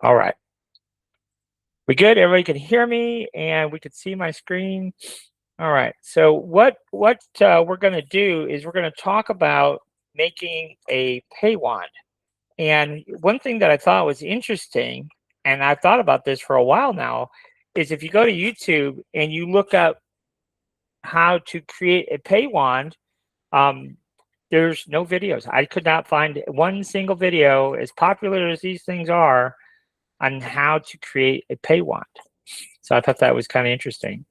All right. We good? Everybody can hear me and we can see my screen. All right. So what we're going to do is we're going to talk about making a pay wand. And one thing that I thought was interesting, and I've thought about this for a while now, is if you go to YouTube and you look up how to create a pay wand, um, there's no videos. I could not find one single video, as popular as these things are, on how to create a pay wand. So I thought that was kind of interesting.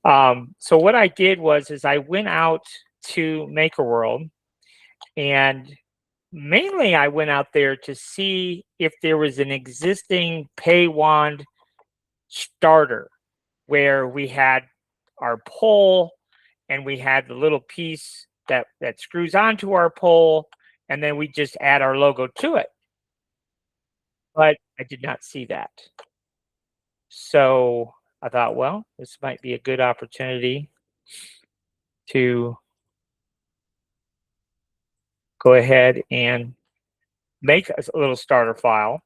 So what I did was is I went out to MakerWorld, and mainly I went out there to see if there was an existing pay wand starter where we had our pole and we had the little piece that screws onto our pole, and then we just add our logo to it. But I did not see that. So I thought, well, this might be a good opportunity to go ahead and make a little starter file,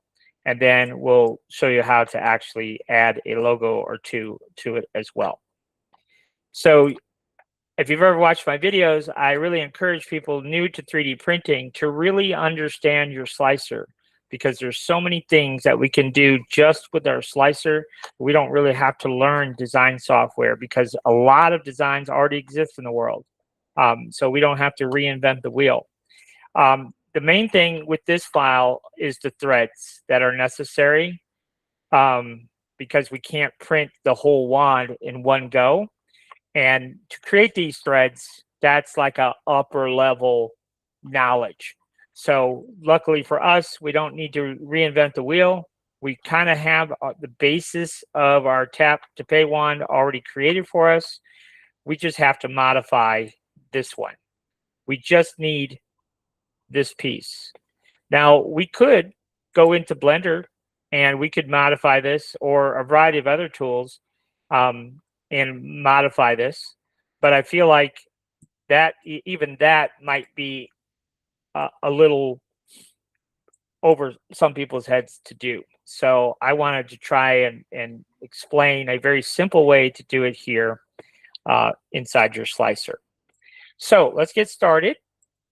and then we'll show you how to actually add a logo or two to it as well. So if you've ever watched my videos, I really encourage people new to 3D printing to really understand your slicer, because there's so many things that we can do just with our slicer. We don't really have to learn design software because a lot of designs already exist in the world. So we don't have to reinvent the wheel. The main thing with this file is the threads that are necessary, because we can't print the whole wand in one go. And to create these threads, that's like a upper level knowledge. So luckily for us, we don't need to reinvent the wheel. We kind of have the basis of our tap to pay wand already created for us. We just have to modify this one. We just need this piece. Now we could go into Blender and we could modify this, or a variety of other tools, and modify this. But I feel like that even that might be a little over some people's heads to do. So I wanted to try and explain a very simple way to do it here inside your slicer. So let's get started.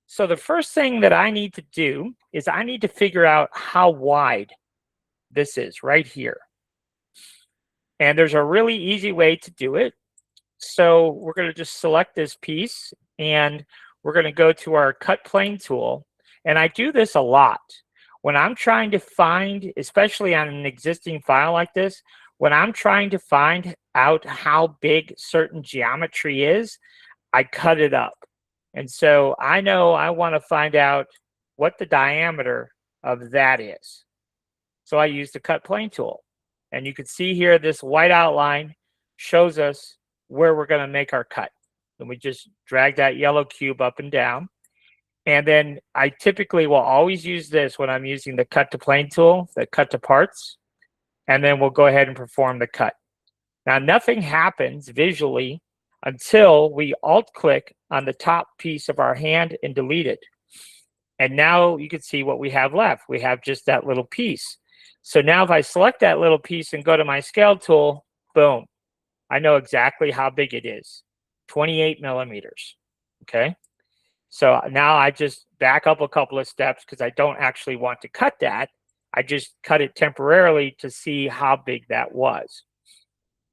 So the first thing that I need to do is I need to figure out how wide this is right here. And there's a really easy way to do it. So we're going to just select this piece, and we're going to go to our cut plane tool. And I do this a lot. When I'm trying to find, especially on an existing file like this, when I'm trying to find out how big certain geometry is, I cut it up. And so I know I want to find out what the diameter of that is. So I use the cut plane tool. And you can see here, this white outline shows us where we're going to make our cut. And we just drag that yellow cube up and down. And then I typically will always use this when I'm using the cut to plane tool, the cut to parts. And then we'll go ahead and perform the cut. Now, nothing happens visually until we alt click on the top piece of our hand and delete it. And now you can see what we have left. We have just that little piece. So now if I select that little piece and go to my scale tool, boom, I know exactly how big it is, 28 millimeters, okay? So now I just back up a couple of steps because I don't actually want to cut that. I just cut it temporarily to see how big that was.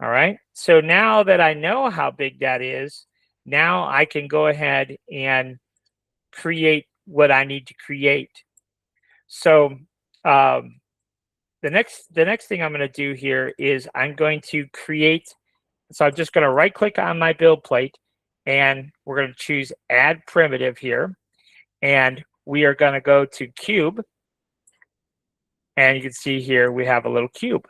All right, so now that I know how big that is, now I can go ahead and create what I need to create. So the next thing I'm going to do here is I'm going to create. So I'm just going to right click on my build plate, and we're going to choose add primitive here, and we are going to go to cube, and you can see here we have a little cube.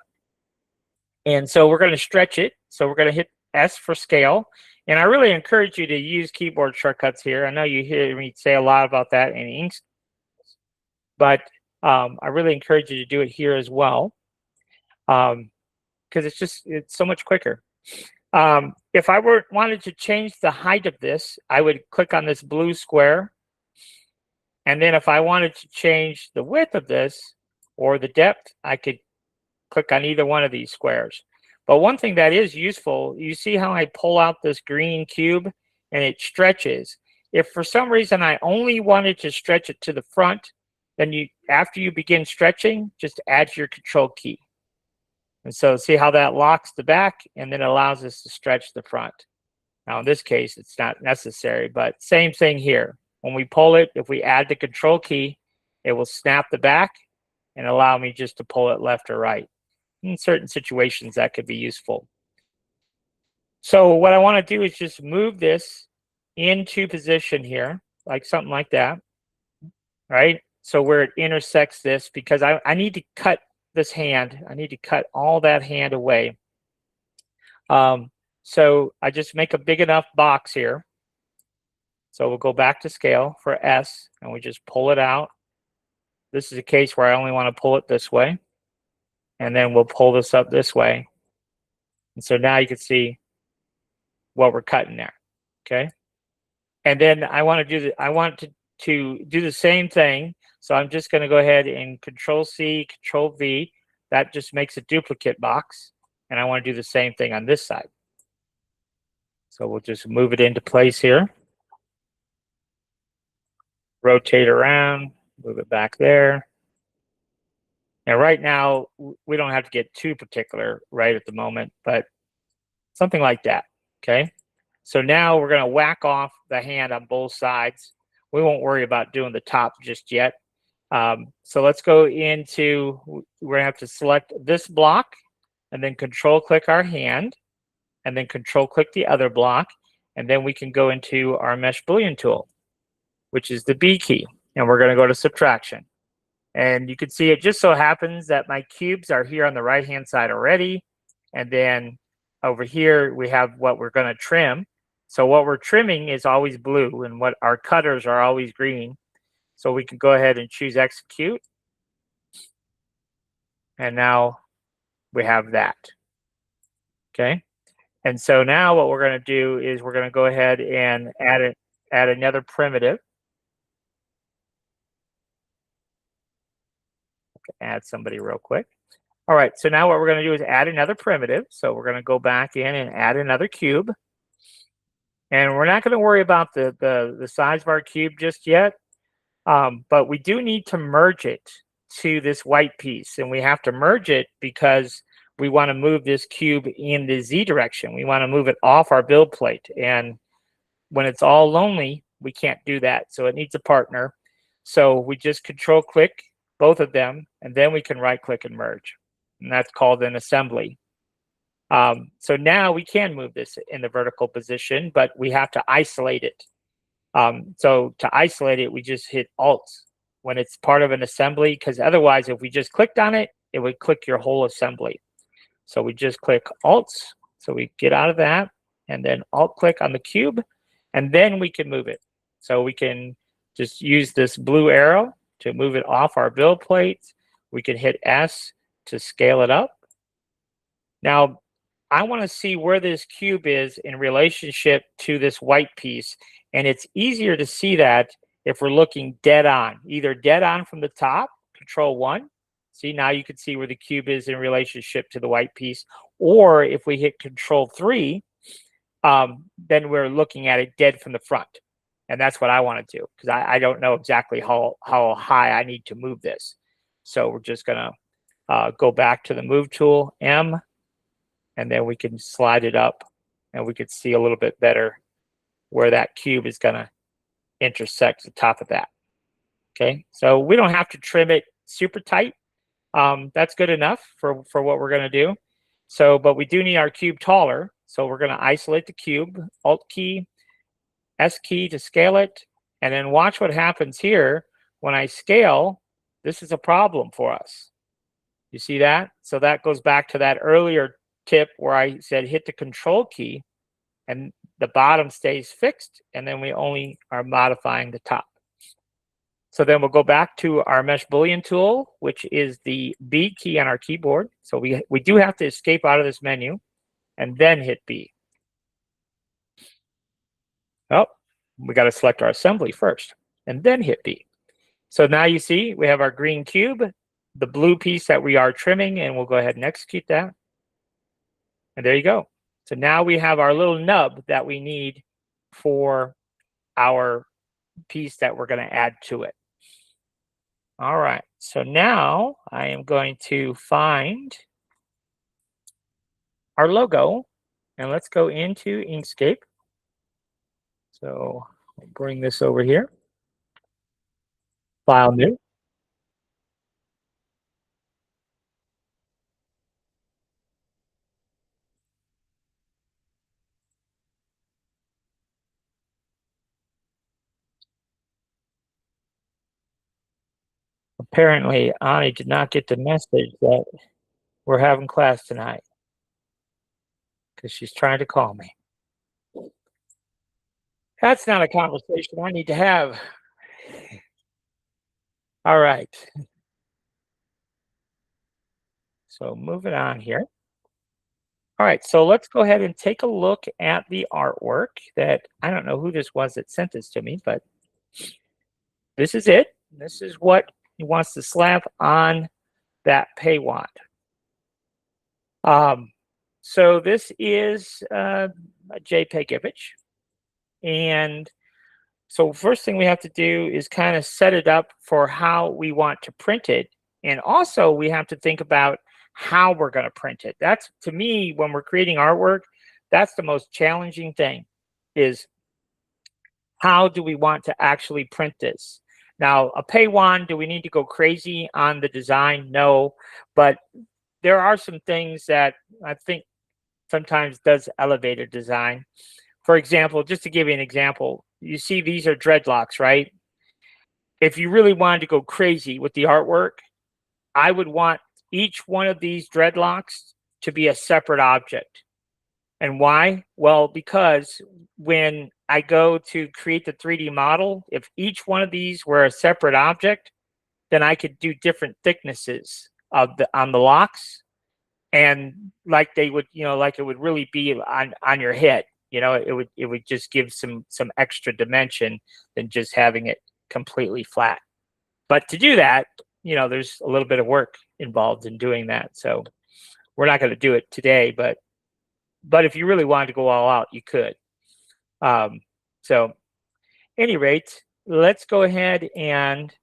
And so we're going to stretch it. So we're going to hit S for scale. And I really encourage you to use keyboard shortcuts here. I know you hear me say a lot about that in Inks, but I really encourage you to do it here as well, because it's so much quicker. If I wanted to change the height of this, I would click on this blue square. And then if I wanted to change the width of this or the depth, I could click on either one of these squares. But one thing that is useful, you see how I pull out this green cube and it stretches. If for some reason I only wanted to stretch it to the front, then after you begin stretching, just add your control key. And so see how that locks the back and then allows us to stretch the front. Now in this case, it's not necessary, but same thing here. When we pull it, if we add the control key, it will snap the back and allow me just to pull it left or right. In certain situations, that could be useful. So what I want to do is just move this into position here, like something like that, right? So where it intersects this, because I need to cut this hand. I need to cut all that hand away. So I just make a big enough box here. So we'll go back to scale for S, and we just pull it out. This is a case where I only want to pull it this way. And then we'll pull this up this way. And so now you can see what we're cutting there, okay? And then I want to do the same thing. So I'm just going to go ahead and Control C, Control V. That just makes a duplicate box. And I want to do the same thing on this side. So we'll just move it into place here. Rotate around, move it back there. Now, right now, we don't have to get too particular right at the moment, but something like that, okay? So now we're going to whack off the hand on both sides. We won't worry about doing the top just yet. So let's go into, we're going to have to select this block and then control click our hand and then control click the other block. And then we can go into our mesh boolean tool, which is the B key. And we're going to go to subtraction. And you can see it just so happens that my cubes are here on the right-hand side already. And then over here, we have what we're going to trim. So what we're trimming is always blue, and what our cutters are always green. So we can go ahead and choose execute. And now we have that. Okay. And so now what we're going to do is we're going to go ahead and add another primitive. Add somebody real quick. All right, so now what we're going to do is add another primitive. So we're going to go back in and add another cube. And we're not going to worry about the size of our cube just yet, but we do need to merge it to this white piece. And we have to merge it because we want to move this cube in the Z direction. We want to move it off our build plate. And when it's all lonely, we can't do that. So it needs a partner. So we just control click both of them, and then we can right click and merge. And that's called an assembly. So now we can move this in the vertical position, but we have to isolate it. So to isolate it, we just hit Alt when it's part of an assembly, because otherwise, if we just clicked on it, it would click your whole assembly. So we just click Alt, so we get out of that, and then Alt click on the cube, and then we can move it. So we can just use this blue arrow to move it off our build plate. We can hit S to scale it up. Now, I want to see where this cube is in relationship to this white piece. And it's easier to see that if we're looking dead on, either dead on from the top, Control 1. See, now you can see where the cube is in relationship to the white piece. Or if we hit Control 3, then we're looking at it dead from the front. And that's what I want to do, because I don't know exactly how high I need to move this. So we're just going to go back to the move tool, M, and then we can slide it up, and we can see a little bit better where that cube is going to intersect the top of that. Okay, so we don't have to trim it super tight. That's good enough for what we're going to do. So, but we do need our cube taller. So we're going to isolate the cube, Alt key, S key to scale it, and then watch what happens here. When I scale, this is a problem for us. You see that? So that goes back to that earlier tip where I said hit the Control key, and the bottom stays fixed, and then we only are modifying the top. So then we'll go back to our Mesh Boolean tool, which is the B key on our keyboard. So we do have to escape out of this menu, and then hit B. Oh, we got to select our assembly first and then hit B. So now you see we have our green cube. the blue piece that we are trimming, and we'll go ahead and execute that. And there you go. So now we have our little nub that we need for our piece that we're going to add to it. All right, so now I am going to find our logo, and let's go into Inkscape. So I'll bring this over here. File new. Apparently, Ani did not get the message that we're having class tonight because she's trying to call me. That's not a conversation I need to have. All right. So moving on here. All right, so let's go ahead and take a look at the artwork that I don't know who this was that sent this to me, but this is it. This is what he wants to slap on that pay wand. So this is a JPEG image. And so first thing we have to do is kind of set it up for how we want to print it. And also we have to think about how we're going to print it. That's, to me, when we're creating artwork, that's the most challenging thing, is how do we want to actually print this? Now, a pay wand, do we need to go crazy on the design? No, but there are some things that I think sometimes does elevate a design. For example, just to give you an example, you see these are dreadlocks, right? If you really wanted to go crazy with the artwork, I would want each one of these dreadlocks to be a separate object. And why? Well, because when I go to create the 3D model, if each one of these were a separate object, then I could do different thicknesses of on the locks, and like they would, like it would really be on your head. It would just give some extra dimension than just having it completely flat. But to do that, there's a little bit of work involved in doing that. So we're not going to do it today, but if you really wanted to go all out, you could. So any rate, let's go ahead and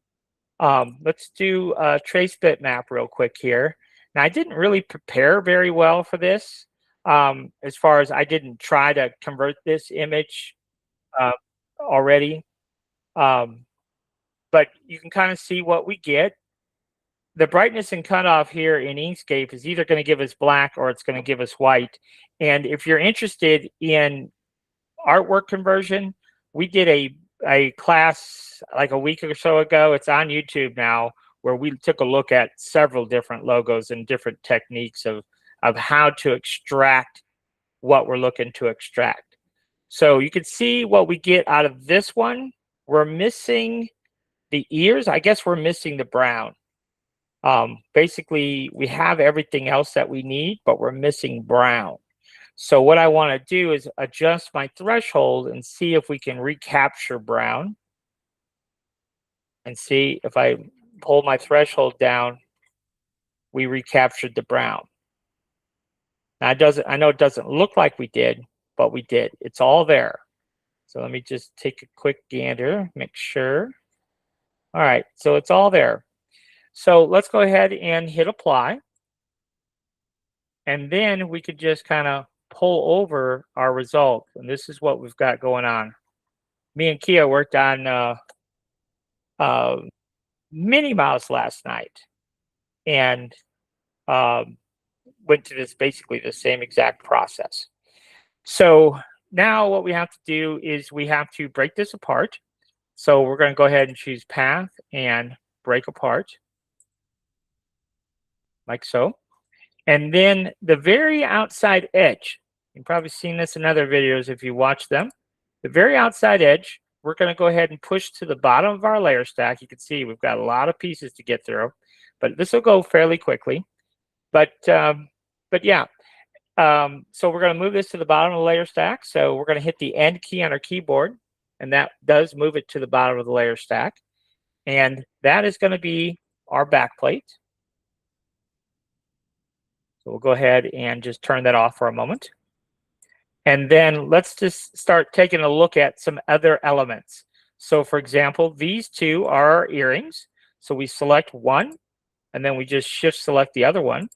let's do a trace bitmap real quick here. Now, I didn't really prepare very well for this, as far as I didn't try to convert this image already. But you can kind of see what we get. The brightness and cutoff here in Inkscape is either going to give us black or it's going to give us white. And if you're interested in artwork conversion, we did a class like a week or so ago. It's on YouTube now, where we took a look at several different logos and different techniques of how to extract what we're looking to extract. So you can see what we get out of this one. We're missing the ears. I guess we're missing the brown. Basically, we have everything else that we need, but we're missing brown. So what I want to do is adjust my threshold and see if we can recapture brown. And see if I pull my threshold down, we recaptured the brown. Now I know it doesn't look like we did, but we did. It's all there. So let me just take a quick gander, make sure. All right, so it's all there. So let's go ahead and hit apply. And then we could just kind of pull over our result. And this is what we've got going on. Me and Kia worked on Minnie Mouse last night, and went to this basically the same exact process. So now what we have to do is we have to break this apart. So we're going to go ahead and choose path and break apart, like so. And then the very outside edge, you've probably seen this in other videos if you watch them, the very outside edge, we're going to go ahead and push to the bottom of our layer stack. You can see we've got a lot of pieces to get through, but this will go fairly quickly. But yeah, so we're going to move this to the bottom of the layer stack. So we're going to hit the End key on our keyboard, and that does move it to the bottom of the layer stack. And that is going to be our backplate. So we'll go ahead and just turn that off for a moment. And then let's just start taking a look at some other elements. So for example, these two are our earrings. So we select one, and then we just shift select the other one.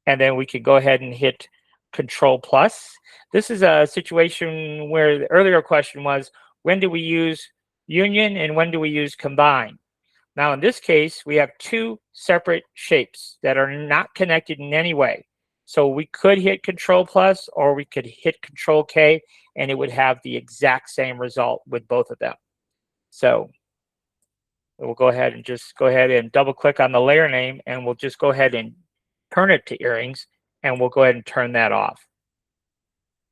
And then we can go ahead and hit Control plus. This is a situation where the earlier question was, when do we use union and when do we use combine? Now in this case, we have two separate shapes that are not connected in any way. So we could hit Control plus or we could hit Control K and it would have the exact same result with both of them. So we'll go ahead and just go ahead and double click on the layer name and we'll just go ahead and turn it to earrings and we'll go ahead and turn that off.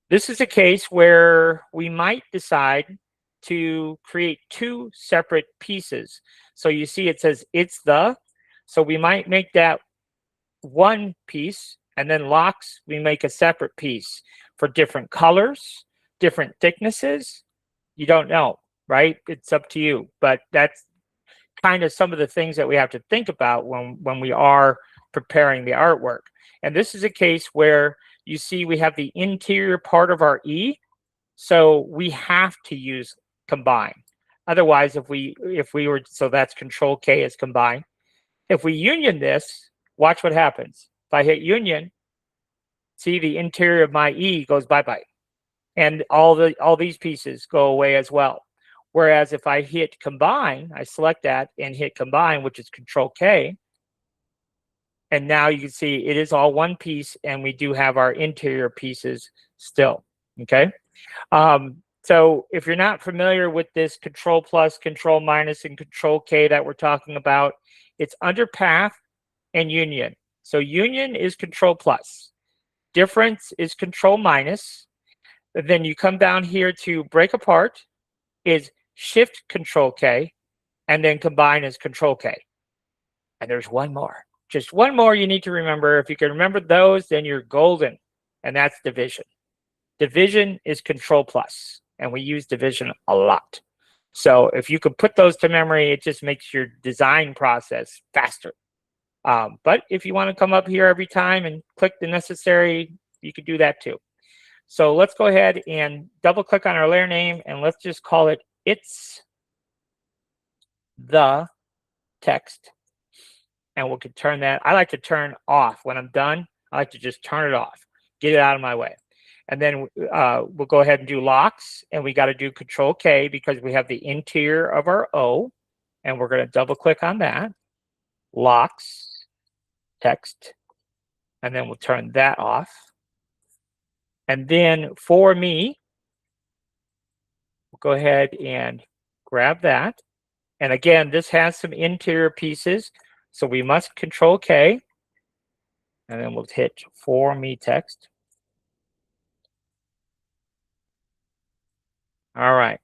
This is a case where we might decide to create two separate pieces. So you see it says it's the, so we might make that one piece, and then locks, we make a separate piece for different colors, different thicknesses. You don't know, right? It's up to you, but that's kind of some of the things that we have to think about when we are preparing the artwork. And this is a case where you see we have the interior part of our E, so we have to use combine. Otherwise, if we were, so that's Control K is combine. If we union this, watch what happens. If I hit union, see the interior of my E goes bye-bye. And all these pieces go away as well. Whereas if I hit combine, I select that and hit combine, which is Control K. And now you can see it is all one piece and we do have our interior pieces still, okay? So if you're not familiar with this Control plus, Control minus, and Control K that we're talking about, it's under path and union. So union is Control plus. Difference is Control minus. Then you come down here to break apart is Shift Control K, and then combine is Control K. And there's one more. Just one more you need to remember. If you can remember those, then you're golden, and that's division. Division is Control plus, and we use division a lot. So if you could put those to memory, it just makes your design process faster. But if you want to come up here every time and click the necessary, you could do that too. So let's go ahead and double click on our layer name and let's just call it it's the text. And we can turn that. I like to turn off when I'm done. I like to just turn it off, get it out of my way. And then we'll go ahead and do locks. And we got to do Control K because we have the interior of our O. And we're going to double click on that. Locks, text. And then we'll turn that off. And then for me, we'll go ahead and grab that. And again, this has some interior pieces. So we must Control K. And then we'll hit for me text. All right.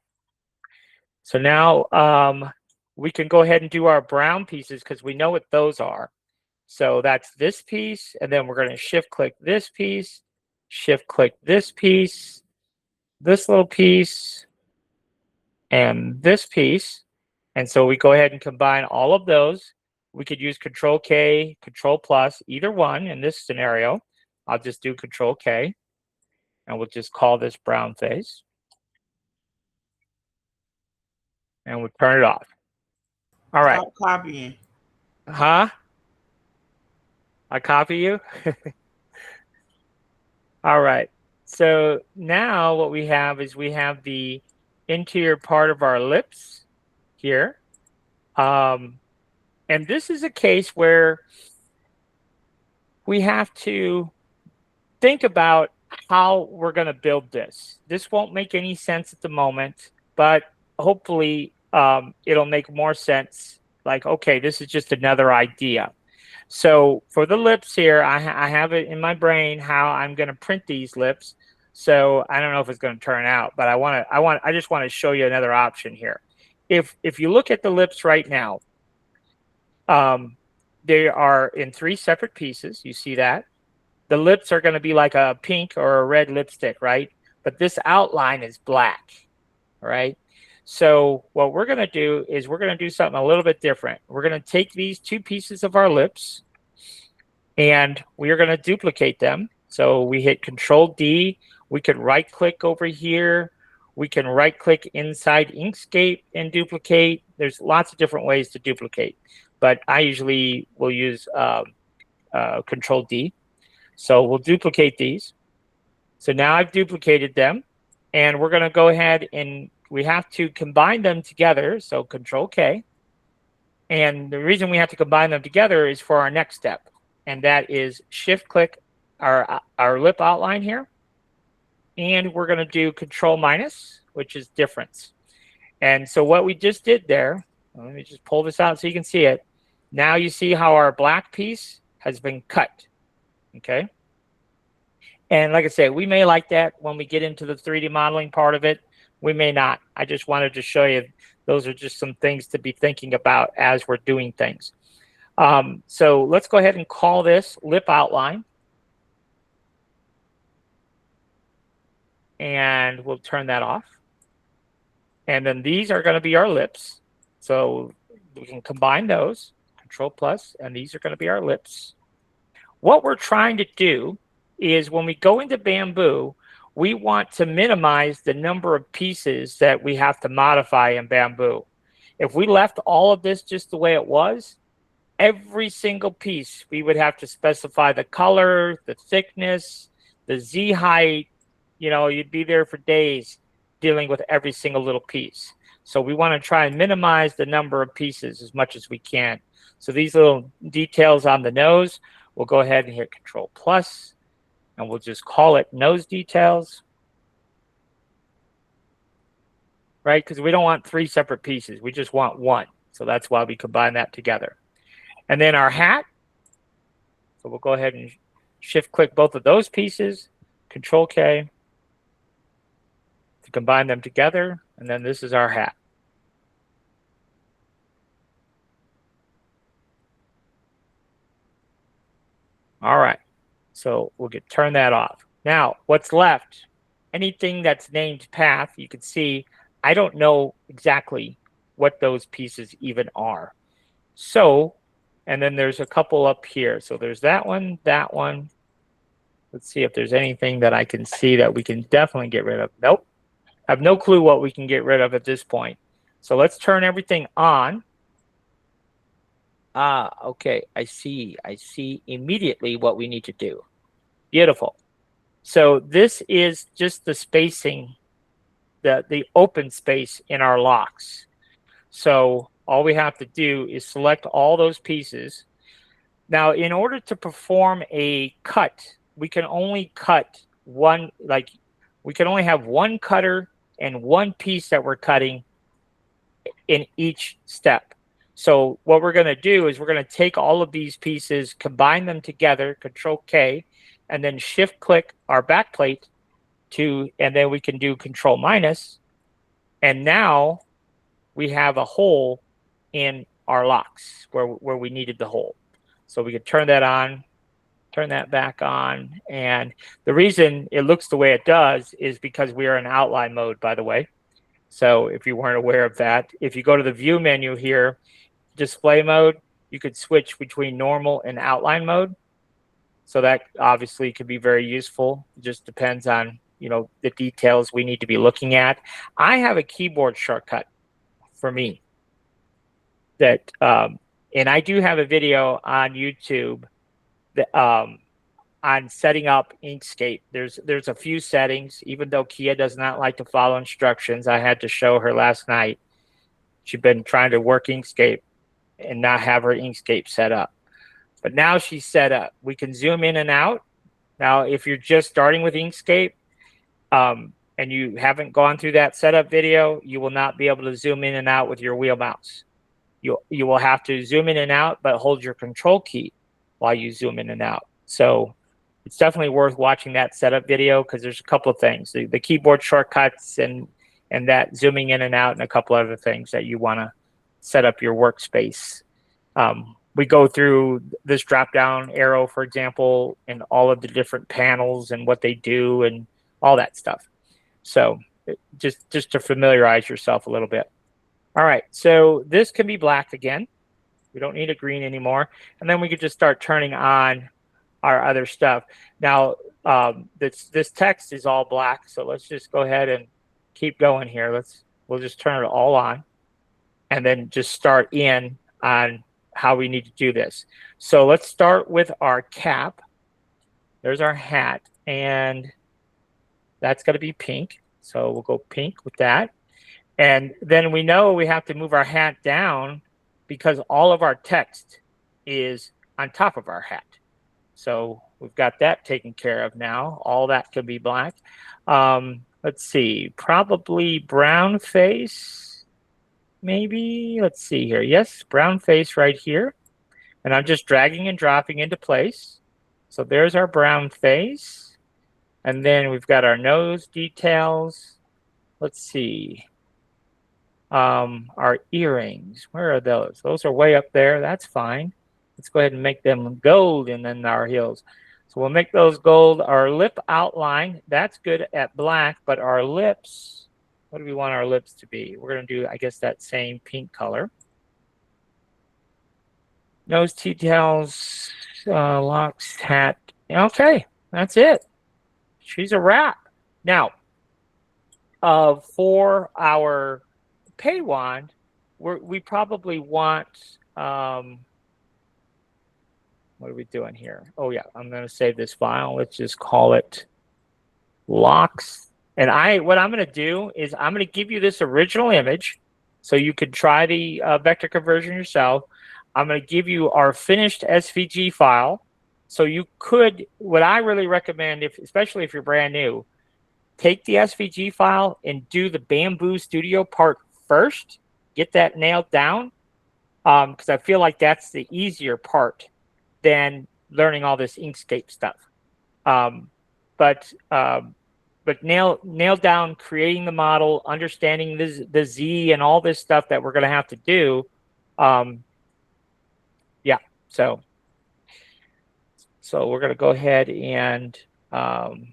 So now we can go ahead and do our brown pieces because we know what those are. So that's this piece. And then we're going to shift click this piece, shift click this piece, this little piece, and this piece. And so we go ahead and combine all of those. We could use Control K, Control plus, either one in this scenario. I'll just do Control K. And we'll just call this brown face. And we'll turn it off. All right. Stop copying. Huh? I copy you? All right. So now what we have is we have the interior part of our lips here. And this is a case where we have to think about how we're going to build this. This won't make any sense at the moment, but hopefully it'll make more sense. Like, okay, this is just another idea. So for the lips here, I have it in my brain how I'm going to print these lips. So I don't know if it's going to turn out, but I just want to show you another option here. If you look at the lips right now, they are in 3 separate pieces. You see that? The lips are going to be like a pink or a red lipstick, right? But this outline is black, right? So what we're going to do is we're going to do something a little bit different. We're going to take these 2 pieces of our lips And we are going to duplicate them. So we hit Control D. We could right click over here. We can right click inside Inkscape and duplicate. There's lots of different ways to duplicate, but I usually will use Control D. So we'll duplicate these. So now I've duplicated them, and we're going to go ahead and we have to combine them together. So Control K. And the reason we have to combine them together is for our next step, and that is shift click our lip outline here. And we're going to do Control minus, which is difference. And so what we just did there, let me just pull this out so you can see it. Now you see how our black piece has been cut. Okay. And like I say, we may like that when we get into the 3D modeling part of it. We may not. I just wanted to show you those are just some things to be thinking about as we're doing things. So let's go ahead and call this lip outline. And we'll turn that off. And then these are going to be our lips. So we can combine those, Control plus, and these are going to be our lips. What we're trying to do is when we go into Bamboo, we want to minimize the number of pieces that we have to modify in Bamboo. If we left all of this just the way it was, every single piece, we would have to specify the color, the thickness, the Z height. You know, you'd be there for days dealing with every single little piece. So we want to try and minimize the number of pieces as much as we can. So these little details on the nose, we'll go ahead and hit Control plus, and we'll just call it nose details. Right? Because we don't want 3 separate pieces. We just want 1. So that's why we combine that together. And then our hat. So we'll go ahead and shift click both of those pieces, Control K, to combine them together. And then this is our hat. All right. So we'll turn that off. Now, what's left? Anything that's named path, you can see I don't know exactly what those pieces even are. So, and then there's a couple up here. So there's that one, that one. Let's see if there's anything that I can see that we can definitely get rid of. Nope. I have no clue what we can get rid of at this point. So let's turn everything on. Okay. I see immediately what we need to do. Beautiful. So this is just the spacing, the open space in our locks. So all we have to do is select all those pieces. Now, in order to perform a cut, we can only cut one, like we can only have one cutter and one piece that we're cutting in each step. So what we're going to do is we're going to take all of these pieces, combine them together, Control K, and then shift click our back plate and then we can do Control minus. And now we have a hole in our locks where we needed the hole. So we could turn that on, turn that back on. And the reason it looks the way it does is because we are in outline mode, by the way. So if you weren't aware of that, if you go to the view menu here, display mode, you could switch between normal and outline mode. So that obviously could be very useful. It just depends on, you know, the details we need to be looking at. I have a keyboard shortcut for me that, and I do have a video on YouTube that, on setting up Inkscape. There's a few settings, even though Kia does not like to follow instructions. I had to show her last night. She'd been trying to work Inkscape and not have her Inkscape set up. But now she's set up. We can zoom in and out. Now, if you're just starting with Inkscape and you haven't gone through that setup video, you will not be able to zoom in and out with your wheel mouse. You will have to zoom in and out, but hold your control key while you zoom in and out. So it's definitely worth watching that setup video because there's a couple of things. The keyboard shortcuts and that zooming in and out and a couple other things that you want to set up your workspace. We go through this drop-down arrow, for example, and all of the different panels and what they do and all that stuff. So just to familiarize yourself a little bit. All right, so this can be black again. We don't need a green anymore. And then we could just start turning on our other stuff. Now, this text is all black, so let's just go ahead and keep going here. We'll just turn it all on, and then just start in on how we need to do this. So let's start with our cap. There's our hat, and that's going to be pink. So we'll go pink with that. And then we know we have to move our hat down because all of our text is on top of our hat. So we've got that taken care of now. All that could be black. Let's see, probably brown face, maybe. Let's see here. Yes, brown face right here. And I'm just dragging and dropping into place. So there's our brown face. And then we've got our nose details. Let's see. Our earrings, where are those? Those are way up there. That's fine. Let's go ahead and make them gold, and then our heels. So we'll make those gold. Our lip outline, that's good at black, but our lips, what do we want our lips to be? We're going to do, I guess, that same pink color. Nose details, locks, hat. Okay, that's it. She's a wrap. Now, for our pay wand, we probably want, what are we doing here? Oh yeah, I'm going to save this file. Let's just call it locks. And what I'm going to do is I'm going to give you this original image so you could try the vector conversion yourself. I'm going to give you our finished SVG file. So you could, what I really recommend, especially if you're brand new, take the SVG file and do the Bamboo Studio part first. Get that nailed down, because I feel like that's the easier part than learning all this Inkscape stuff. But nail down creating the model, understanding the Z and all this stuff that we're going to have to do. Yeah, so we're going to go ahead and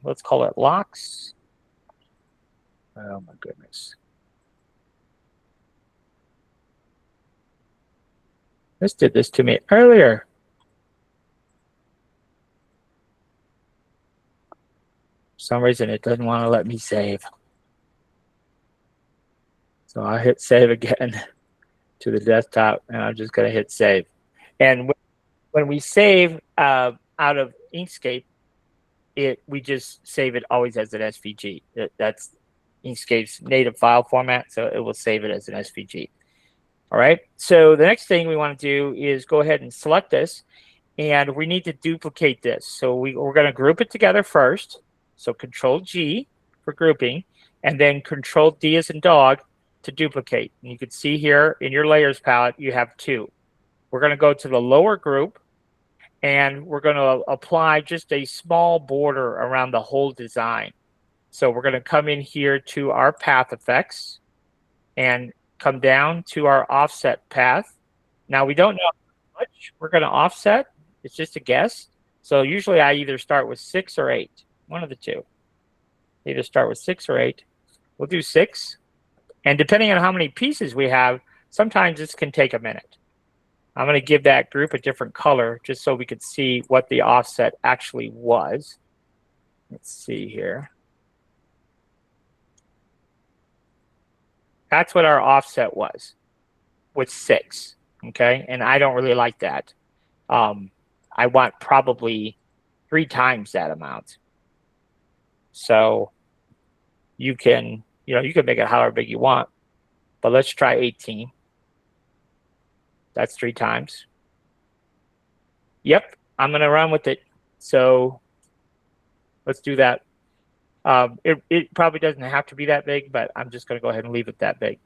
let's call it locks. Oh my goodness. This did this to me earlier. For some reason, it doesn't want to let me save. So I'll hit save again to the desktop, and I'm just going to hit save. And when we save out of Inkscape, we just save it always as an SVG. That's Inkscape's native file format, so it will save it as an SVG. All right, so the next thing we want to do is go ahead and select this, and we need to duplicate this. So we're going to group it together first. So Control-G for grouping, and then Control-D as in dog to duplicate. And you can see here in your layers palette, you have two. We're going to go to the lower group, and we're going to apply just a small border around the whole design. So we're going to come in here to our path effects and come down to our offset path. Now, we don't know how much we're going to offset. It's just a guess. So usually I either start with 6 or 8, one of the two. Either start with 6 or 8. We'll do 6. And depending on how many pieces we have, sometimes this can take a minute. I'm going to give that group a different color just so we could see what the offset actually was. Let's see here. That's what our offset was, with 6, okay? And I don't really like that. I want probably 3 times that amount. So you can make it however big you want, but let's try 18. That's 3 times. Yep, I'm going to run with it. So let's do that. It probably doesn't have to be that big, but I'm just going to go ahead and leave it that big.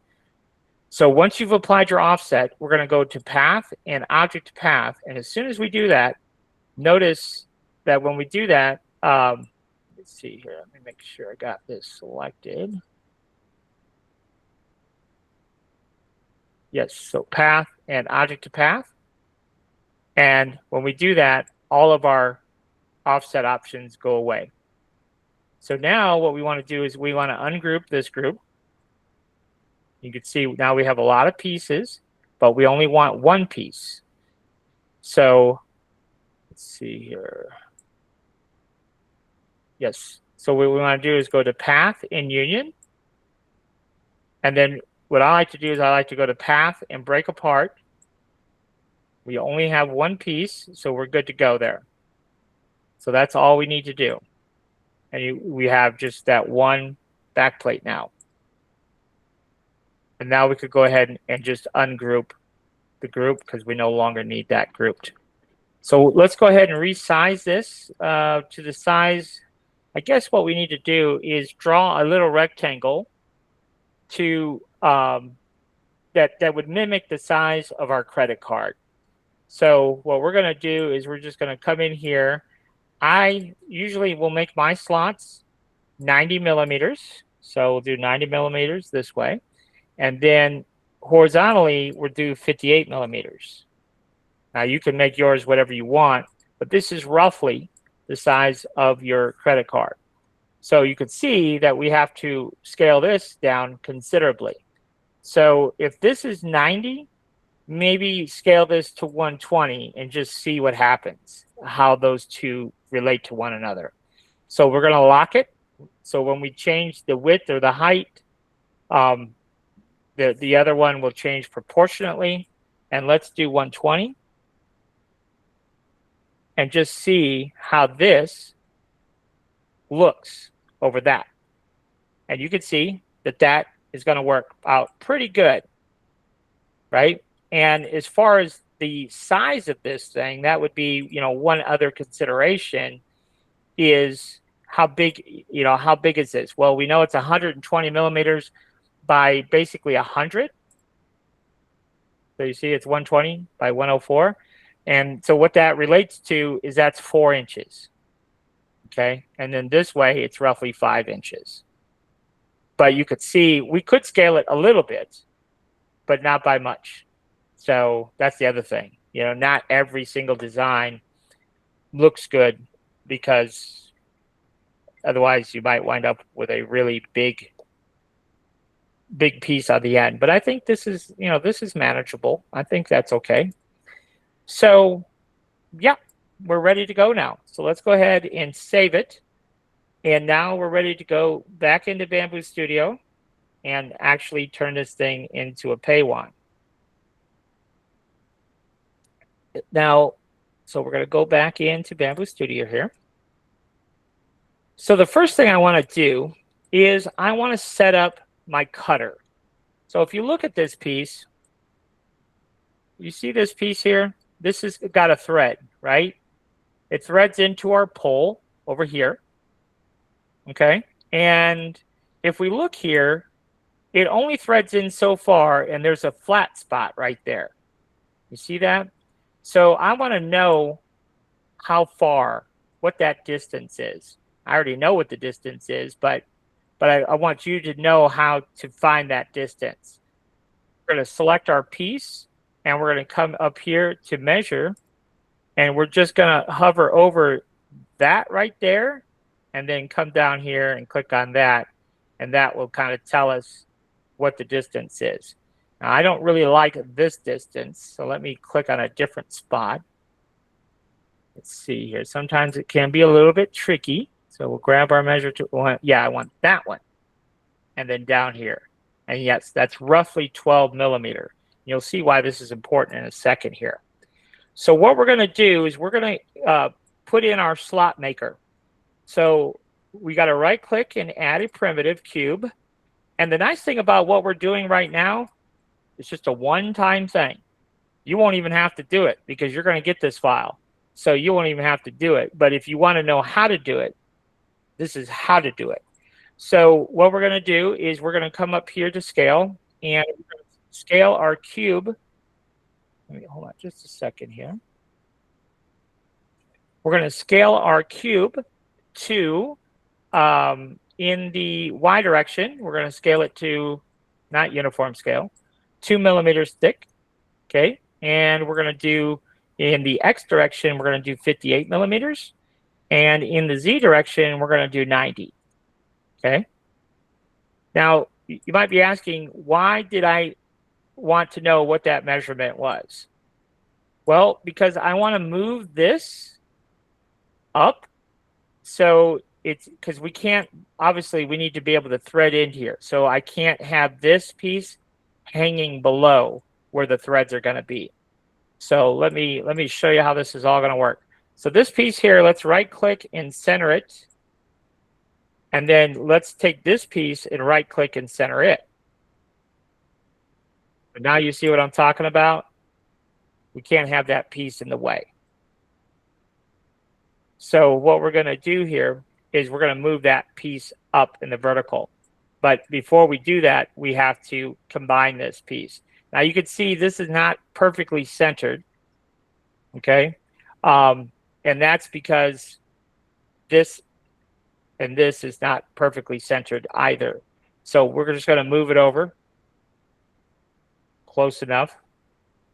So once you've applied your offset, we're going to go to Path and Object Path. And as soon as we do that, notice that when we do that, let's see here. Let me make sure I got this selected. Yes, so Path and Object to Path. And when we do that, all of our offset options go away. So now what we want to do is we want to ungroup this group. You can see now we have a lot of pieces, but we only want one piece. So let's see here. Yes. So what we want to do is go to Path in Union. And then what I like to do is I like to go to Path and Break Apart. We only have one piece, so we're good to go there. So that's all we need to do. And we have just that one backplate now. And now we could go ahead and just ungroup the group because we no longer need that grouped. So let's go ahead and resize this to the size. I guess what we need to do is draw a little rectangle to that would mimic the size of our credit card. So what we're going to do is we're just going to come in here. I usually will make my slots 90 millimeters. So we'll do 90 millimeters this way. And then horizontally, we'll do 58 millimeters. Now you can make yours whatever you want, but this is roughly the size of your credit card. So you can see that we have to scale this down considerably. So if this is 90, maybe scale this to 120 and just see what happens, how those two relate to one another. So we're going to lock it. So when we change the width or the height, the other one will change proportionately. And let's do 120. And just see how this looks over that. And you can see that that is going to work out pretty good, right? And as far as the size of this thing, that would be, one other consideration is how big, how big is this? Well, we know it's 120 millimeters by basically 100. So you see it's 120 by 104. And so what that relates to is that's 4 inches. Okay. And then this way it's roughly 5 inches. But you could see we could scale it a little bit, but not by much. So that's the other thing. Not every single design looks good because otherwise you might wind up with a really big piece on the end. But I think this is, this is manageable. I think that's okay. So, yeah, we're ready to go now. So let's go ahead and save it. And now we're ready to go back into Bamboo Studio and actually turn this thing into a Peiwan. Now, so we're going to go back into Bamboo Studio here. So the first thing I want to do is I want to set up my cutter. So if you look at this piece, you see this piece here? This has got a thread, right? It threads into our pole over here. Okay. And if we look here, it only threads in so far, and there's a flat spot right there. You see that? So I want to know how far, what that distance is. I already know what the distance is, but I want you to know how to find that distance. We're going to select our piece, and we're going to come up here to measure, and we're just going to hover over that right there, and then come down here and click on that, and that will kind of tell us what the distance is. Now, I don't really like this distance, so let me click on a different spot. Let's see here. Sometimes it can be a little bit tricky, so we'll grab our measure to, yeah, I want that one, and then down here. And yes, that's roughly 12 millimeter. You'll see why this is important in a second here. So what we're going to do is we're going to put in our slot maker. So we got to right click and add a primitive cube. And the nice thing about what we're doing right now, it's just a one-time thing. You won't even have to do it because you're going to get this file. So you won't even have to do it. But if you want to know how to do it, this is how to do it. So what we're going to do is we're going to come up here to scale, and we're going to scale our cube. Let me hold on just a second here. We're going to scale our cube to, in the Y direction, we're going to scale it to, not uniform scale, 2 millimeters thick. Okay. And we're going to do, in the X direction, we're going to do 58 millimeters. And in the Z direction, we're going to do 90. Okay. Now, you might be asking, why did I want to know what that measurement was? Well, because I want to move this up. So it's because we can't, obviously we need to be able to thread in here. So I can't have this piece hanging below where the threads are going to be. So let me show you how this is all going to work. So this piece here, let's right click and center it. And then let's take this piece and right click and center it. But now you see what I'm talking about? We can't have that piece in the way. So what we're going to do here is we're going to move that piece up in the vertical. But before we do that, we have to combine this piece. Now you can see this is not perfectly centered, okay? And that's because this and this is not perfectly centered either. So we're just going to move it over close enough.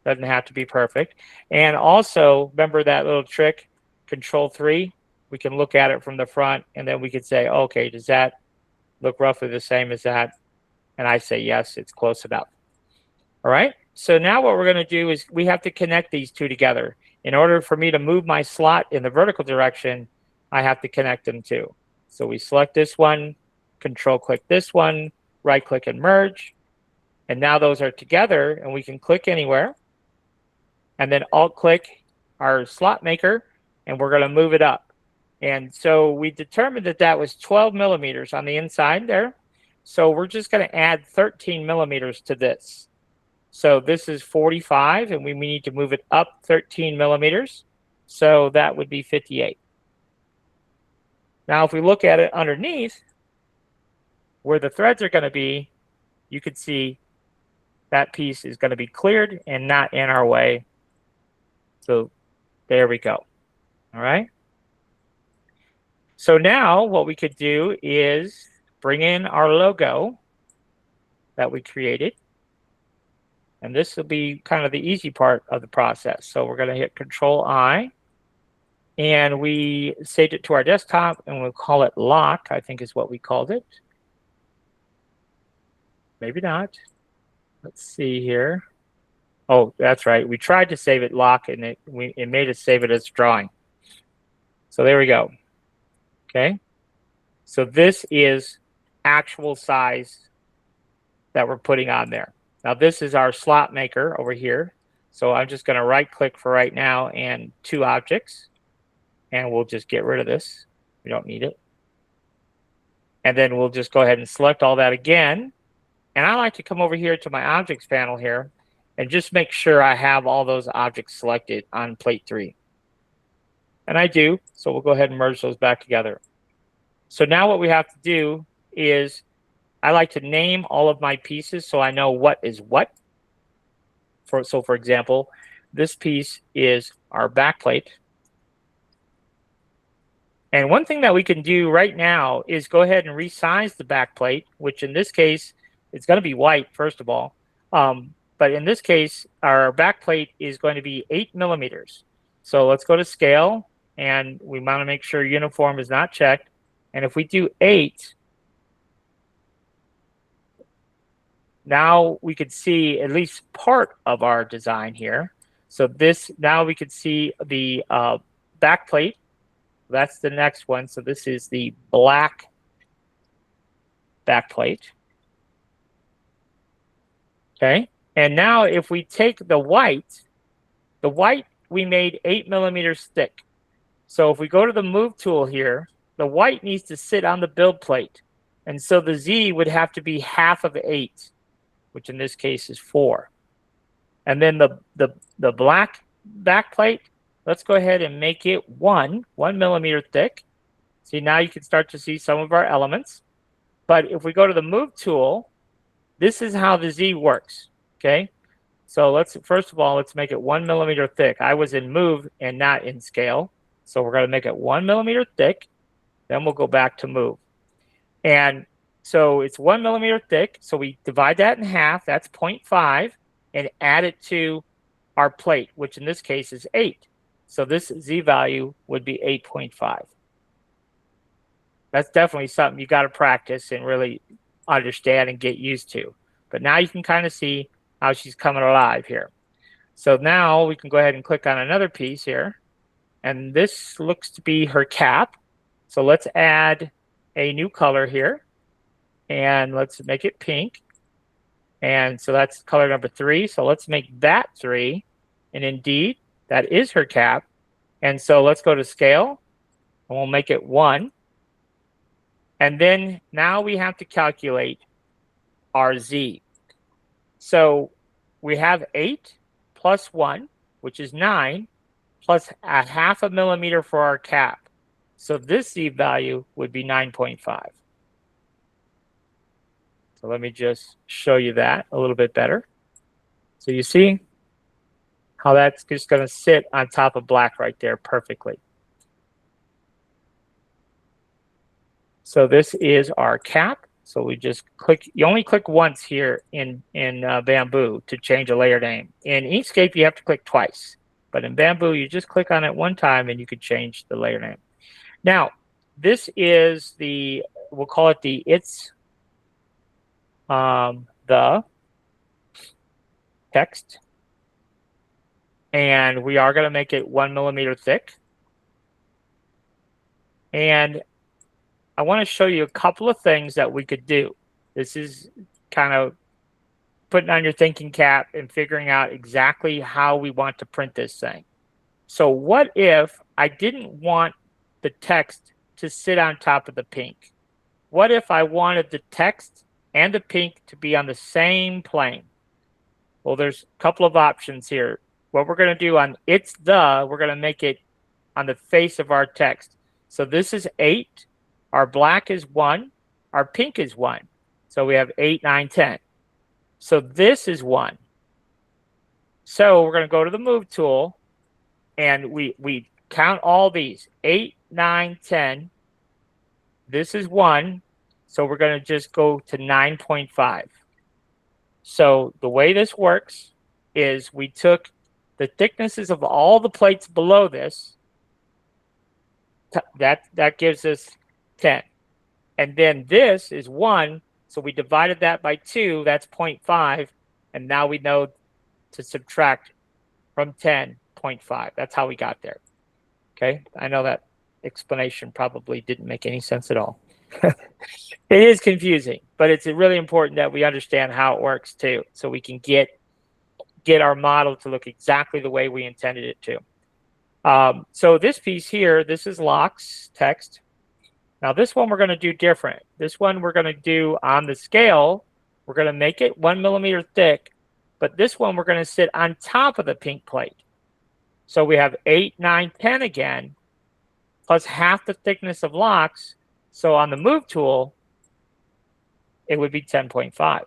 Doesn't have to be perfect. And also, remember that little trick, Control 3? We can look at it from the front, and then we can say, okay, does that look roughly the same as that? And I say, yes, it's close enough. All right, so now what we're going to do is we have to connect these two together. In order for me to move my slot in the vertical direction, I have to connect them too. So we select this one, Control click this one, right click and merge. And now those are together, and we can click anywhere. And then Alt click our slot maker, and we're going to move it up. And so we determined that that was 12 millimeters on the inside there. So we're just going to add 13 millimeters to this. So this is 45, and we need to move it up 13 millimeters. So that would be 58. Now, if we look at it underneath, where the threads are going to be, you can see that piece is going to be cleared and not in our way. So there we go. All right. So now what we could do is bring in our logo that we created. And this will be kind of the easy part of the process. So we're going to hit Control I. And we saved it to our desktop, and we'll call it Lock, I think is what we called it. Maybe not. Let's see here. Oh, that's right. We tried to save it Lock, and it made us save it as drawing. So there we go. Okay. So this is actual size that we're putting on there. Now this is our slot maker over here. So I'm just going to right click for right now and 2 objects. And we'll just get rid of this. We don't need it. And then we'll just go ahead and select all that again. And I like to come over here to my objects panel here and just make sure I have all those objects selected on plate 3. And I do, so we'll go ahead and merge those back together. So now what we have to do is I like to name all of my pieces so I know what is what. So for example, this piece is our back plate. And one thing that we can do right now is go ahead and resize the back plate, which in this case, it's going to be white, first of all. But in this case, our back plate is going to be 8 millimeters. So let's go to scale, and we want to make sure uniform is not checked. And if we do 8, now we could see at least part of our design here. So this, now we could see the back plate. That's the next one. So this is the black back plate. Okay. And now if we take the white we made 8 millimeters thick. So if we go to the move tool here, the white needs to sit on the build plate. And so the Z would have to be half of 8, which in this case is 4. And then the black back plate, let's go ahead and make it 1 millimeter thick. See, now you can start to see some of our elements. But if we go to the move tool, this is how the Z works, okay? So let's, first of all, let's make it 1 millimeter thick. I was in move and not in scale. So we're gonna make it 1 millimeter thick. Then we'll go back to move. And so it's 1 millimeter thick. So we divide that in half, that's 0.5, and add it to our plate, which in this case is 8. So this Z value would be 8.5. That's definitely something you got to practice and really understand and get used to. But now you can kind of see how she's coming alive here. So now we can go ahead and click on another piece here. And this looks to be her cap. So let's add a new color here, and let's make it pink. And so that's color number 3. So let's make that 3. And indeed, that is her cap. And so let's go to scale, and we'll make it 1. And then now we have to calculate our Z. So we have 8 plus 1, which is 9, plus a half a millimeter for our cap. So this Z value would be 9.5. So let me just show you that a little bit better. So you see how that's just going to sit on top of black right there perfectly. So this is our cap. So we just click, you only click once here in Bamboo to change a layer name. In Inkscape, you have to click twice. But in Bamboo, you just click on it one time and you can change the layer name. Now, this is the, we'll call it the the text. And we are going to make it 1 millimeter thick. And I want to show you a couple of things that we could do. This is kind of putting on your thinking cap and figuring out exactly how we want to print this thing. So what if I didn't want the text to sit on top of the pink? What if I wanted the text and the pink to be on the same plane? Well, there's a couple of options here. What we're going to do on we're going to make it on the face of our text. So this is 8. Our black is 1. Our pink is 1. So we have 8, 9, 10. So this is 1. So we're going to go to the Move tool, and we count all these. 8, 9, 10. This is 1. So we're going to just go to 9.5. So the way this works is we took the thicknesses of all the plates below this. That gives us 10. And then this is 1. So we divided that by 2. That's 0.5. And now we know to subtract from 10, 0.5. That's how we got there. Okay. I know that explanation probably didn't make any sense at all. It is confusing, but it's really important that we understand how it works too, so we can get our model to look exactly the way we intended it to. So this piece here, this is locks text. Now this one we're going to do different. This one we're going to do on the scale. We're going to make it 1 millimeter thick, but this one we're going to sit on top of the pink plate. So we have 8, 9, 10 again, plus half the thickness of locks. So on the Move tool, it would be 10.5.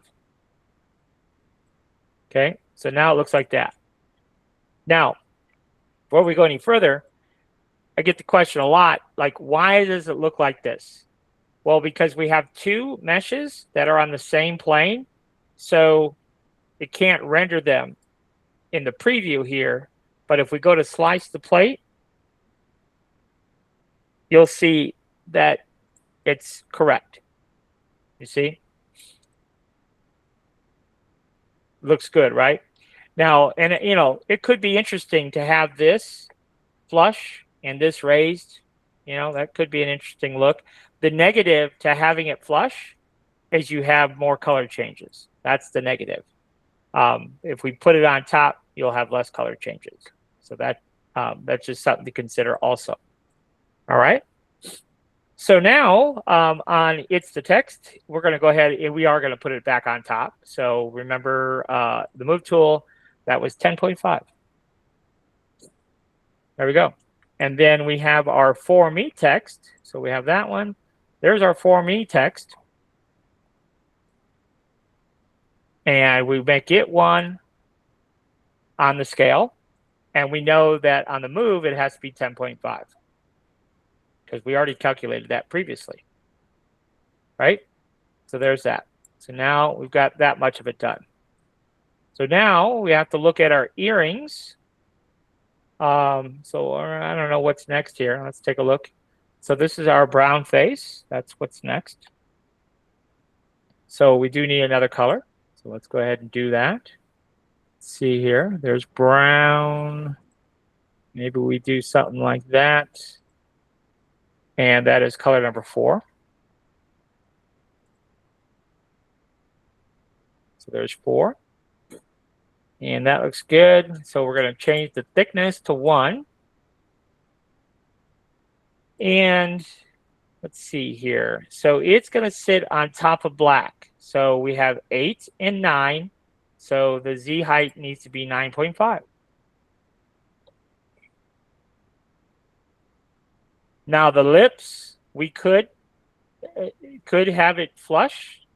Okay, so now it looks like that. Now, before we go any further, I get the question a lot, like, why does it look like this? Well, because we have 2 meshes that are on the same plane, so it can't render them in the preview here. But if we go to slice the plate, you'll see that it's correct. You see? Looks good, right? Now, and you know, it could be interesting to have this flush and this raised. You know, that could be an interesting look. The negative to having it flush is you have more color changes. That's the negative. If we put it on top, you'll have less color changes. So that's just something to consider also. All right. So now on It's the Text, we're going to go ahead and we are going to put it back on top. So remember the Move tool, that was 10.5. There we go. And then we have our For Me text. So we have that one. There's our For Me text. And we make it 1 on the scale. And we know that on the Move, it has to be 10.5. Because we already calculated that previously, right? So there's that. So now we've got that much of it done. So now we have to look at our earrings. So I don't know what's next here. Let's take a look. So this is our brown face. That's what's next. So we do need another color. So let's go ahead and do that. Let's see here. There's brown. Maybe we do something like that. And that is color number 4. So there's 4. And that looks good. So we're going to change the thickness to 1. And let's see here. So it's going to sit on top of black. So we have 8 and 9. So the Z height needs to be 9.5. Now the lips, we could have it flush,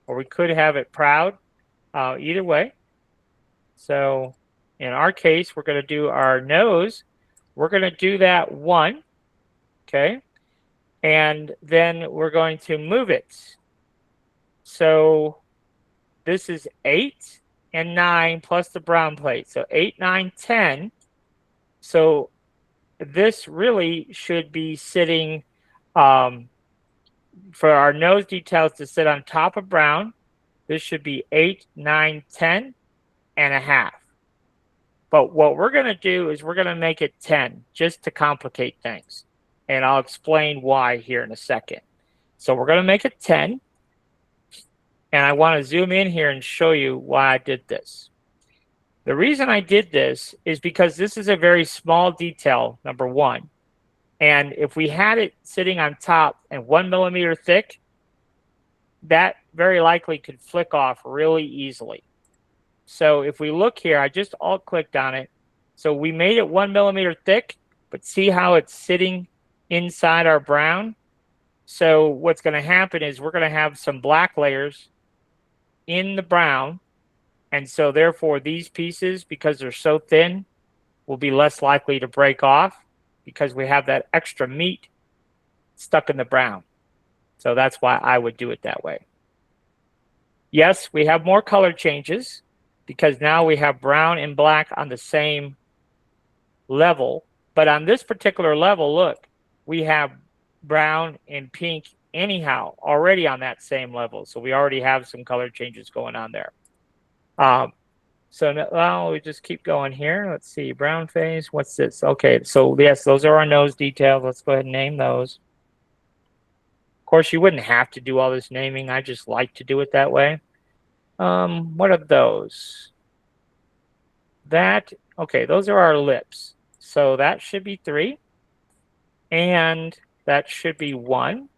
or we could have it proud. Either way. So in our case, we're going to do our nose. We're going to do that 1. Okay. And then we're going to move it. So this is 8 and 9 plus the brown plate. So 8, 9, 10. So this really should be sitting, for our nose details to sit on top of brown. This should be 8, 9, 10 and a half. But what we're going to do is we're going to make it 10 just to complicate things. And I'll explain why here in a second. So we're going to make it 10. And I want to zoom in here and show you why I did this. The reason I did this is because this is a very small detail, number 1. And if we had it sitting on top and 1 millimeter thick, that very likely could flick off really easily. So if we look here, I just alt-clicked on it. So we made it 1 millimeter thick, but see how it's sitting inside our brown? So what's going to happen is we're going to have some black layers in the brown. And so therefore these pieces, because they're so thin, will be less likely to break off because we have that extra meat stuck in the brown. So that's why I would do it that way. Yes, we have more color changes because now we have brown and black on the same level. But on this particular level, look, we have brown and pink anyhow already on that same level. So we already have some color changes going on there. So now we just keep going here. Let's see, brown face. What's this? Okay, so yes, those are our nose details. Let's go ahead and name those. Of course, you wouldn't have to do all this naming. I just like to do it that way. What are those? Okay, those are our lips. So that should be 3. And that should be 1.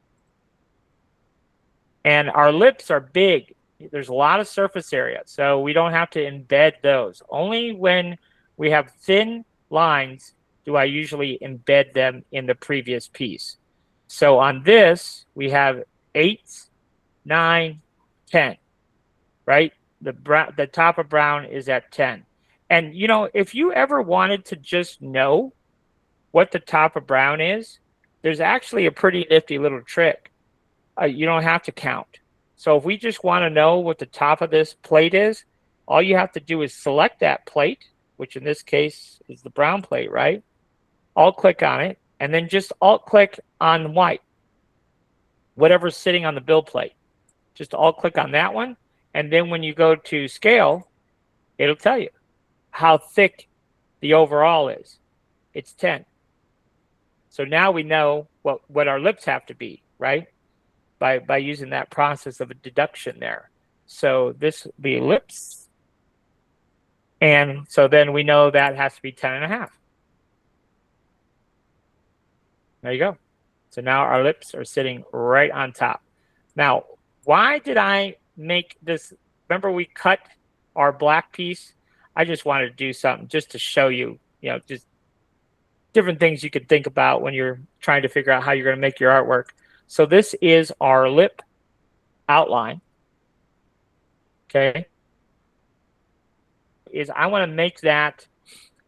And our lips are big. There's a lot of surface area, so we don't have to embed those. Only when we have thin lines do I usually embed them in the previous piece. So on this, we have 8, 9, 10, right? The top of brown is at 10. And, you know, if you ever wanted to just know what the top of brown is, there's actually a pretty nifty little trick. You don't have to count. So if we just want to know what the top of this plate is, all you have to do is select that plate, which in this case is the brown plate, right? Alt-click on it, and then just alt-click on white, whatever's sitting on the build plate. Just alt-click on that one, and then when you go to scale, it'll tell you how thick the overall is. It's 10. So now we know what our lips have to be, right? By using that process of a deduction there. So this will be lips. And so then we know that has to be 10 and a half. There you go. So now our lips are sitting right on top. Now, why did I make this? Remember we cut our black piece? I just wanted to do something just to show you, you know, just different things you could think about when you're trying to figure out how you're going to make your artwork. So this is our lip outline. Okay. I want to make that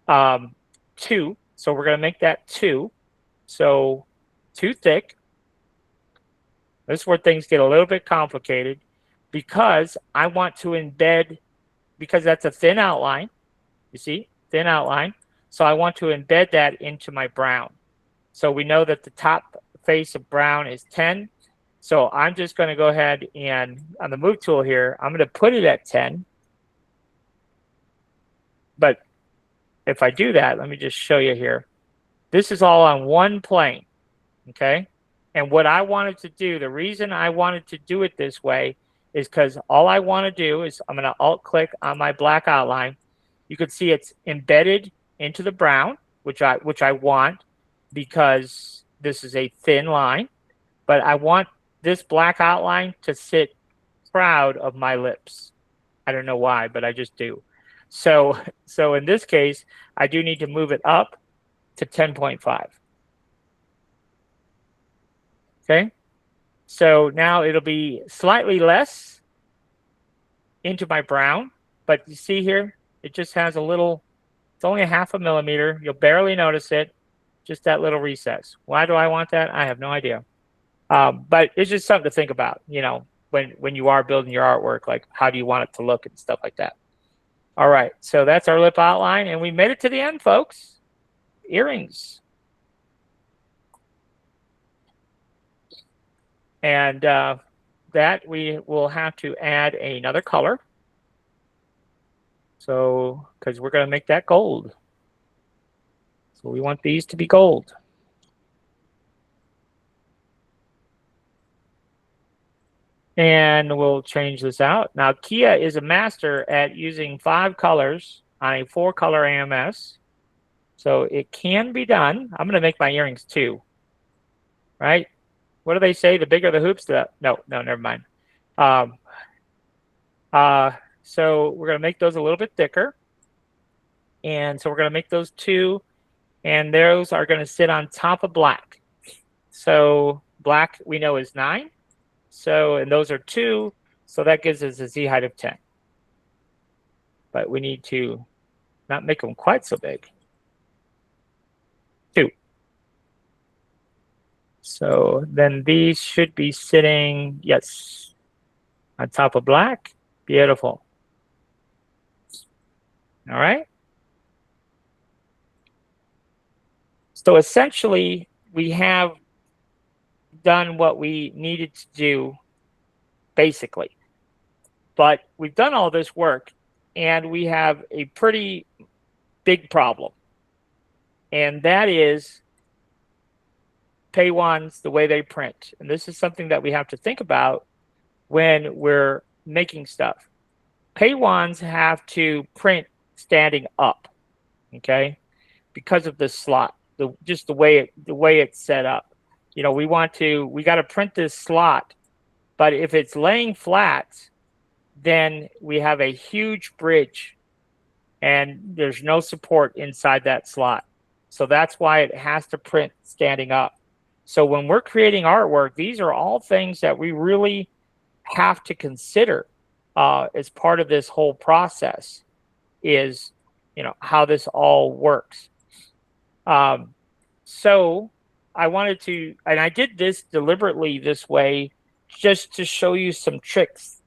2. So we're going to make that 2. So 2 thick. This is where things get a little bit complicated because I want to embed, because that's a thin outline. You see, thin outline. So I want to embed that into my brown. So we know that the top face of brown is 10. So I'm just going to go ahead and on the move tool here, I'm going to put it at 10. But if I do that, let me just show you here. This is all on one plane. okay? And what I wanted to do, the reason I wanted to do it this way is because all I want to do is I'm going to alt-click on my black outline. You can see it's embedded into the brown, which I want because this is a thin line, but I want this black outline to sit proud of my lips. I don't know why, but I just do. So in this case, I do need to move it up to 10.5. Okay. So now it'll be slightly less into my brown, but you see here, it just has a little, it's only a 0.5 millimeter. You'll barely notice it, just that little recess. Why do I want that? I have no idea. But it's just something to think about, you know, when you are building your artwork, like how do you want it to look and stuff like that. All right, so that's our lip outline, and we made it to the end, folks. Earrings. And that we will have to add another color. So, because we're going to make that gold. So we want these to be gold. And we'll change this out. Now, Kia is a master at using 5 colors on a 4-color AMS. So it can be done. I'm going to make my earrings 2. Right? What do they say? The bigger the hoops, the... No, never mind. So we're going to make those a little bit thicker. And so we're going to make those 2. And those are going to sit on top of black. So black we know is 9. So, and those are 2. So that gives us a Z height of 10. But we need to not make them quite so big. 2. So then these should be sitting, yes, on top of black. Beautiful. All right. So essentially, we have done what we needed to do, basically. But we've done all this work, and we have a pretty big problem. And that is PAYONEs, the way they print. And this is something that we have to think about when we're making stuff. PAYONEs have to print standing up, okay, because of this slot, just the way it's set up. You know, we got to print this slot, but if it's laying flat, then we have a huge bridge, and there's no support inside that slot. So that's why it has to print standing up. So when we're creating artwork, these are all things that we really have to consider as part of this whole process, is, you know, how this all works. So I wanted to, and I did this deliberately this way just to show you some tricks,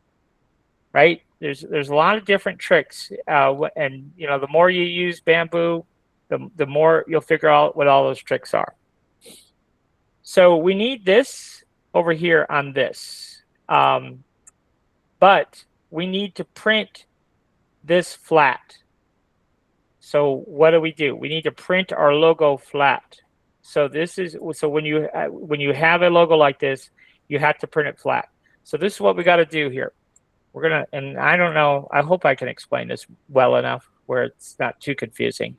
right? There's a lot of different tricks, and you know, the more you use Bamboo, the more you'll figure out what all those tricks are. So we need this over here on this, but we need to print this flat. So what do? We need to print our logo flat. So this is, so when you have a logo like this, you have to print it flat. So this is what we got to do here. We're gonna, and I don't know, I hope I can explain this well enough where it's not too confusing.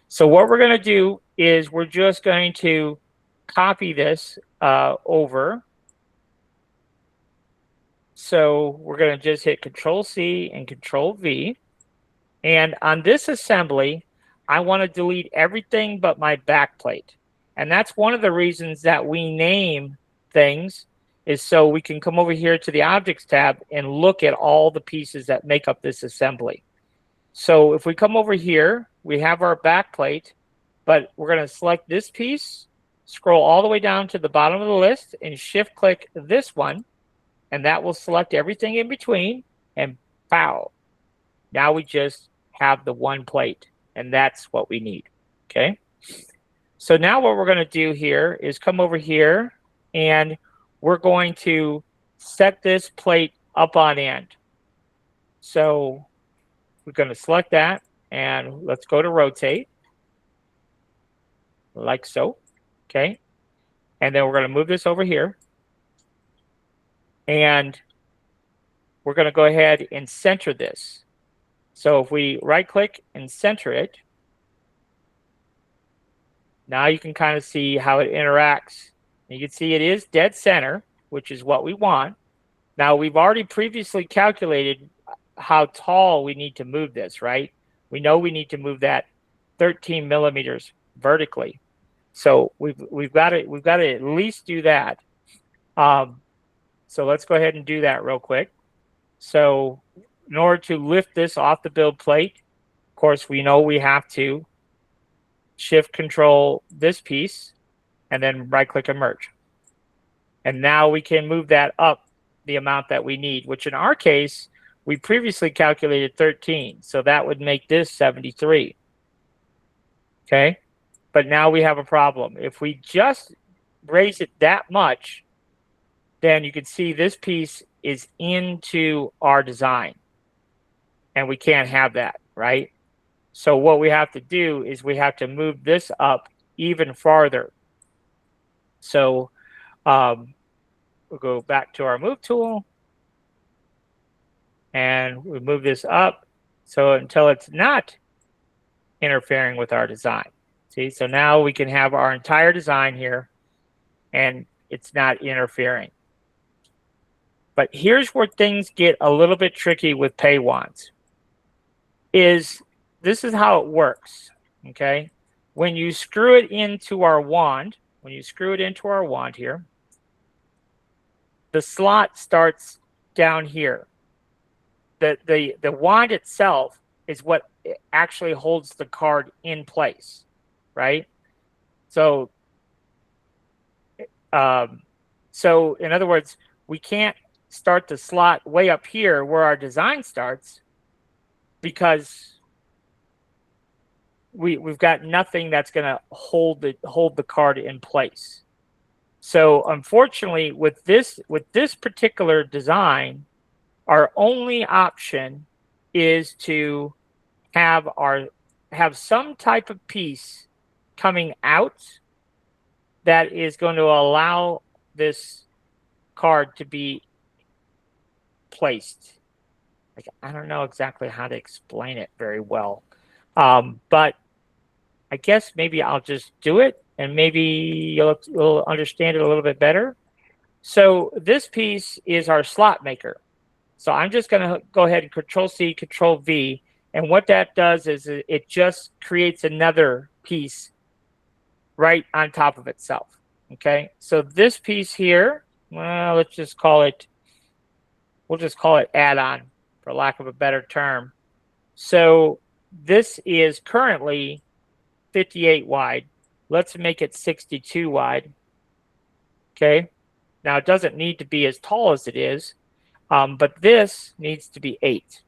So what we're gonna do is we're just going to copy this over. So we're going to just hit Control-C and Control-V. And on this assembly, I want to delete everything but my backplate. And that's one of the reasons that we name things, is so we can come over here to the Objects tab and look at all the pieces that make up this assembly. So if we come over here, we have our backplate, but we're going to select this piece, scroll all the way down to the bottom of the list, and shift-click this one, and that will select everything in between, and pow. Now we just have the one plate, and that's what we need, okay? So now what we're going to do here is come over here, and we're going to set this plate up on end. So we're going to select that, and let's go to rotate, like so, okay? And then we're going to move this over here. And we're going to go ahead and center this. So if we right click and center it, now you can kind of see how it interacts. You can see it is dead center, which is what we want. Now we've already previously calculated how tall we need to move this, right? We know we need to move that 13 millimeters vertically. So we've got to at least do that. So let's go ahead and do that real quick. So in order to lift this off the build plate, of course, we know we have to shift control this piece and then right click and merge. And now we can move that up the amount that we need, which in our case, we previously calculated 13. So that would make this 73. Okay. But now we have a problem. If we just raise it that much, then you can see this piece is into our design. And we can't have that, right? So what we have to do is we have to move this up even farther. So we'll go back to our move tool. And we move this up so until it's not interfering with our design. See, so now we can have our entire design here and it's not interfering. But here's where things get a little bit tricky with pay wands. This is how it works, okay? When you screw it into our wand, here, the slot starts down here. The wand itself is what actually holds the card in place, right? So, so in other words, we can't start the slot way up here where our design starts because we've got nothing that's going to hold the card in place. So unfortunately, with this particular design, our only option is to have some type of piece coming out that is going to allow this card to be placed. Like, I don't know exactly how to explain it very well, but I guess maybe I'll just do it and maybe you'll understand it a little bit better. So this piece is our slot maker. So I'm just going to go ahead and Control-C, Control-V. And what that does is it just creates another piece right on top of itself. Okay. So this piece here, well, we'll just call it add-on for lack of a better term. So this is currently 58 wide. Let's make it 62 wide. Okay. Now it doesn't need to be as tall as it is. But this needs to be 8.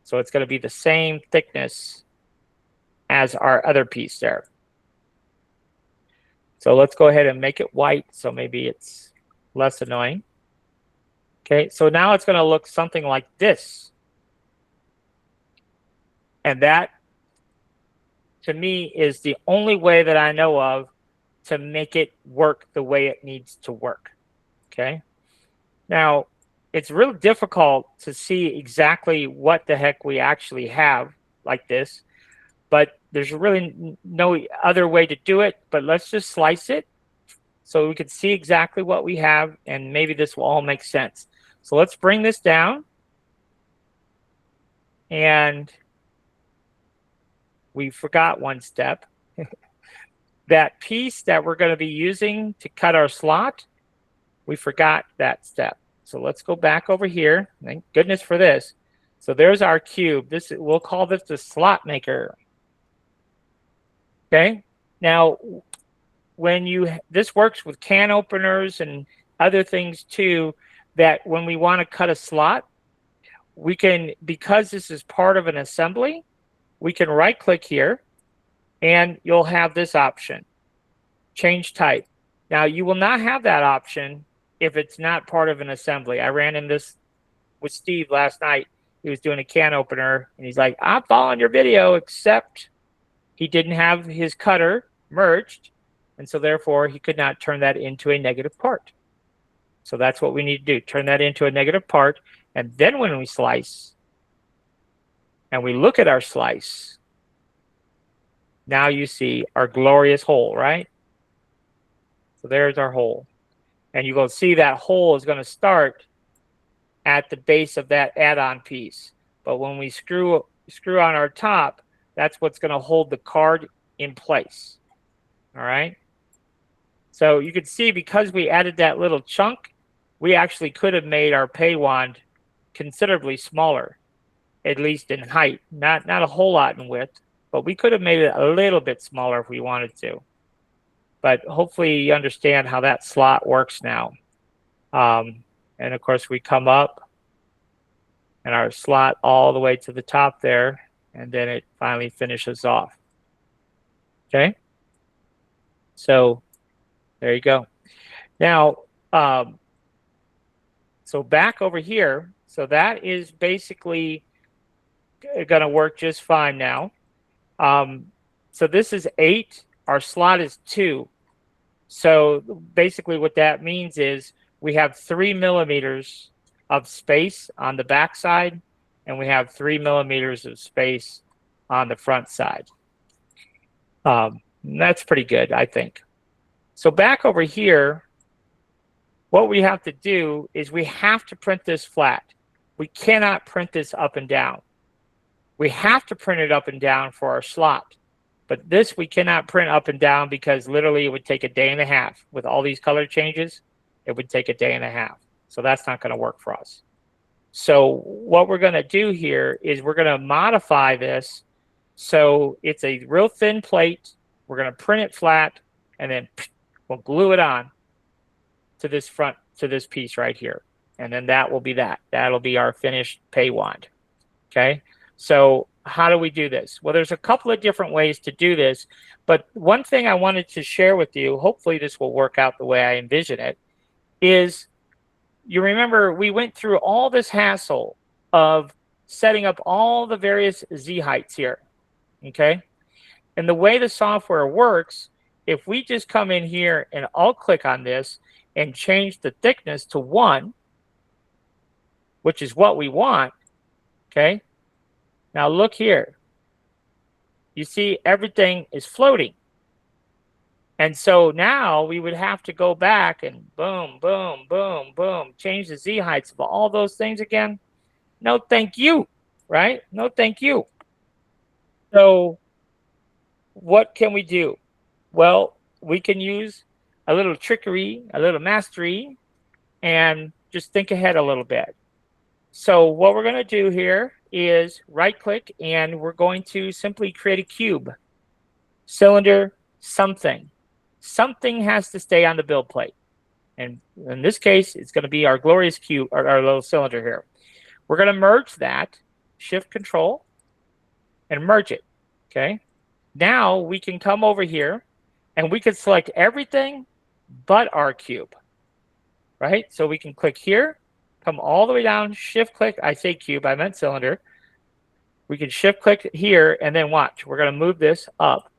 So it's going to be the same thickness as our other piece there. So let's go ahead and make it white so maybe it's less annoying. Okay, so now it's going to look something like this. And that, to me, is the only way that I know of to make it work the way it needs to work. Okay, now, it's really difficult to see exactly what the heck we actually have like this, but there's really no other way to do it, but let's just slice it so we can see exactly what we have, and maybe this will all make sense. So let's bring this down, and we forgot one step. That piece that we're going to be using to cut our slot, we forgot that step. So let's go back over here. Thank goodness for this. So there's our cube. We'll call this the slot maker. Okay. Now, this works with can openers and other things too, that when we want to cut a slot, we can, because this is part of an assembly, we can right click here and you'll have this option, change type. Now you will not have that option if it's not part of an assembly. I ran in this with Steve last night. He was doing a can opener and he's like, I'm following your video, except he didn't have his cutter merged and so therefore he could not turn that into a negative part. So that's what we need to do, turn that into a negative part, and then when we slice, and we look at our slice, now you see our glorious hole, right? So there's our hole. And you will see that hole is going to start at the base of that add-on piece. But when we screw on our top, that's what's going to hold the card in place. All right? So you can see because we added that little chunk, we actually could have made our pay wand considerably smaller, at least in height. Not a whole lot in width, but we could have made it a little bit smaller if we wanted to. But hopefully you understand how that slot works now. And of course we come up and our slot all the way to the top there, and then it finally finishes off. Okay? So there you go. Now, so back over here, so that is basically going to work just fine now. So this is 8, our slot is 2. So basically what that means is we have 3 millimeters of space on the back side, and we have 3 millimeters of space on the front side. That's pretty good, I think. So back over here, what we have to do is we have to print this flat. We cannot print this up and down. We have to print it up and down for our slot. But this we cannot print up and down because literally it would take a day and a half. With all these color changes, it would take a day and a half. So that's not going to work for us. So what we're going to do here is we're going to modify this so it's a real thin plate. We're going to print it flat, and then we'll glue it on to this piece right here. And then that will be that. That'll be our finished pay wand. Okay? So how do we do this? Well, there's a couple of different ways to do this, but one thing I wanted to share with you, hopefully this will work out the way I envision it, is you remember we went through all this hassle of setting up all the various Z heights here, okay? And the way the software works, if we just come in here and I'll click on this and change the thickness to 1, which is what we want, okay? Now look here. You see everything is floating. And so now we would have to go back and boom, boom, boom, boom, change the Z heights of all those things again. No, thank you, right? No, thank you. So what can we do? Well, we can use a little trickery, a little mastery, and just think ahead a little bit. So what we're going to do here is right click, and we're going to simply create a cube, cylinder, something. Something has to stay on the build plate. And in this case, it's going to be our glorious cube, or our little cylinder here. We're going to merge that, shift control, and merge it. Okay. Now we can come over here and we can select everything but our cube. Right? So we can click here, come all the way down, shift click. I say cube, I meant cylinder. We can shift click here, and then watch. We're going to move this up.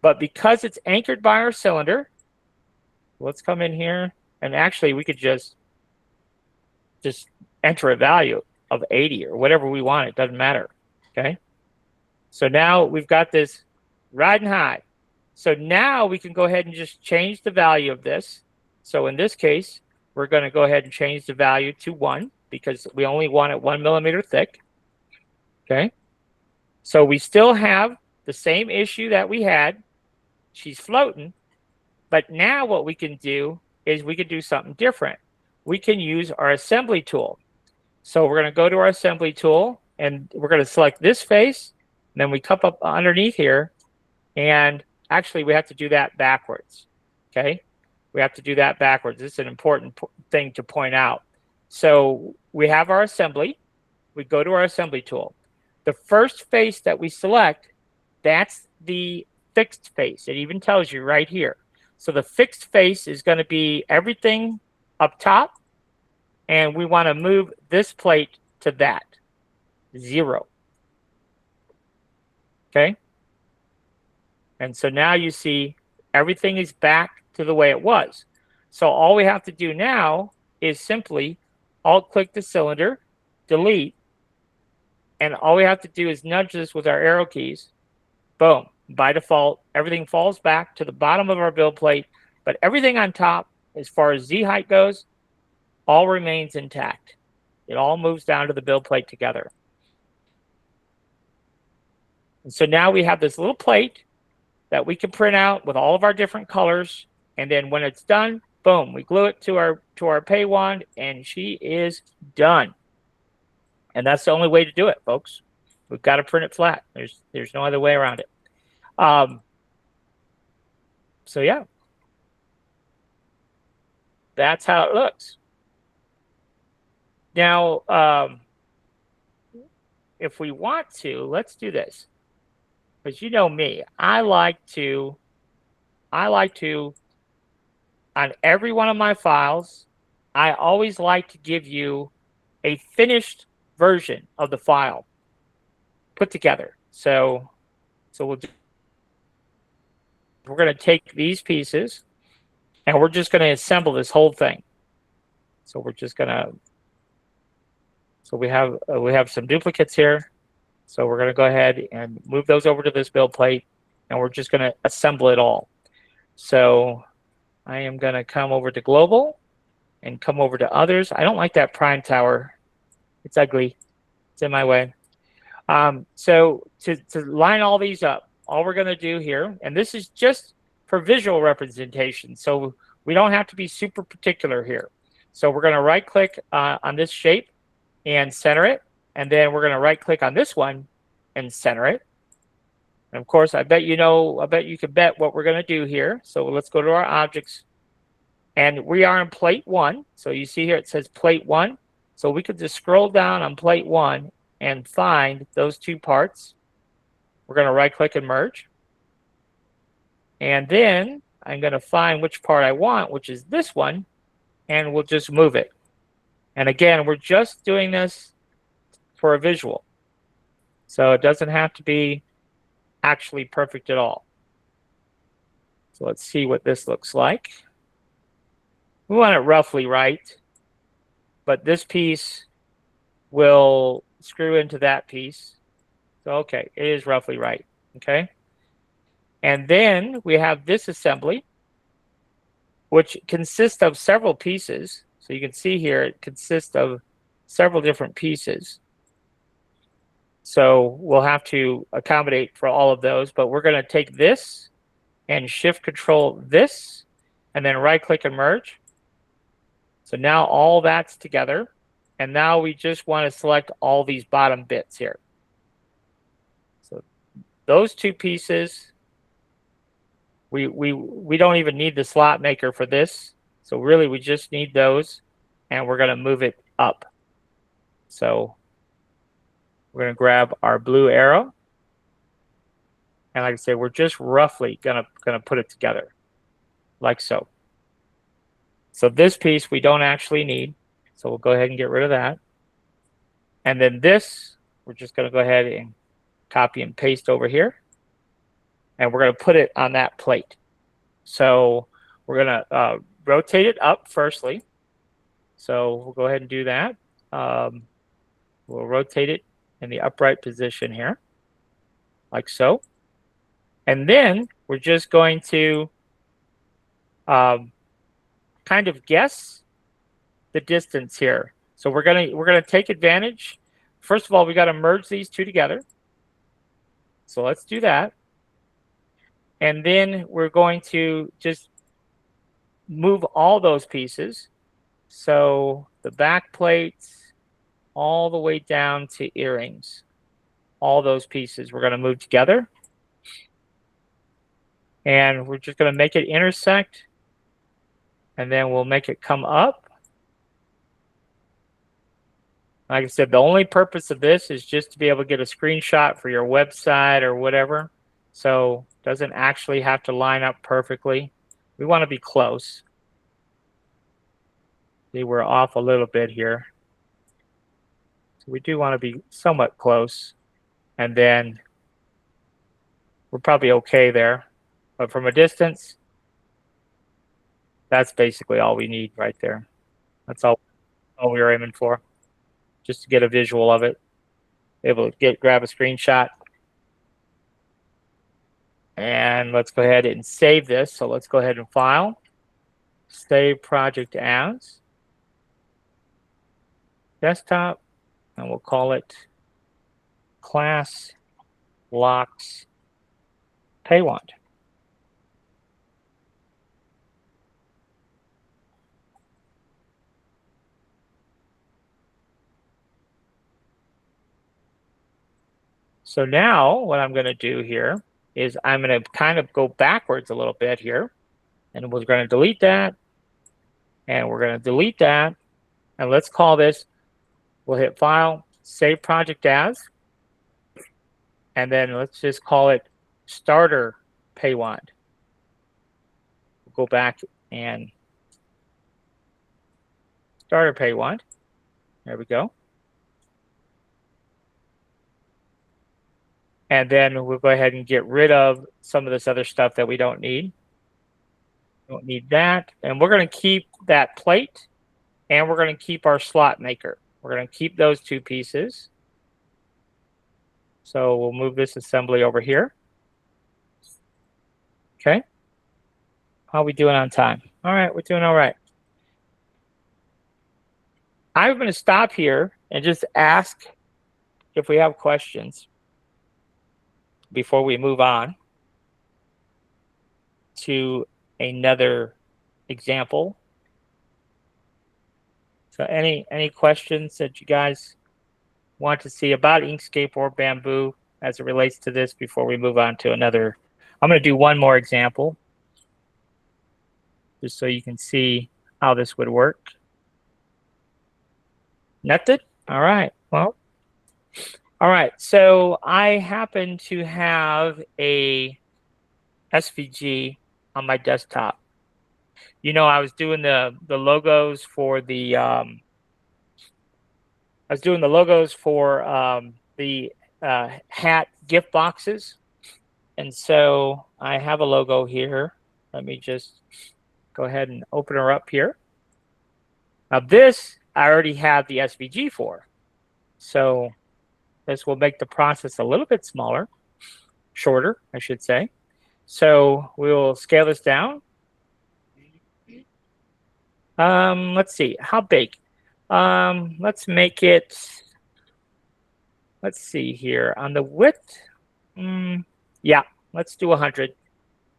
But because it's anchored by our cylinder, let's come in here, and actually we could just enter a value of 80 or whatever we want. It doesn't matter. Okay. So now we've got this riding high. So now we can go ahead and just change the value of this. So in this case, we're going to go ahead and change the value to 1 because we only want it 1 millimeter thick. Okay. So we still have the same issue that we had. She's floating. But now what we can do is we can do something different. We can use our assembly tool. So we're going to go to our assembly tool, and we're going to select this face. And then we come up underneath here, and actually we have to do that backwards. Okay. We have to do that backwards. This is an important thing to point out. So we have our assembly. We go to our assembly tool. The first face that we select, that's the fixed face. It even tells you right here. So the fixed face is going to be everything up top, and we want to move this plate to that, 0. Okay? And so now you see Everything is back to the way it was. So all we have to do now is simply alt-click the cylinder, delete, and all we have to do is nudge this with our arrow keys. Boom. By default, everything falls back to the bottom of our build plate, but everything on top, as far as Z height goes, all remains intact. It all moves down to the build plate together. And so now we have this little plate that we can print out with all of our different colors. And then when it's done, boom, we glue it to our pay wand, and she is done. And that's the only way to do it, folks. We've got to print it flat. There's no other way around it. So yeah, that's how it looks. Now, if we want to, let's do this. Because you know me, I like to, on every one of my files, I always like to give you a finished version of the file put together. So we're going to take these pieces and we're just going to assemble this whole thing. So we're just going to, so we have some duplicates here. So we're going to go ahead and move those over to this build plate, and we're just going to assemble it all. So I am going to come over to global and come over to others. I don't like that prime tower. It's ugly. It's in my way. So to line all these up, all we're going to do here, and this is just for visual representation, so we don't have to be super particular here. So we're going to right click on this shape and center it. And then we're going to right click on this one and center it. And of course, I bet you can bet what we're going to do here. So let's go to our objects. And we are in plate 1. So you see here it says plate 1. So we could just scroll down on plate 1 and find those two parts. We're going to right click and merge. And then I'm going to find which part I want, which is this one. And we'll just move it. And again, we're just doing this for a visual. So it doesn't have to be actually perfect at all. So let's see what this looks like. We want it roughly right, but this piece will screw into that piece. So okay, it is roughly right, okay? And then we have this assembly, which consists of several pieces. So you can see here, it consists of several different pieces. So we'll have to accommodate for all of those, but we're going to take this and shift control this, and then right click and merge. So now all that's together. And now we just want to select all these bottom bits here. So those two pieces, we don't even need the slot maker for this. So really we just need those, and we're going to move it up. So we're going to grab our blue arrow. And like I said, we're just roughly going to put it together like so. So this piece we don't actually need. So we'll go ahead and get rid of that. And then this, we're just going to go ahead and copy and paste over here. And we're going to put it on that plate. So we're going to rotate it up firstly. So we'll go ahead and do that. We'll rotate it in the upright position here, like so. And then we're just going to kind of guess the distance here. So we're gonna take advantage. First of all, we got to merge these two together. So let's do that. And then we're going to just move all those pieces. So the back plates all the way down to earrings. All those pieces we're going to move together. And we're just going to make it intersect. And then we'll make it come up. Like I said, the only purpose of this is just to be able to get a screenshot for your website or whatever. So it doesn't actually have to line up perfectly. We want to be close. See, we're off a little bit here. So we do want to be somewhat close. And then we're probably okay there. But from a distance, That's basically all we need right there. That's all we were aiming for, just to get a visual of it. Able to grab a screenshot. And let's go ahead and save this. So let's go ahead and file, save project as desktop, and we'll call it class blocks paywand. So now what I'm going to do here is I'm going to kind of go backwards a little bit here, and we're going to delete that, and we're going to delete that, and let's call this, we'll hit file, save project as, and then let's just call it starter paywand. We'll go back and starter paywand. There we go. And then we'll go ahead and get rid of some of this other stuff that we don't need. Don't need that. And we're going to keep that plate, and we're going to keep our slot maker. We're going to keep those two pieces. So we'll move this assembly over here. Okay. How are we doing on time? All right, we're doing all right. I'm going to stop here and just ask if we have questions before we move on to another example. So any questions that you guys want to see about Inkscape or Bamboo as it relates to this before we move on to another? I'm going to do one more example just so you can see how this would work. Nothing? All right. Well, all right. So I happen to have a SVG on my desktop. You know, I was doing the logos for the hat gift boxes, and so I have a logo here. Let me just go ahead and open her up here. Now this I already have the SVG for, so this will make the process a little bit smaller, shorter, I should say. So we'll scale this down. Let's see, how big? Let's make it, let's see here, on the width, yeah, let's do 100.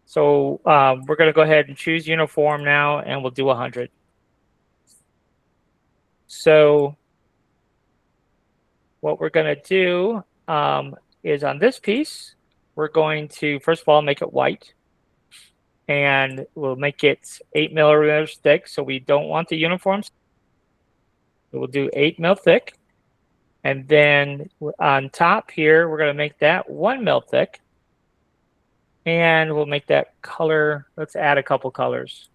So we're going to go ahead and choose uniform now, and we'll do 100. So what we're going to do is on this piece, we're going to, first of all, make it white. And we'll make it 8 millimeters thick, so we don't want the uniforms. We'll do 8 mil thick. And then on top here, we're going to make that 1 mil thick. And we'll make that color, let's add a couple colors.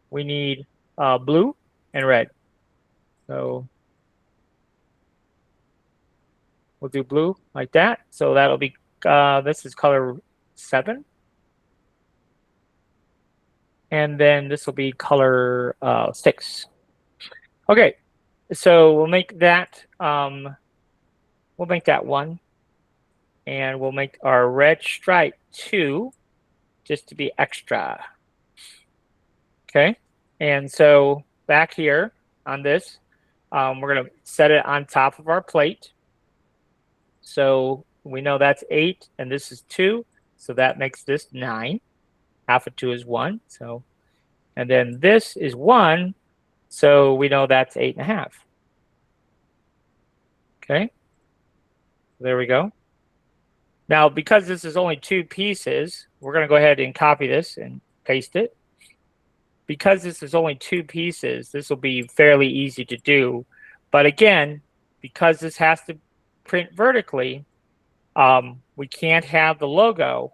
We need blue and red. So we'll do blue like that. So that'll be, this is color 7. And then this will be color 6. Okay, so we'll make that 1, and we'll make our red stripe 2, just to be extra. Okay, and so back here on this, we're going to set it on top of our plate. So we know that's 8, and this is 2, so that makes this 9. Half of 2 is 1. So, and then this is 1. So we know that's 8.5. Okay. There we go. Now, because this is only 2 pieces, we're going to go ahead and copy this and paste it. Because this is only 2 pieces, this will be fairly easy to do. But again, because this has to print vertically, we can't have the logo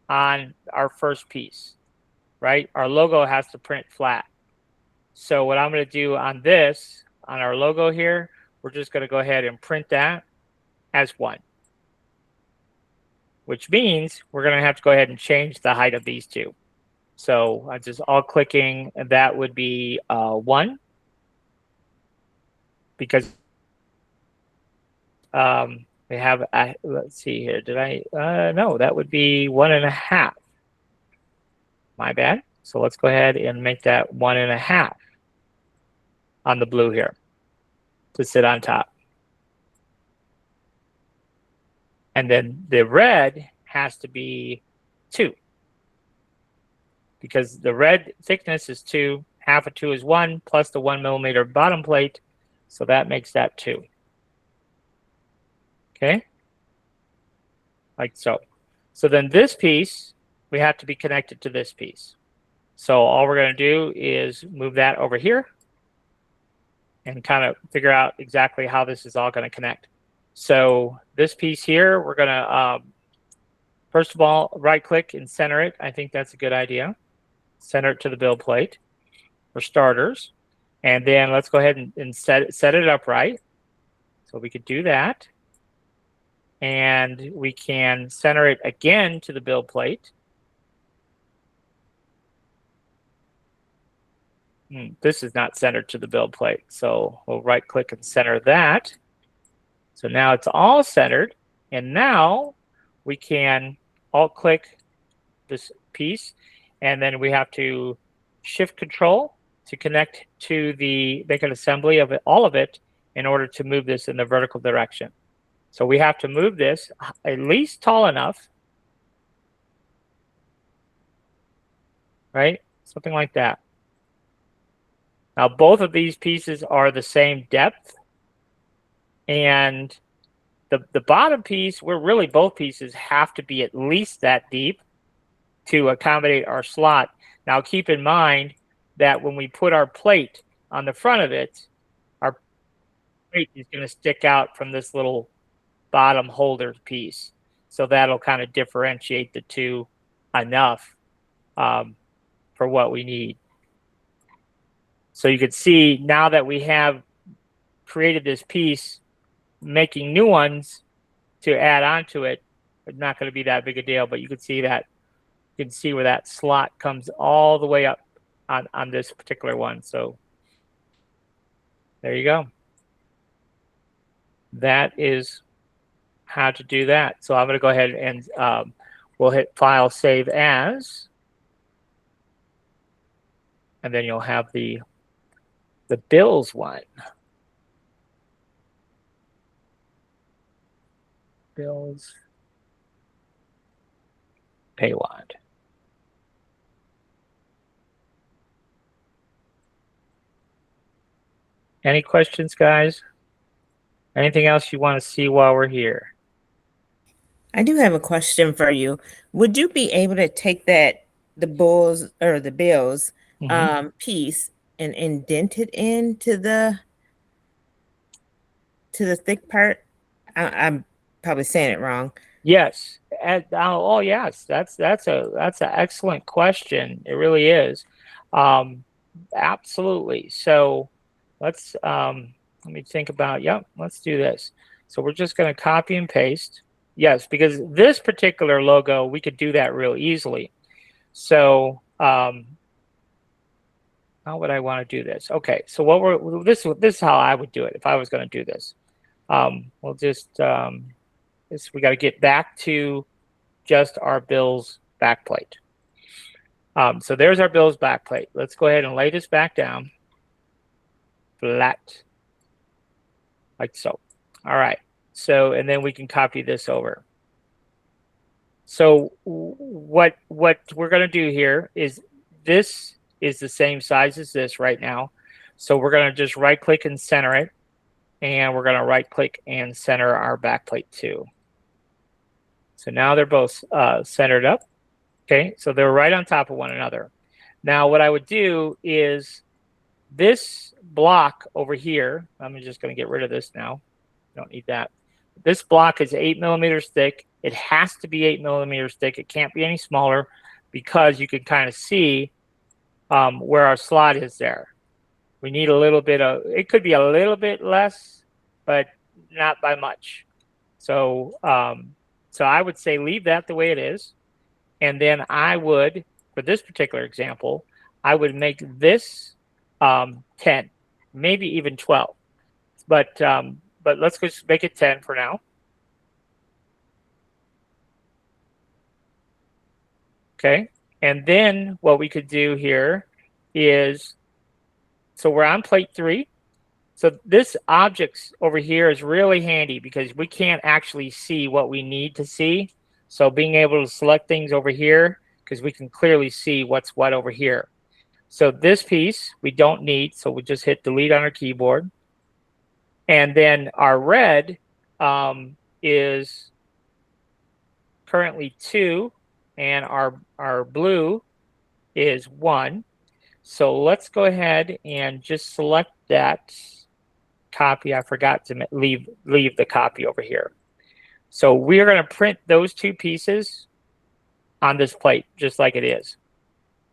on our first piece, right? Our logo has to print flat. So what I'm going to do on this, on our logo here, we're just going to go ahead and print that as 1. Which means we're going to have to go ahead and change the height of these two. So I'm just all clicking, and that would be 1, because we have, let's see here, did I, no, that would be 1.5. My bad. So let's go ahead and make that 1.5 on the blue here to sit on top. And then the red has to be 2, because the red thickness is 2, half of 2 is 1, plus the 1 millimeter bottom plate, so that makes that 2. Okay, like so. So then this piece, we have to be connected to this piece. So all we're going to do is move that over here and kind of figure out exactly how this is all going to connect. So this piece here, we're going to, first of all, right click and center it. I think that's a good idea. Center it to the build plate for starters. And then let's go ahead and set it upright. So we could do that. And we can center it again to the build plate. This is not centered to the build plate. So we'll right click and center that. So now it's all centered. And now we can alt click this piece. And then we have to shift control to connect to the, make an assembly of it, all of it, in order to move this in the vertical direction. So we have to move this at least tall enough, right? Something like that. Now, both of these pieces are the same depth. And the bottom piece, really both pieces have to be at least that deep to accommodate our slot. Now, keep in mind that when we put our plate on the front of it, our plate is going to stick out from this little bottom holder piece. So that'll kind of differentiate the two enough for what we need. So you can see now that we have created this piece, making new ones to add onto it, it's not going to be that big a deal, but you can see that, you can see where that slot comes all the way up on this particular one. So there you go. That is how to do that. So I'm going to go ahead and we'll hit File, Save As, and then you'll have the bills one. Bills paywad. Any questions, guys? Anything else you want to see while we're here? I do have a question for you. Would you be able to take the bills piece and indent it into the thick part? I'm probably saying it wrong. Yes. Oh, yes. That's an excellent question. It really is. Absolutely. So let's let me think about. Yep. Let's do this. So we're just going to copy and paste. Yes, because this particular logo, we could do that real easily. So how would I want to do this? Okay. So what this is how I would do it if I was going to do this. We'll just we got to get back to just our bills backplate. So there's our bills backplate. Let's go ahead and lay this back down flat, like so. All right. So, and then we can copy this over. So what we're going to do here is this is the same size as this right now. So we're going to just right click and center it. And we're going to right click and center our backplate too. So now they're both centered up. Okay, so they're right on top of one another. Now what I would do is this block over here, I'm just going to get rid of this now. Don't need that. This block is 8 millimeters thick. It has to be 8 millimeters thick. It can't be any smaller because you can kind of see where our slot is there. We need a little bit of, it could be a little bit less, but not by much. So, so I would say leave that the way it is. And then I would for this particular example, I would make this 10, maybe even 12. But let's just make it 10 for now. Okay, and then what we could do here is, so we're on plate 3. So this objects over here is really handy because we can't actually see what we need to see. So being able to select things over here, because we can clearly see what's what over here. So this piece we don't need, so we just hit delete on our keyboard. And then our red is currently 2, and our blue is 1. So let's go ahead and just select that copy. I forgot to leave the copy over here. So we're going to print those 2 pieces on this plate just like it is.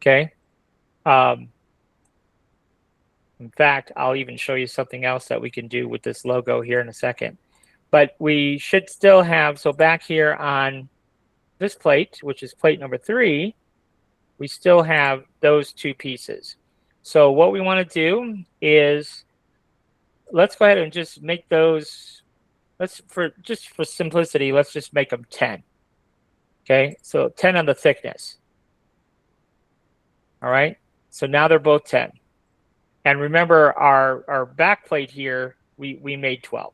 Okay. In fact, I'll even show you something else that we can do with this logo here in a second. But we should still have, so back here on this plate, which is plate number 3, we still have those 2 pieces. So what we want to do is, let's go ahead and just make those, for simplicity, let's just make them 10. Okay, so 10 on the thickness. All right, so now they're both 10. And remember our back plate here, we made 12.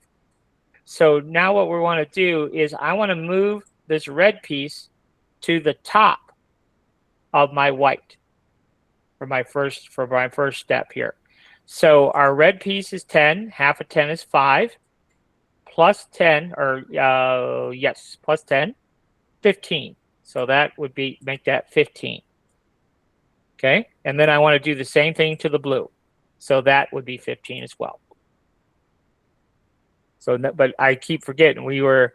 So now what we want to do is I want to move this red piece to the top of my white for my first step here. So our red piece is 10, half of 10 is 5, plus 10, or yes, plus 10, 15. So that would be, make that 15. Okay, and then I want to do the same thing to the blue. So that would be 15 as well. So, but I keep forgetting we're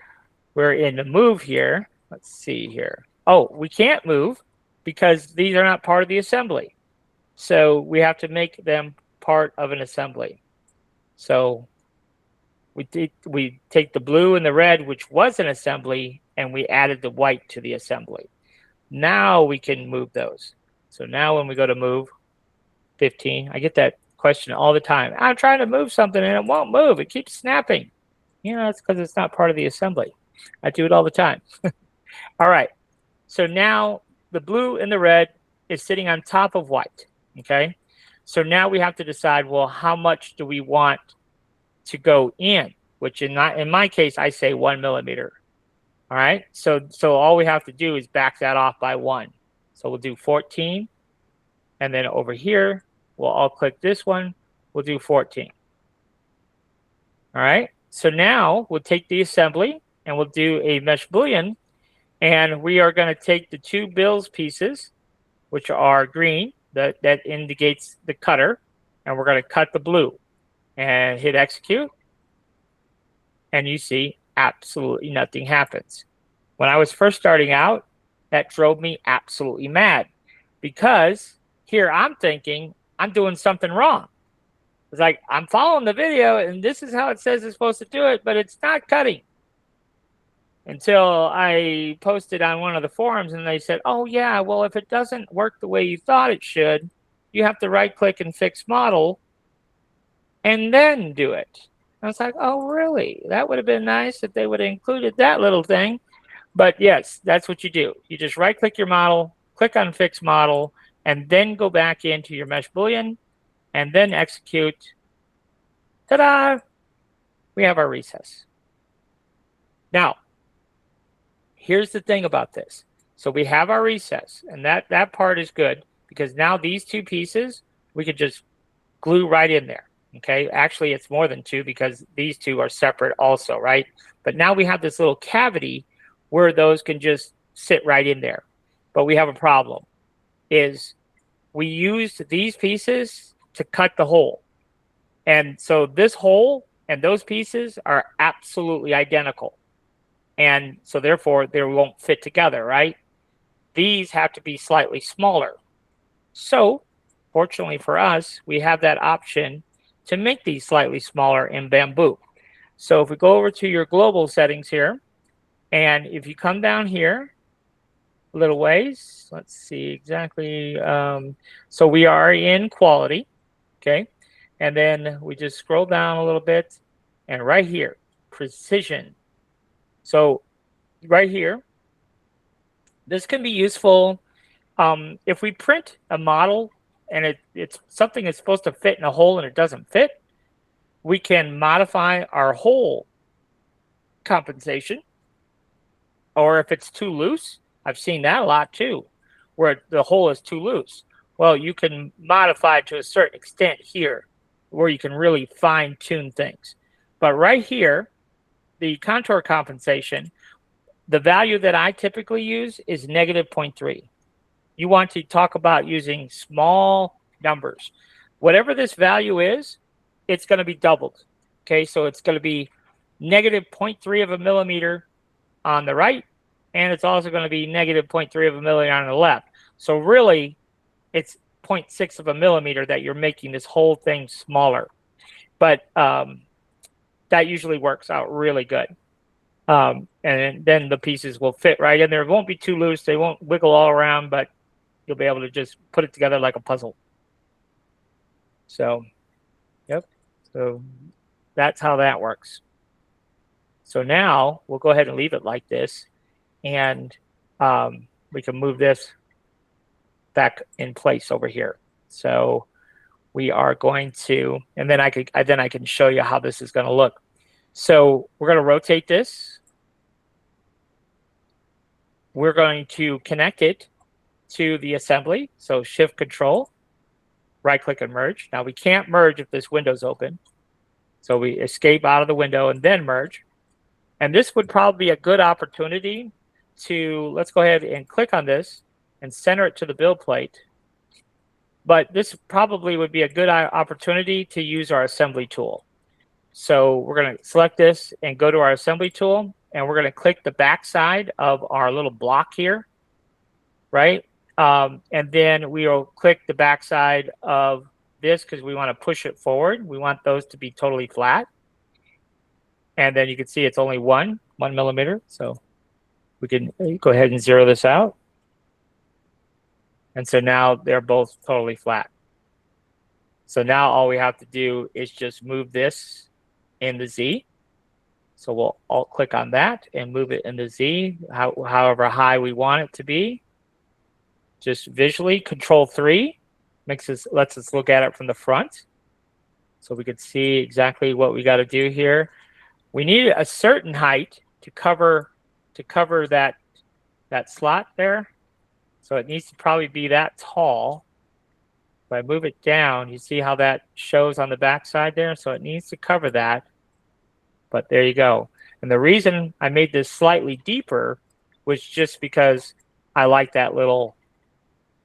in the move here. Let's see here. Oh, we can't move because these are not part of the assembly. So we have to make them part of an assembly. So we take the blue and the red, which was an assembly, and we added the white to the assembly. Now we can move those. So now when we go to move 15, I get that question all the time. I'm trying to move something and it won't move. It keeps snapping. You know, it's because it's not part of the assembly. I do it all the time. All right. So now the blue and the red is sitting on top of white. Okay. So now we have to decide, well, how much do we want to go in? Which in my case, I say 1 millimeter. All right. So all we have to do is back that off by 1. So we'll do 14. And then over here, we'll all click this one. We'll do 14. All right. So now we'll take the assembly and we'll do a mesh boolean. And we are going to take the 2 bills pieces, which are green, that indicates the cutter. And we're going to cut the blue and hit execute. And you see absolutely nothing happens. When I was first starting out, that drove me absolutely mad because here I'm thinking I'm doing something wrong. It's like I'm following the video and this is how it says it's supposed to do it, but it's not cutting. Until I posted on one of the forums and they said, oh yeah, well, if it doesn't work the way you thought it should, you have to right click and fix model and then do it. I was like, oh really? That would have been nice if they would have included that little thing. But yes, that's what you do. You just right click your model, click on fix model, and then go back into your mesh boolean and then execute. Ta-da! We have our recess. Now, here's the thing about this. So we have our recess, and that part is good because now these 2 pieces, we could just glue right in there. Okay, actually it's more than 2 because these 2 are separate also, right? But now we have this little cavity where those can just sit right in there. But we have a problem, is we used these pieces to cut the hole. And so this hole and those pieces are absolutely identical. And so therefore they won't fit together, right? These have to be slightly smaller. So fortunately for us, we have that option to make these slightly smaller in Bamboo. So if we go over to your global settings here, and if you come down here a little ways. Let's see exactly. So we are in quality, okay? And then we just scroll down a little bit, and right here, precision. So right here, this can be useful if we print a model and it's something that's supposed to fit in a hole and it doesn't fit. We can modify our hole compensation, or if it's too loose, I've seen that a lot too, where the hole is too loose. Well, you can modify it to a certain extent here where you can really fine tune things. But right here, the contour compensation, the value that I typically use is negative 0.3. You want to talk about using small numbers. Whatever this value is, it's going to be doubled. Okay, so it's going to be negative 0.3 of a millimeter on the right, and it's also going to be negative 0.3 of a millimeter on the left. So really, it's 0.6 of a millimeter that you're making this whole thing smaller. But that usually works out really good. And then the pieces will fit right in there. It won't be too loose. They won't wiggle all around, but you'll be able to just put it together like a puzzle. So, yep. So that's how that works. So now we'll go ahead and leave it like this, and we can move this back in place over here. So we are going to, and then I can show you how this is going to look. So we're going to rotate this. We're going to connect it to the assembly. So Shift Control, right click and merge. Now we can't merge if this window's open. So we escape out of the window and then merge. And this would probably be a good opportunity to, let's go ahead and click on this and center it to the build plate. But this probably would be a good opportunity to use our assembly tool. So we're going to select this and go to our assembly tool, and we're going to click the back side of our little block here, right? And then we will click the back side of this because we want to push it forward. We want those to be totally flat. And then you can see it's only one millimeter. So we can go ahead and zero this out. And so now they're both totally flat. So now all we have to do is just move this in the Z. So we'll alt click on that and move it in the Z, however high we want it to be. Just visually, Control-3 lets us look at it from the front. So we can see exactly what we got to do here. We need a certain height to cover that slot there. So it needs to probably be that tall. If I move it down, you see how that shows on the back side there? So it needs to cover that. But there you go. And the reason I made this slightly deeper was just because I like that little,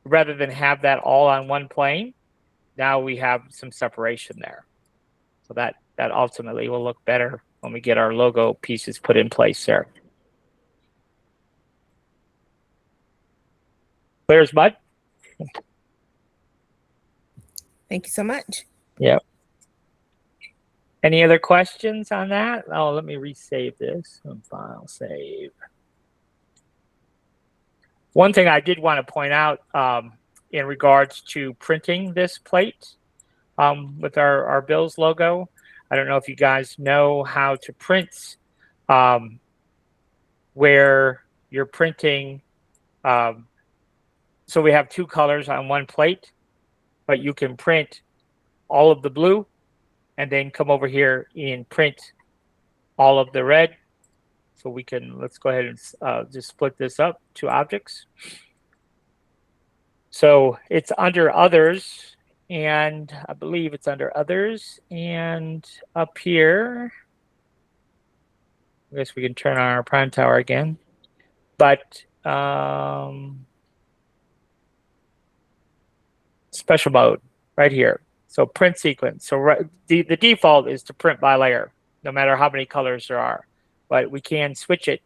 rather than have that all on one plane, now we have some separation there. So that ultimately will look better when we get our logo pieces put in place there. Clear as mud? Thank you so much. Yep. Any other questions on that? Oh, let me resave this. File save. One thing I did want to point out in regards to printing this plate with our Bills logo, I don't know if you guys know how to print where you're printing. So we have two colors on one plate, but you can print all of the blue and then come over here and print all of the red. So we can, let's go ahead and just split this up, two objects. So it's under others, and I believe it's under others, and up here, I guess we can turn on our prime tower again, but special mode right here. So print sequence. So the default is to print by layer, no matter how many colors there are. But we can switch it.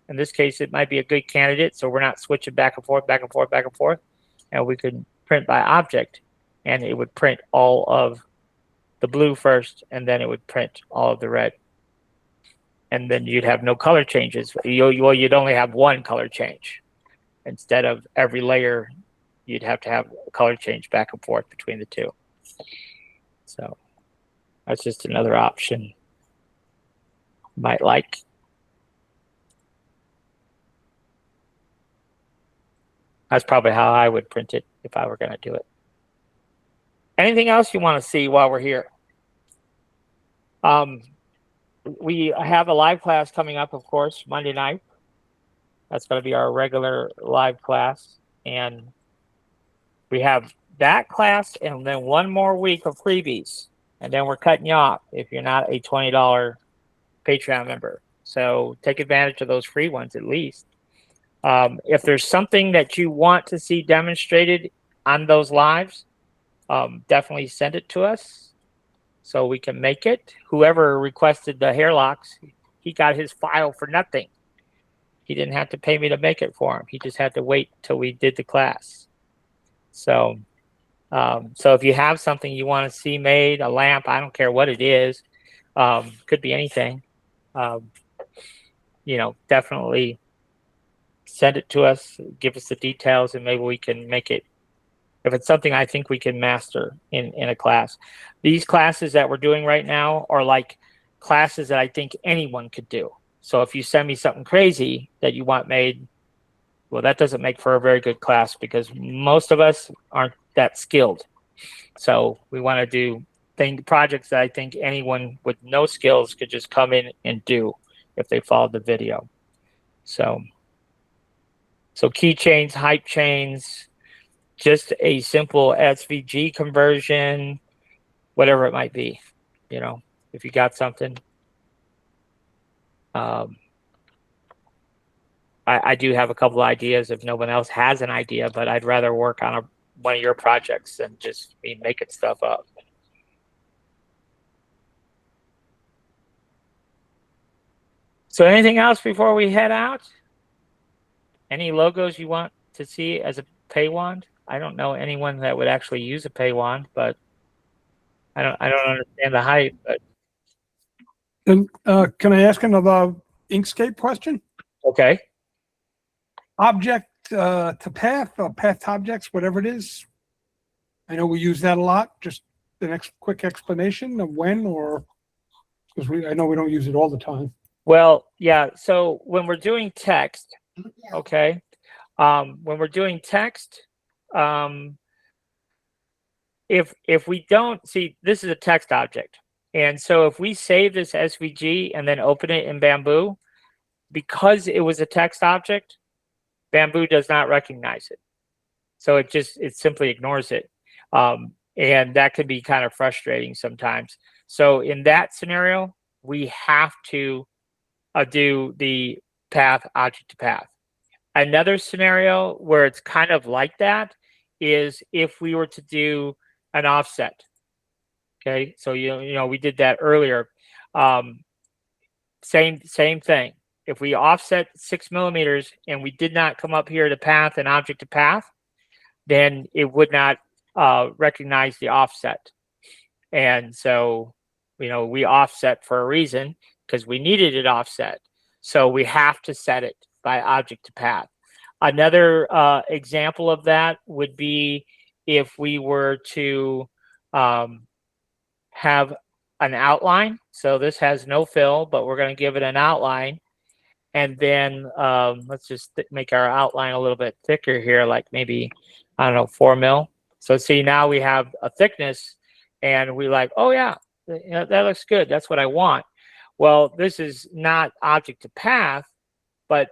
In this case, it might be a good candidate, so we're not switching back and forth, back and forth, back and forth. And we can print by object, and it would print all of the blue first, and then it would print all of the red. And then you'd have no color changes. You'd only have one color change. instead of every layer, you'd have to have a color change back and forth between the two. So that's just another option you might like. That's probably how I would print it if I were going to do it. Anything else you want to see while we're here? We have a live class coming up, of course, Monday night. That's going to be our regular live class. And we have that class and then one more week of freebies. And then we're cutting you off if you're not a $20 Patreon member. So take advantage of those free ones at least. If there's something that you want to see demonstrated on those lives, definitely send it to us so we can make it. Whoever requested the hair locks, he got his file for nothing. He didn't have to pay me to make it for him. He just had to wait till we did the class. So, so if you have something you want to see made, a lamp, I don't care what it is, could be anything, you know, definitely send it to us, give us the details, and maybe we can make it. If it's something I think we can master in a class. These classes that we're doing right now are like classes that I think anyone could do. So if you send me something crazy that you want made, well, that doesn't make for a very good class because most of us aren't that skilled. So we want to do projects that I think anyone with no skills could just come in and do if they followed the video. So keychains, hype chains, just a simple SVG conversion, whatever it might be, you know, if you got something. I do have a couple of ideas if no one else has an idea, but I'd rather work on one of your projects than just me making stuff up. So anything else before we head out? Any logos you want to see as a pay wand? I don't know anyone that would actually use a pay wand, but I don't understand the hype. But And can I ask another Inkscape question? okay. Object to path or path to objects, whatever it is. I know we use that a lot. Just the next quick explanation of when, or because I know we don't use it all the time. Well, yeah. So when we're doing text, okay, when we're doing text, if we don't see, this is a text object, and so if we save this SVG and then open it in Bamboo, because it was a text object, Bamboo does not recognize it, so it simply ignores it, and that can be kind of frustrating sometimes. So in that scenario, we have to do the path object to path. Another scenario where it's kind of like that is if we were to do an offset. Okay, so you know we did that earlier. Same thing. If we offset 6 millimeters and we did not come up here to path and object to path, then it would not recognize the offset. And so, you know, we offset for a reason because we needed it offset. So we have to set it by object to path. Another example of that would be if we were to have an outline. So this has no fill, but we're going to give it an outline. And then let's just make our outline a little bit thicker here, like maybe, I don't know, 4 mil. So see, now we have a thickness and we like, oh yeah, that looks good. That's what I want. Well, this is not object to path, but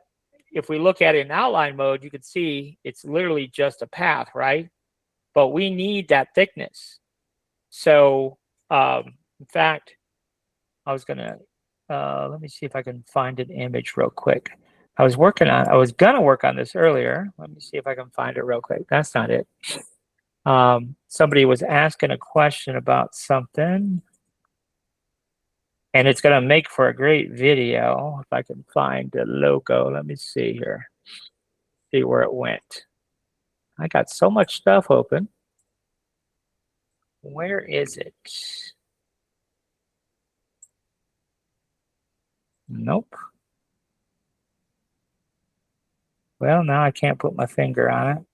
if we look at it in outline mode, you can see it's literally just a path, right? But we need that thickness. So in fact, I was gonna, let me see if I can find an image real quick. I was gonna work on this earlier. Let me see if I can find it real quick. That's not it. Somebody was asking a question about something, and it's gonna make for a great video if I can find the logo. Let me see here. See where it went. I got so much stuff open. Where is it? Nope. Well, now I can't put my finger on it.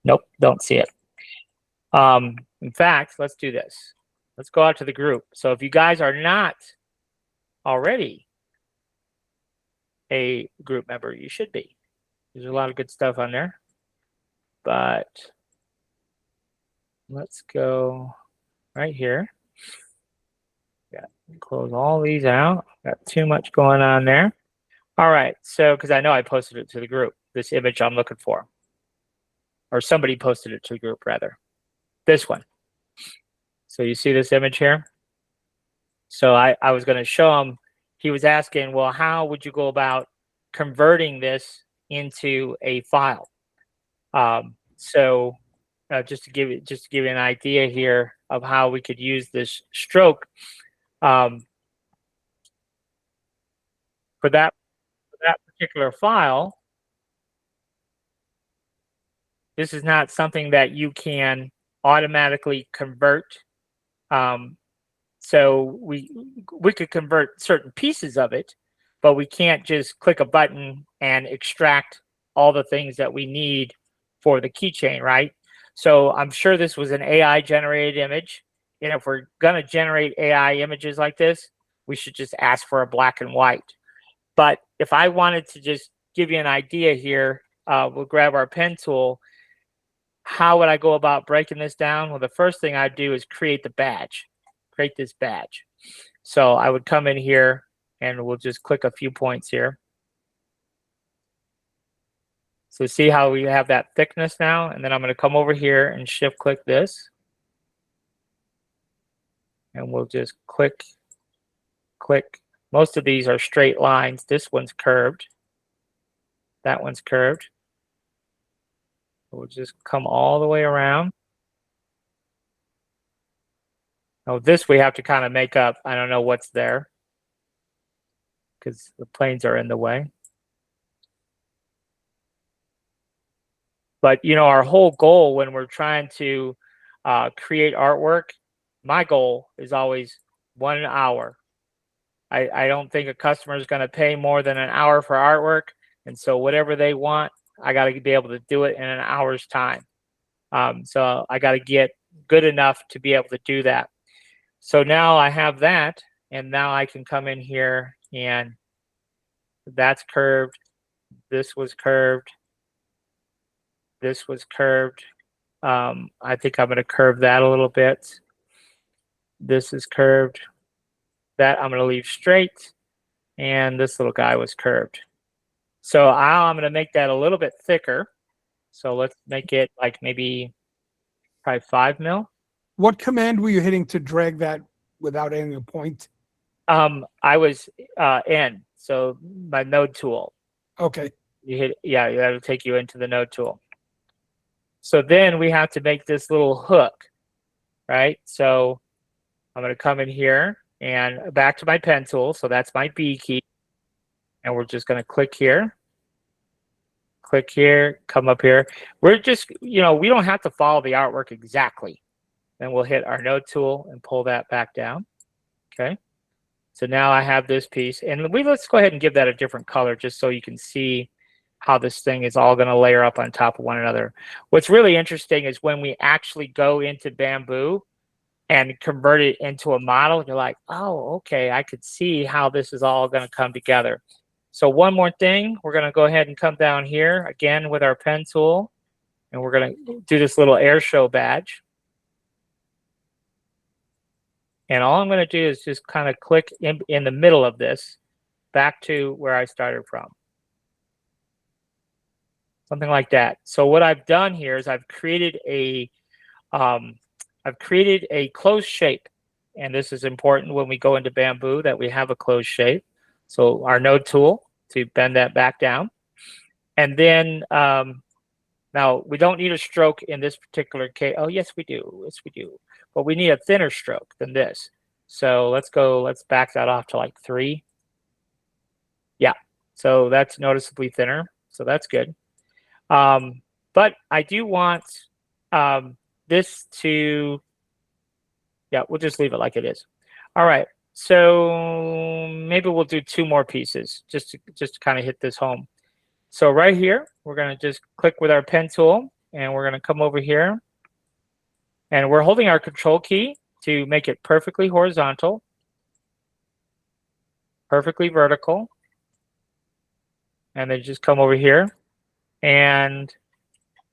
Nope, don't see it. In fact, let's do this. Let's go out to the group. So if you guys are not already a group member, you should be. There's a lot of good stuff on there. But let's go right here. Yeah, close all these out. Got too much going on there. All right, so because I know I posted it to the group, this image I'm looking for. Or somebody posted it to the group, rather. This one. So you see this image here? So I was going to show him, he was asking, well, how would you go about converting this into a file? Just to give you an idea here of how we could use this stroke for that particular file. This is not something that you can automatically convert. So we could convert certain pieces of it, but we can't just click a button and extract all the things that we need for the keychain, right? So I'm sure this was an AI generated image. And if we're going to generate AI images like this, we should just ask for a black and white. But if I wanted to just give you an idea here, we'll grab our pen tool. How would I go about breaking this down? Well, the first thing I'd do is create the badge, create this badge. So I would come in here and we'll just click a few points here. So see how we have that thickness now? And then I'm going to come over here and shift click this. And we'll just click, click. Most of these are straight lines. This one's curved. That one's curved. We'll just come all the way around. Oh, this we have to kind of make up. I don't know what's there because the planes are in the way. But, you know, our whole goal when we're trying to create artwork, my goal is always 1 hour. I don't think a customer is going to pay more than an hour for artwork. And so whatever they want, I got to be able to do it in an hour's time. So I got to get good enough to be able to do that. So now I have that, and now I can come in here and that's curved. This was curved. This was curved. I think I'm going to curve that a little bit. This is curved. That I'm going to leave straight. And this little guy was curved. So I'm going to make that a little bit thicker. So let's make it like maybe probably 5 mil. What command were you hitting to drag that without adding a point? I was in. So my node tool. Okay. You hit, yeah, that'll take you into the node tool. So then we have to make this little hook, right? So I'm going to come in here and back to my pen tool. So that's my B key. And we're just going to click here, come up here. We're just, you know, we don't have to follow the artwork exactly. Then we'll hit our node tool and pull that back down. Okay. So now I have this piece. And let's go ahead and give that a different color just so you can see how this thing is all going to layer up on top of one another. What's really interesting is when we actually go into Bamboo and convert it into a model, you're like, oh, okay, I could see how this is all going to come together. So one more thing, we're going to go ahead and come down here again with our pen tool, and we're going to do this little air show badge. And all I'm going to do is just kind of click in the middle of this back to where I started from. Something like that. So what I've done here is I've created a closed shape. And this is important when we go into Bamboo that we have a closed shape. So our node tool to bend that back down. And then now we don't need a stroke in this particular case. Oh, yes, we do. Yes, we do. But we need a thinner stroke than this. So let's back that off to like 3. Yeah, so that's noticeably thinner. So that's good. But I do want this to, yeah, we'll just leave it like it is. All right, So maybe we'll do 2 more pieces just to kind of hit this home. So right here, we're going to just click with our pen tool, and we're going to come over here, and we're holding our control key to make it perfectly horizontal, perfectly vertical, and then just come over here, and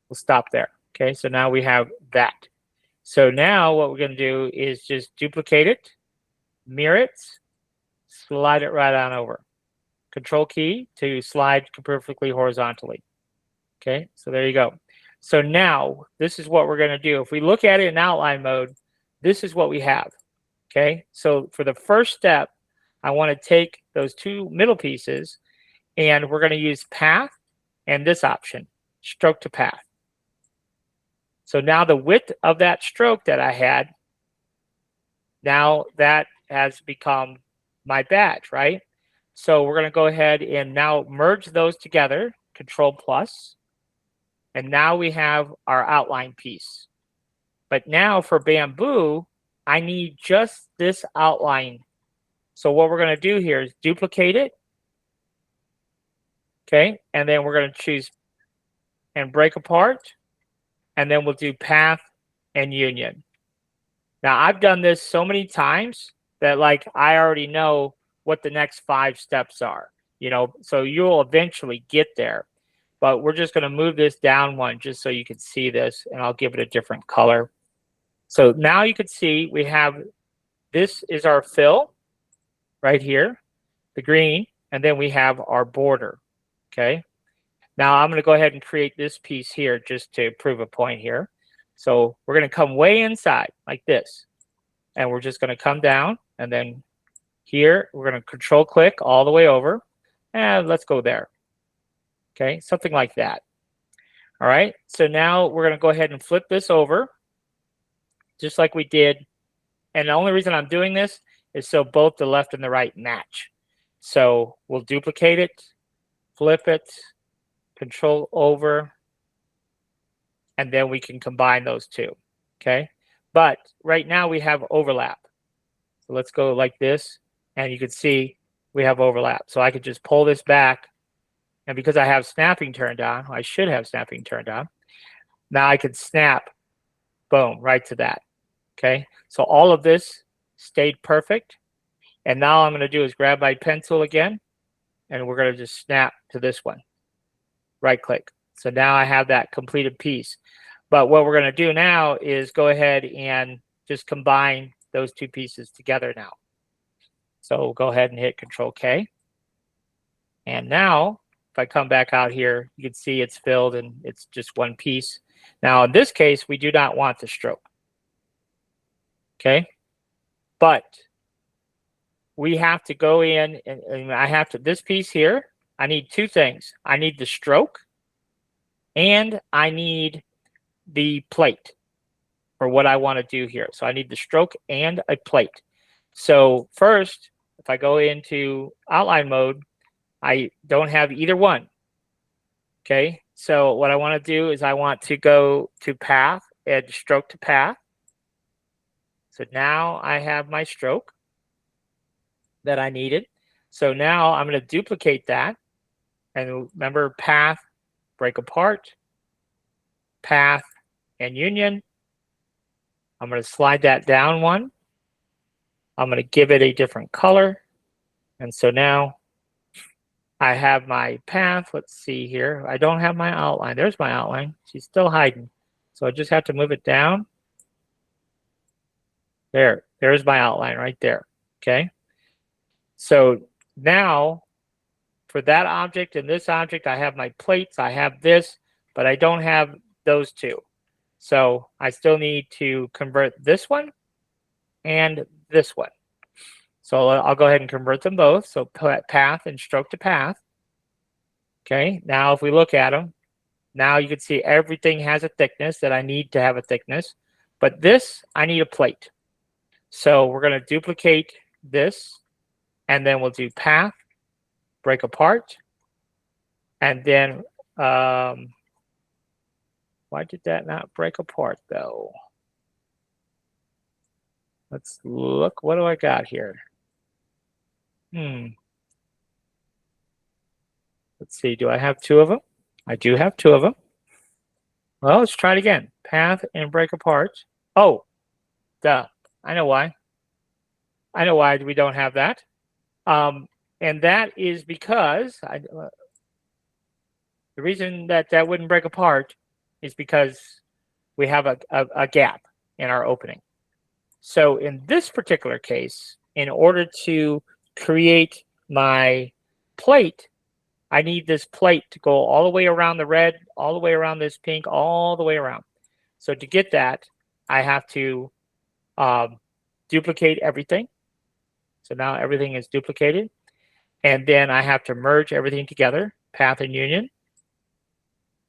we'll stop there. Okay, so now we have that. So now what we're going to do is just duplicate it, mirror it, slide it right on over. Control key to slide perfectly horizontally. Okay, so there you go. So now this is what we're going to do. If we look at it in outline mode, this is what we have. Okay, so for the first step, I want to take those 2 middle pieces, and we're going to use path and this option, stroke to path. So now the width of that stroke that I had, now that has become my badge, right? So we're going to go ahead and now merge those together, Control plus, and now we have our outline piece. But now for Bamboo, I need just this outline. So what we're going to do here is duplicate it, okay? And then we're going to choose and break apart, and then we'll do path and union. Now I've done this so many times that like I already know what the next 5 steps are, you know, so you'll eventually get there. But we're just going to move this down one just so you can see this, and I'll give it a different color. So now you can see we have, this is our fill right here, the green, and then we have our border, okay? Now I'm going to go ahead and create this piece here just to prove a point here. So we're going to come way inside like this, and we're just going to come down, and then here we're going to control click all the way over, and let's go there. Okay, something like that. All right, so now we're going to go ahead and flip this over just like we did. And the only reason I'm doing this is so both the left and the right match. So we'll duplicate it, flip it, control over, and then we can combine those 2. Okay, but right now we have overlap. So let's go like this, and you can see we have overlap. So I could just pull this back, and because I have snapping turned on, I should have snapping turned on. Now I can snap, boom, right to that. Okay, so all of this stayed perfect. And now all I'm going to do is grab my pen tool again, and we're going to just snap to this one. Right click. So now I have that completed piece. But what we're going to do now is go ahead and just combine those 2 pieces together now. So we'll go ahead and hit Control K. And now if I come back out here, you can see it's filled and it's just one piece. Now in this case, we do not want the stroke. Okay, but we have to go in and I have to, this piece here, I need 2 things. I need the stroke and I need the plate for what I want to do here. So I need the stroke and a plate. So first, if I go into outline mode, I don't have either one. Okay, so what I want to do is I want to go to path and stroke to path. So now I have my stroke that I needed. So now I'm going to duplicate that. And remember, path, break apart, path, and union. I'm going to slide that down one. I'm going to give it a different color. And so now I have my path. Let's see here. I don't have my outline. There's my outline. She's still hiding. So I just have to move it down. There's my outline right there. Okay. So now for that object and this object, I have my plates. I have this, but I don't have those 2. So I still need to convert this one and this one. So I'll go ahead and convert them both. So path and stroke to path. Okay, now if we look at them, now you can see everything has a thickness that I need to have a thickness. But this, I need a plate. So we're going to duplicate this, and then we'll do path, break apart, and then why did that not break apart though? Let's look. What do I got here? Let's see. Do I have two of them? I do have two of them. Well, let's try it again. Path and break apart. Oh, duh. I know why. I know why we don't have that. And that is because the reason that that wouldn't break apart is because we have a gap in our opening. So in this particular case, in order to create my plate, I need this plate to go all the way around the red, all the way around this pink, all the way around. So to get that, I have to duplicate everything. So now everything is duplicated. And then I have to merge everything together, path and union.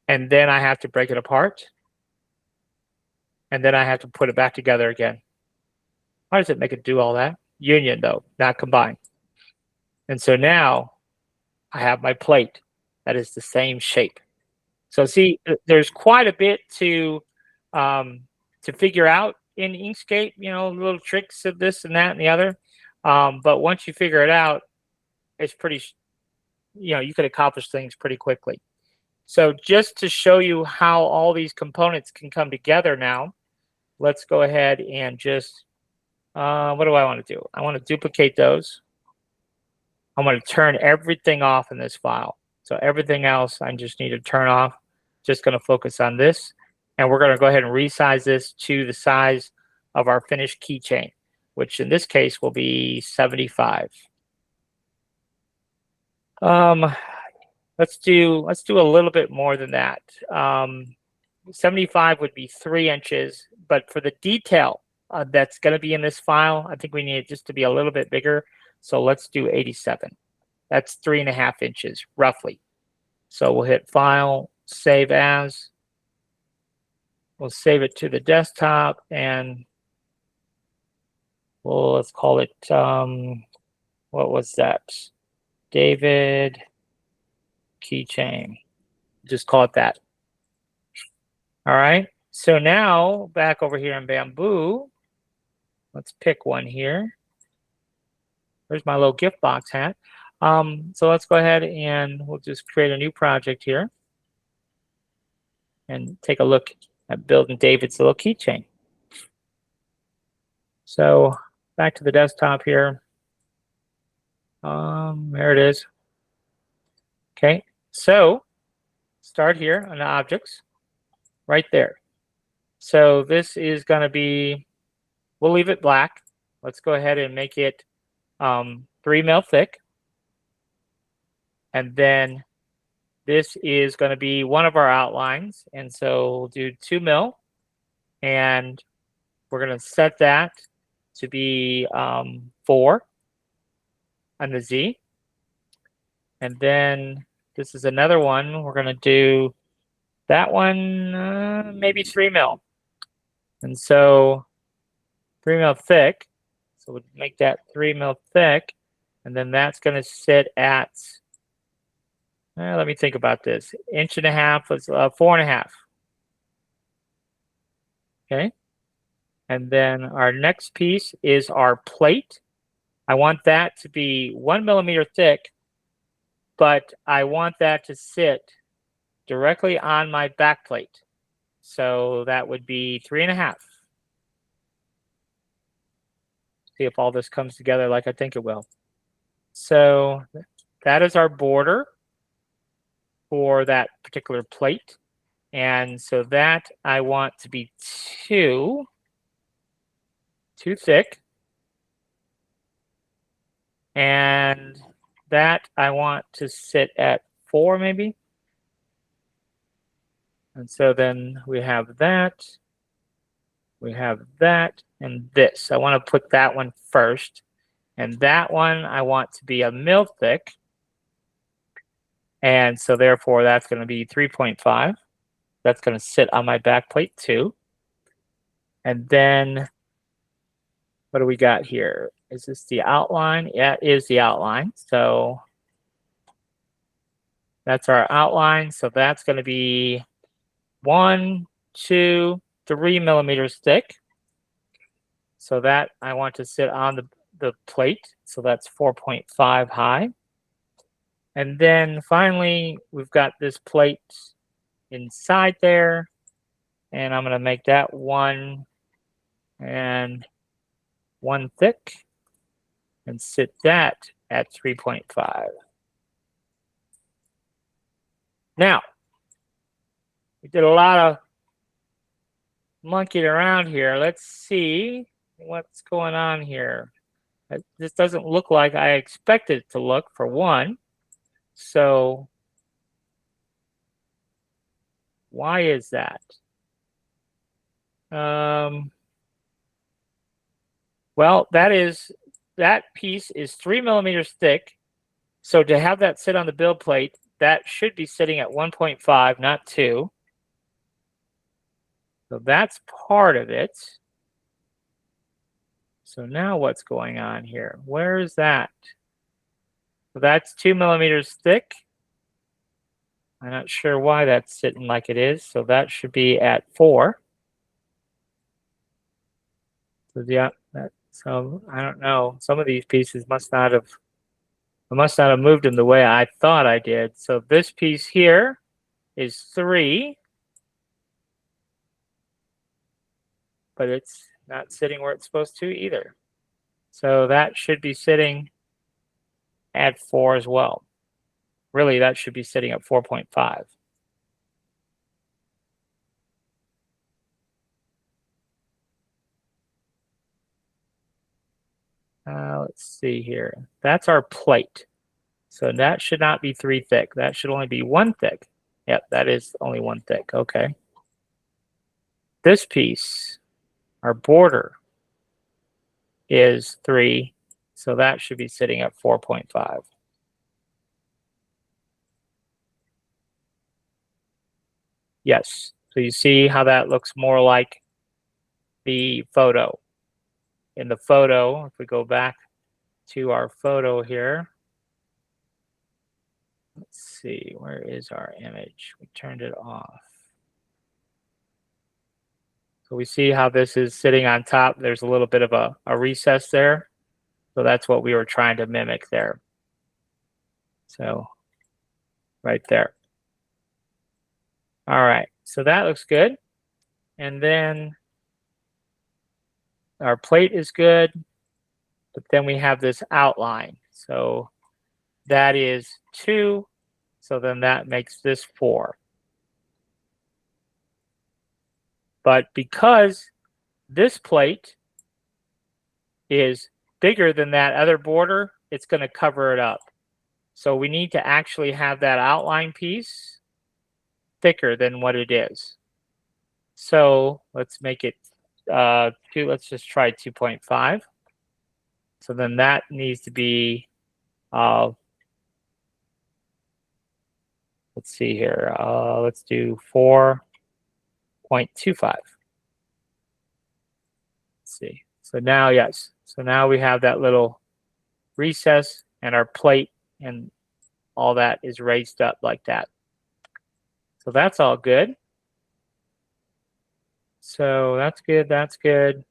And then I have to break it apart. And then I have to put it back together again. Why does it make it do all that? Union, though, not combine. And so now I have my plate that is the same shape. So see, there's quite a bit to figure out in Inkscape, you know, little tricks of this and that and the other. But once you figure it out, it's pretty, you know, you could accomplish things pretty quickly. So just to show you how all these components can come together now, let's go ahead and just, what do I want to do? I want to duplicate those. I want to turn everything off in this file. So everything else I just need to turn off. Just going to focus on this. And we're going to go ahead and resize this to the size of our finished keychain, which in this case will be 75. Let's do a little bit more than that. 75 would be 3 inches, but for the detail that's going to be in this file, I think we need it just to be a little bit bigger. So let's do 87. That's 3.5 inches roughly. So we'll hit File, Save As. We'll save it to the desktop, and let's call it, what was that? David Keychain. Just call it that. All right. So now back over here in Bamboo, let's pick one here. There's my little gift box hat. So let's go ahead and we'll just create a new project here and take a look at building David's little keychain. So back to the desktop here. There it is. Okay, so start here on the objects, right there. So this is going to be, we'll leave it black. Let's go ahead and make it 3 mil thick. And then this is going to be one of our outlines. And so we'll do 2 mil. And we're going to set that to be 4 on the Z. And then this is another one. We're going to do that one, maybe 3 mil. And so 3 mil thick. So we'll make that 3 mil thick. And then that's going to sit at, let me think about this. 1.5 inches, 4.5. Okay. And then our next piece is our plate. I want that to be 1 millimeter thick, but I want that to sit directly on my back plate. So that would be 3.5. See if all this comes together like I think it will. So that is our border for that particular plate. And so that I want to be too thick. And that I want to sit at 4 maybe. And so then we have that, and this. I want to put that one first. And that one I want to be 1 mil thick. And so therefore that's going to be 3.5. That's going to sit on my back plate too. And then what do we got here? Is this the outline? Yeah, it is the outline. So that's our outline. So that's going to be 1, 2, 3 millimeters thick. So that I want to sit on the plate. So that's 4.5 high. And then finally, we've got this plate inside there. And I'm going to make that 1 and 1 thick and sit that at 3.5. Now, we did a lot of monkeying around here. Let's see what's going on here. This doesn't look like I expected it to look, for one. So why is that? Well, that piece is 3 millimeters thick. So to have that sit on the build plate, that should be sitting at 1.5, not 2. So that's part of it. So now what's going on here? Where is that? So that's 2 millimeters thick. I'm not sure why that's sitting like it is. So that should be at 4. So yeah, so I don't know. Some of these pieces must not have moved them the way I thought I did. So this piece here is 3, but it's not sitting where it's supposed to either. So that should be sitting at 4 as well. Really, that should be sitting at 4.5. Let's see here. That's our plate. So that should not be 3 thick. That should only be 1 thick. Yep, that is only 1 thick. Okay. This piece, our border, is 3. So that should be sitting at 4.5. Yes. So you see how that looks more like the photo. In the photo, if we go back to our photo here, let's see, where is our image? We turned it off. So we see how this is sitting on top. There's a little bit of a recess there. So that's what we were trying to mimic there. So right there. All right, so that looks good. And then our plate is good, but then we have this outline. So that is 2. So then that makes this 4. But because this plate is bigger than that other border, it's going to cover it up. So we need to actually have that outline piece thicker than what it is. So let's make it 2. Let's just try 2.5. So then that needs to be, let's see here. Let's do 4.25. Let's see. So now, yes. So now we have that little recess, and our plate and all that is raised up like that. So that's all good. So that's good. That's good.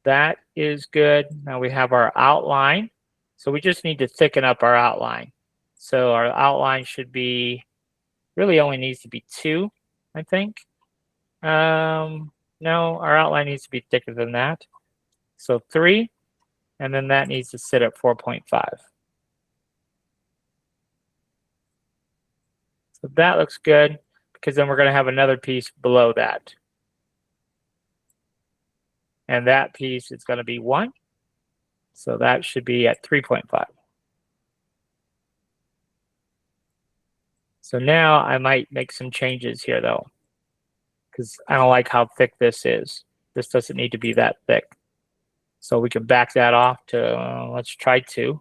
That is good. Now we have our outline. So we just need to thicken up our outline. So our outline should be, really only needs to be 2, I think. No, our outline needs to be thicker than that. So 3, and then that needs to sit at 4.5. So that looks good, because then we're going to have another piece below that. And that piece is going to be 1. So that should be at 3.5. So now I might make some changes here, though, because I don't like how thick this is. This doesn't need to be that thick. So we can back that off to, let's try 2.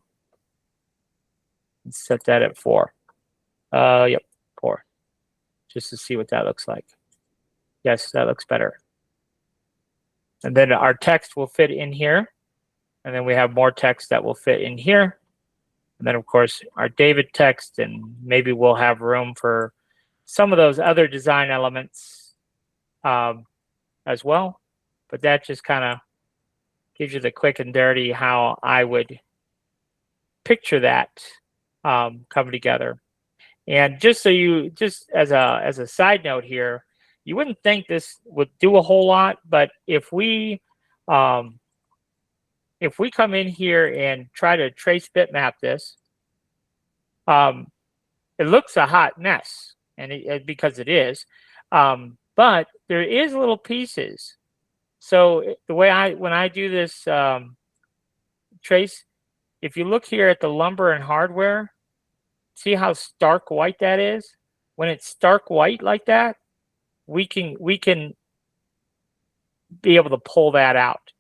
And set that at 4. Yep, 4. Just to see what that looks like. Yes, that looks better. And then our text will fit in here. And then we have more text that will fit in here. And then, of course, our David text, and maybe we'll have room for some of those other design elements as well. But that just kind of gives you the quick and dirty how I would picture that coming together. And just so you, just as a side note here, you wouldn't think this would do a whole lot, but if we come in here and try to trace bitmap this, it looks a hot mess, and because it is, but there is little pieces. So the way when I do this trace, if you look here at the lumber and hardware, see how stark white that is? When it's stark white like that, we can be able to pull that out.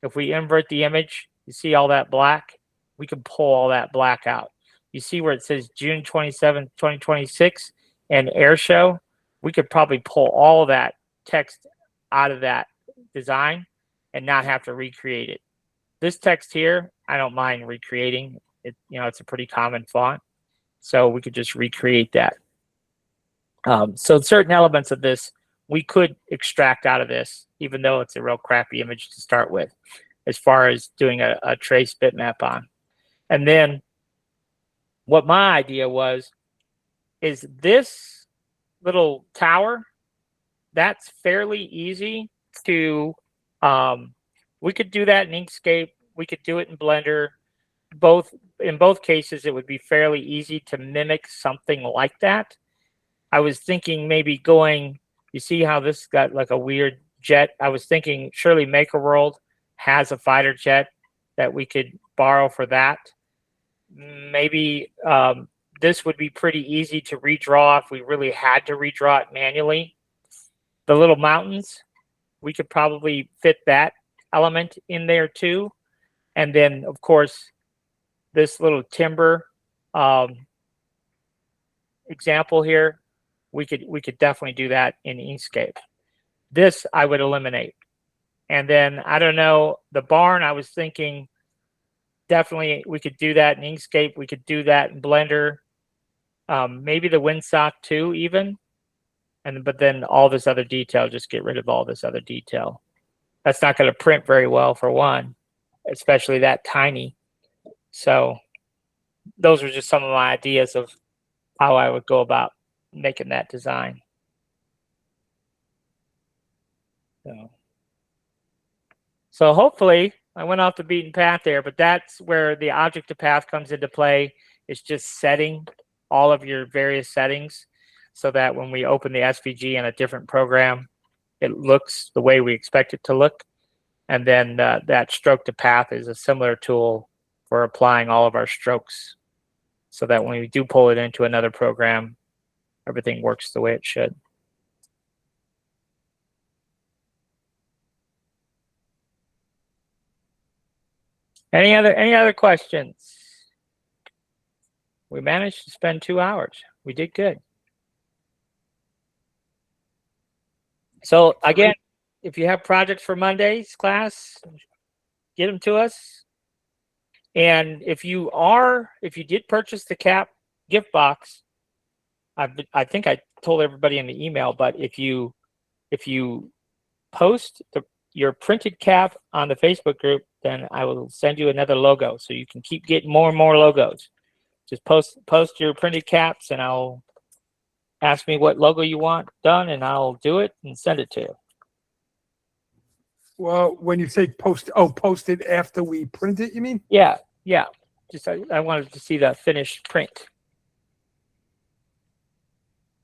If we invert the image, you see all that black? We can pull all that black out. You see where it says June 27, 2026 and air show? We could probably pull all that text out of that design and not have to recreate it. This text here, I don't mind recreating. It's a pretty common font. So we could just recreate that. So certain elements of this we could extract out of this, even though it's a real crappy image to start with, as far as doing a trace bitmap on. And then what my idea is this little tower, that's fairly easy to, we could do that in Inkscape. We could do it in Blender. In both cases, it would be fairly easy to mimic something like that. I was thinking maybe going, you see how this got like a weird jet? I was thinking surely MakerWorld has a fighter jet that we could borrow for that. Maybe this would be pretty easy to redraw if we really had to redraw it manually. The little mountains, we could probably fit that element in there too. And then, of course, this little timber example here, we could definitely do that in Inkscape. This I would eliminate. And then, I don't know, the barn, I was thinking definitely we could do that in Inkscape. We could do that in Blender. Maybe the windsock too, even. But then all this other detail, just get rid of all this other detail. That's not going to print very well for one, especially that tiny. So those are just some of my ideas of how I would go about making that design. So hopefully I went off the beaten path there, but that's where the object to path comes into play. It's just setting all of your various settings so that when we open the SVG in a different program, it looks the way we expect it to look. And then that stroke to path is a similar tool for applying all of our strokes so that when we do pull it into another program, everything works the way it should. Any other questions? We managed to spend 2 hours. We did good. So again, if you have projects for Monday's class, get them to us. And if you did purchase the CAP gift box, I think I told everybody in the email, but if you post your printed cap on the Facebook group, then I will send you another logo so you can keep getting more and more logos. Just post your printed caps and I'll ask me what logo you want done and I'll do it and send it to you. Well, when you say post it after we print it, you mean? Yeah. Just I wanted to see the finished print.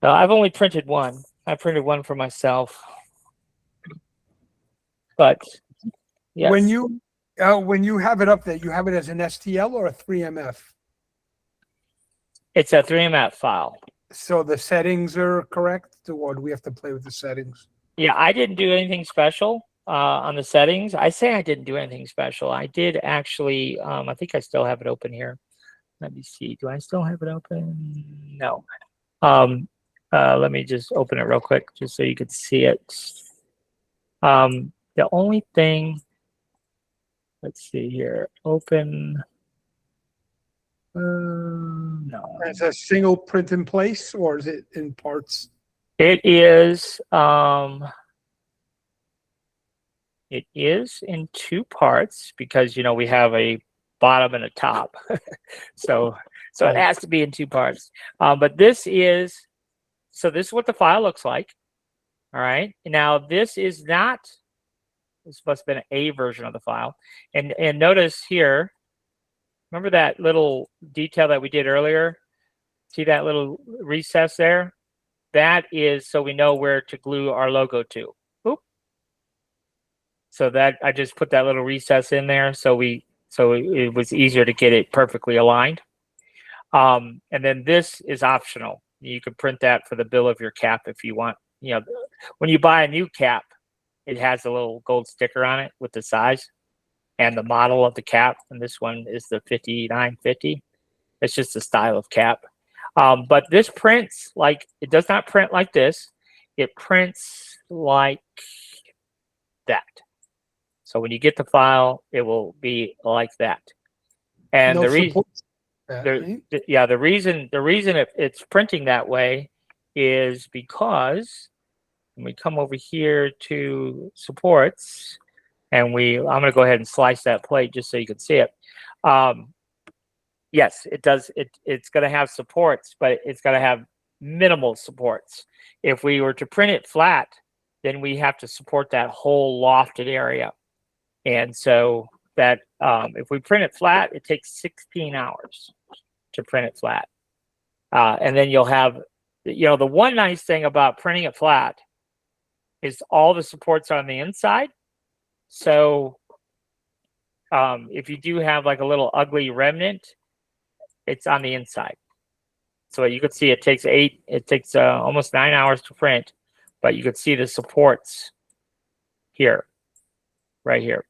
I've only printed one. I printed one for myself. But yes. When you have it up there, you have it as an STL or a 3MF? It's a 3MF file. So the settings are correct, or do we have to play with the settings? Yeah, I didn't do anything special on the settings. I say I didn't do anything special. I did actually, I think I still have it open here. Let me see. Do I still have it open? No. Let me just open it real quick just so you could see it. The only thing, let's see here, open. No. Is it a single print in place or is it in parts? It is, It is in two parts because we have a bottom and a top, so it has to be in two parts. But this is what the file looks like. All right. Now this is not. This must have been a version of the file, and notice here. Remember that little detail that we did earlier? See that little recess there? That is so we know where to glue our logo to. Oop. So that I just put that little recess in there so it was easier to get it perfectly aligned. And then this is optional. You can print that for the bill of your cap if you want. When you buy a new cap, it has a little gold sticker on it with the size and the model of the cap. And this one is the 5950. It's just the style of cap. But this prints it does not print like this. It prints like that. So when you get the file, it will be like that. And the reason, the reason it's printing that way is because when we come over here to supports, and I'm going to go ahead and slice that plate just so you can see it. Yes, it does. It's going to have supports, but it's going to have minimal supports. If we were to print it flat, then we have to support that whole lofted area. And so that if we print it flat, it takes 16 hours to print it flat. And then you'll have, the one nice thing about printing it flat is all the supports are on the inside. So if you do have like a little ugly remnant, it's on the inside. So you could see it takes almost 9 hours to print, but you could see the supports here, right here.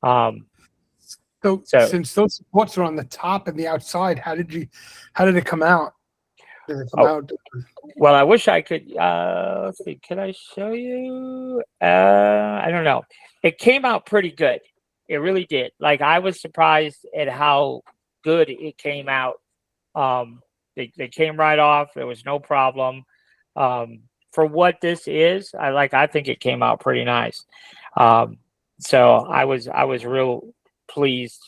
So since those supports are on the top and the outside, how did it come out? Did it come out? Well, I wish I could. Let's see. Can I show you? I don't know. It came out pretty good. It really did. I was surprised at how good it came out. They came right off. There was no problem. For what this is, I think it came out pretty nice. So I was real pleased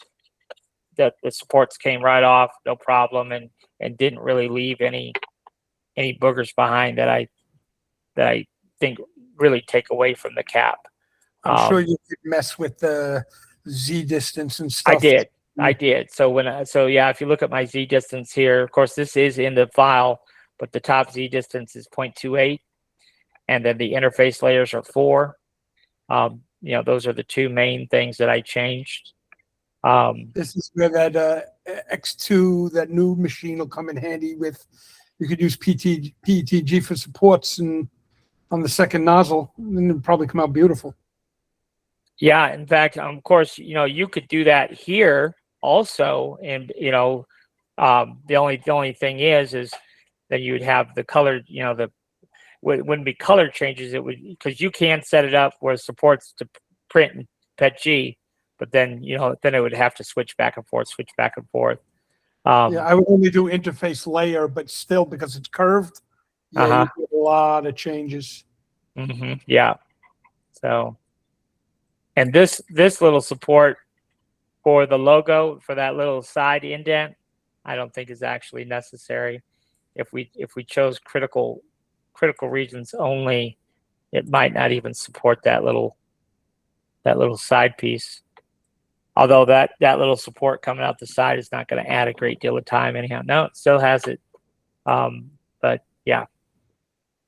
that the supports came right off, no problem, and didn't really leave any boogers behind that I think really take away from the cap. I'm sure you could mess with the Z distance and stuff. I did. So if you look at my Z distance here, of course this is in the file, but the top Z distance is 0.28, and then the interface layers are 4. Those are the two main things that I changed. This is where that X2, that new machine, will come in handy with. You could use PETG for supports and on the second nozzle, and it'll probably come out beautiful. Yeah, in fact, of course, you could do that here also, and the only thing is that you would have the color. It wouldn't be color changes. It would, because you can set it up where it supports to print in PETG, but then then it would have to switch back and forth. I would only do interface layer, but still, because it's curved, you get a lot of changes. Mm-hmm. Yeah. So, and this little support for the logo, for that little side indent, I don't think is actually necessary. If we chose critical regions only, it might not even support that little side piece. Although that little support coming out the side is not going to add a great deal of time anyhow. No, it still has it. But yeah.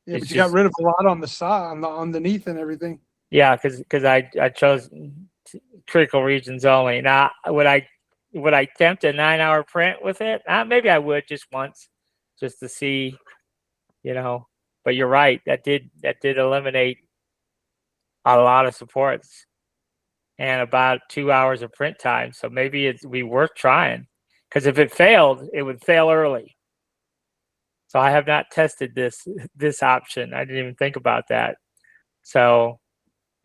Yeah, but you got rid of a lot on the side, on the underneath and everything. Yeah, because I chose critical regions only. Now, would I attempt a 9-hour print with it? Maybe I would just once, just to see, But you're right. That did eliminate a lot of supports and about 2 hours of print time. So maybe it'd be worth trying, because if it failed, it would fail early. So I have not tested this option. I didn't even think about that. So,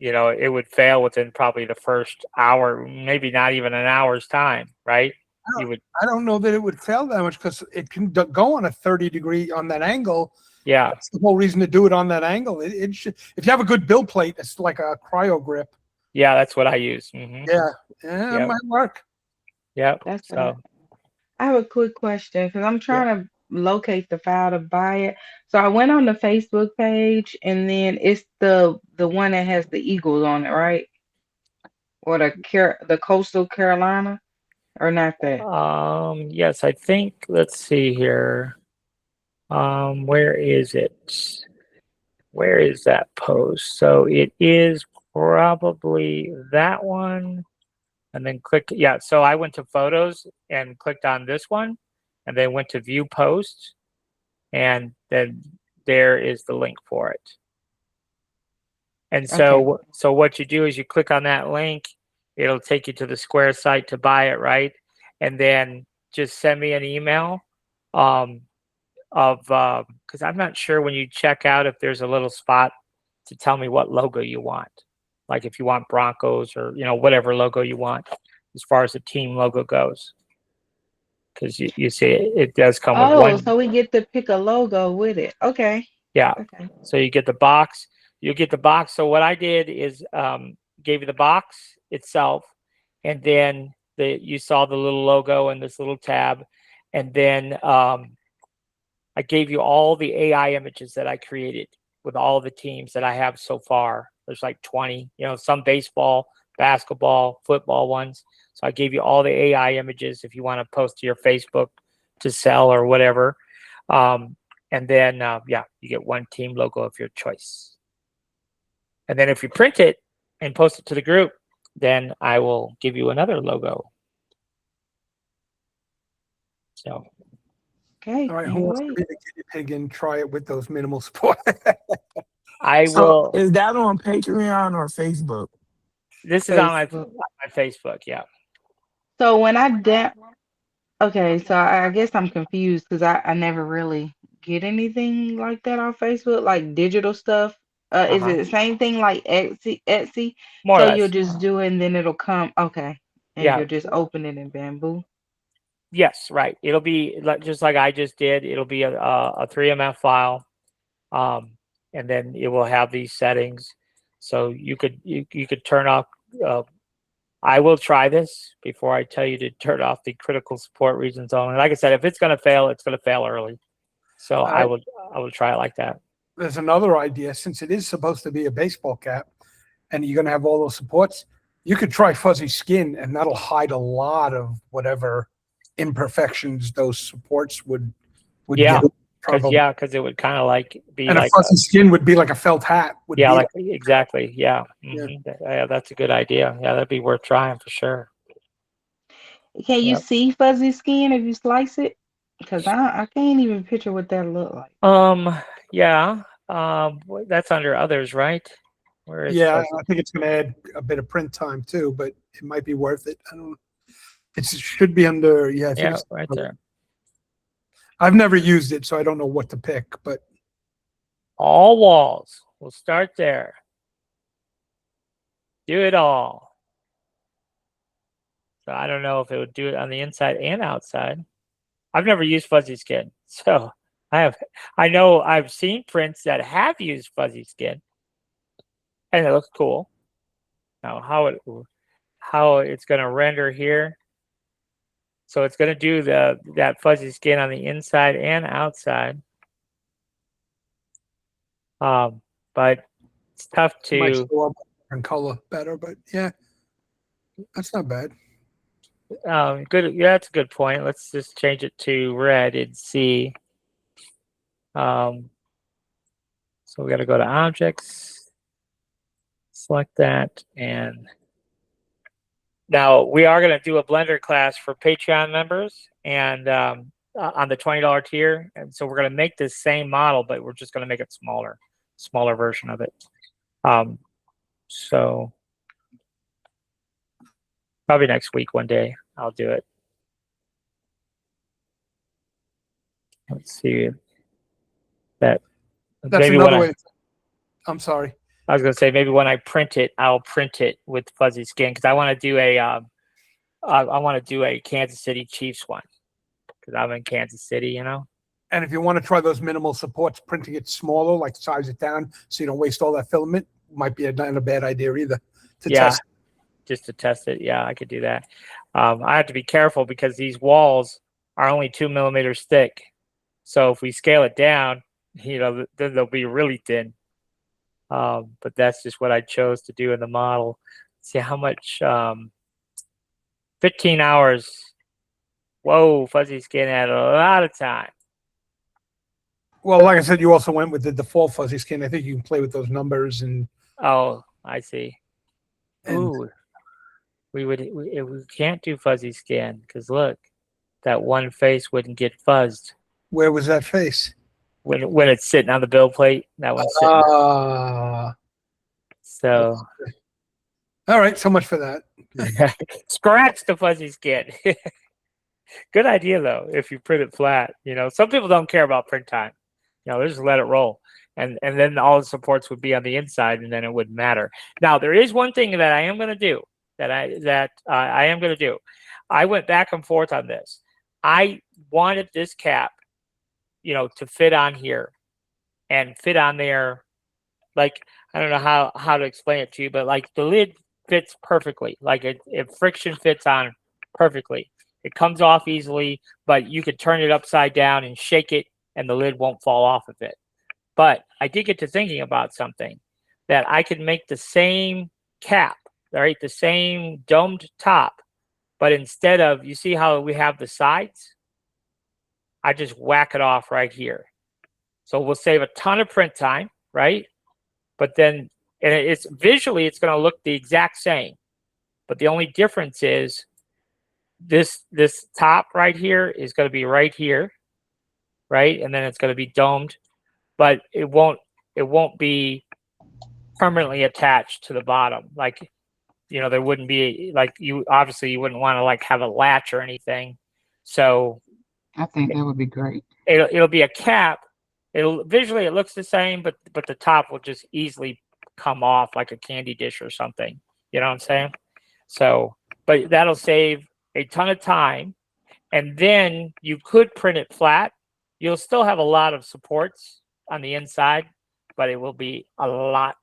it would fail within probably the first hour, maybe not even an hour's time, right? I don't know that it would fail that much, because it can go on a 30 degree on that angle, Yeah. That's the whole reason to do it on that angle. It should, if you have a good build plate, it's like a cryo grip. Yeah, that's what I use. Hmm. Yeah, Yep. it might work. Yep. That's So I have a quick question because I'm trying to locate the file to buy it. So I went on the Facebook page and then it's the one that has the Eagles on it, right? Or the Coastal Carolina or not that? yes, I think, let's see here. Where is it? Where is that post? So it is probably that one. And then click, yeah. So I went to photos and clicked on this one and then went to view post. And then there is the link for it. And so, Okay. so what you do is you click on that link, it'll take you to the Square site to buy it, right? And then just send me an email because I'm not sure when you check out if there's a little spot to tell me what logo you want. Like if you want Broncos or, whatever logo you want as far as the team logo goes. Because you see it does come with Oh, one. so we get to pick a logo with it. Okay. Yeah. Okay. So you get the box. You get the box. So what I did is gave you the box itself, and then you saw the little logo and this little tab, and then I gave you all the AI images that I created with all the teams that I have so far. There's like 20. Some baseball, basketball, football ones. So I gave you all the AI images if you want to post to your Facebook to sell or whatever. And then, you get one team logo of your choice. And then if you print it and post it to the group, then I will give you another logo. So, Okay. All right, who Can't wants to wait. be the guinea pig and try it with those minimal support? I So will. is that on Patreon or Facebook? This is on Facebook. my Facebook. Yeah. So when okay, so I guess I'm confused because I never really get anything like that on Facebook, like digital stuff. Is Uh-huh. it the same thing like Etsy? More or So you'll less. just do it and then it'll come. Okay. And Yeah. you'll just open it in Bamboo. Yes. Right. It'll be just like I just did. It'll be a 3MF file, and then it will have these settings. So you could turn off. I will try this before I tell you to turn off the critical support regions only. Like I said, if it's going to fail, it's going to fail early. So I will try it like that. There's another idea. Since it is supposed to be a baseball cap and you're going to have all those supports, you could try fuzzy skin and that'll hide a lot of whatever imperfections those supports would Yeah, give, probably. because it would kind of be And like a fuzzy skin would be like a felt hat. exactly. Yeah. Yeah. Yeah, that's a good idea. Yeah, that'd be worth trying for sure. Can you Yep. see fuzzy skin if you slice it? Because I can't even picture what that look like. Yeah. That's under others, right? Where is Yeah, fuzzy? I think it's going to add a bit of print time too, but it might be worth it. I don't know. It should be under, I think Yeah, it's, right there. I've never used it, so I don't know what to pick, but All walls. We'll start there. Do it all. So I don't know if it would do it on the inside and outside. I've never used fuzzy skin, so I know I've seen prints that have used fuzzy skin, and it looks cool. Now how it's going to render here. So it's going to do that fuzzy skin on the inside and outside. But it's tough it might to. show up in color better, but yeah, that's not bad. Good. Yeah, that's a good point. Let's just change it to red and see. So we got to go to objects, select that, and now we are going to do a Blender class for Patreon members and on the $20 tier. And so we're going to make this same model, but we're just going to make it smaller version of it. So probably next week, one day, I'll do it. Let's see. That's maybe another when way. I'm sorry. I was going to say maybe when I print it, I'll print it with fuzzy skin because I want to do I want to do a Kansas City Chiefs one because I'm in Kansas City, And if you want to try those minimal supports, printing it smaller, like size it down so you don't waste all that filament, might be not a bad idea either to Yeah. test. Just to test it. Yeah, I could do that. I have to be careful because these walls are only 2 millimeters thick. So if we scale it down, then they'll be really thin. But that's just what I chose to do in the model. See how much, 15 hours. Whoa, Fuzzy Skin had a lot of time. Well, like I said, you also went with the default fuzzy skin. I think you can play with those numbers and Oh, I see. And- Ooh, we can't do Fuzzy Skin because look, that one face wouldn't get fuzzed where was that face? when it's sitting on the build plate. That one's sitting. So All right, so much for that. scratch the Fuzzy Skin. Good idea though, if you print it flat. Some people don't care about print time. They just let it roll. And then all the supports would be on the inside and then it wouldn't matter. Now there is one thing that I am going to do I went back and forth on this. I wanted this cap, to fit on here and fit on there. Like, I don't know how to explain it to you, but like the lid fits perfectly. Like it friction fits on perfectly. It comes off easily, but you could turn it upside down and shake it and the lid won't fall off of it. But I did get to thinking about something that I could make the same cap, right? The same domed top, but instead of, you see how we have the sides? I just whack it off right here. So we'll save a ton of print time, right? But then, and it's visually, it's going to look the exact same. But the only difference is this top right here is going to be right here, right? And then it's going to be domed, but it won't be permanently attached to the bottom. Like, there wouldn't be, like, you wouldn't want to like have a latch or anything. So I think that would be great. it'll be a cap. Visually it looks the same, but the top will just easily come off like a candy dish or something. You know what I'm saying? So, but that'll save a ton of time. And then you could print it flat. You'll still have a lot of supports on the inside, but it will be a lot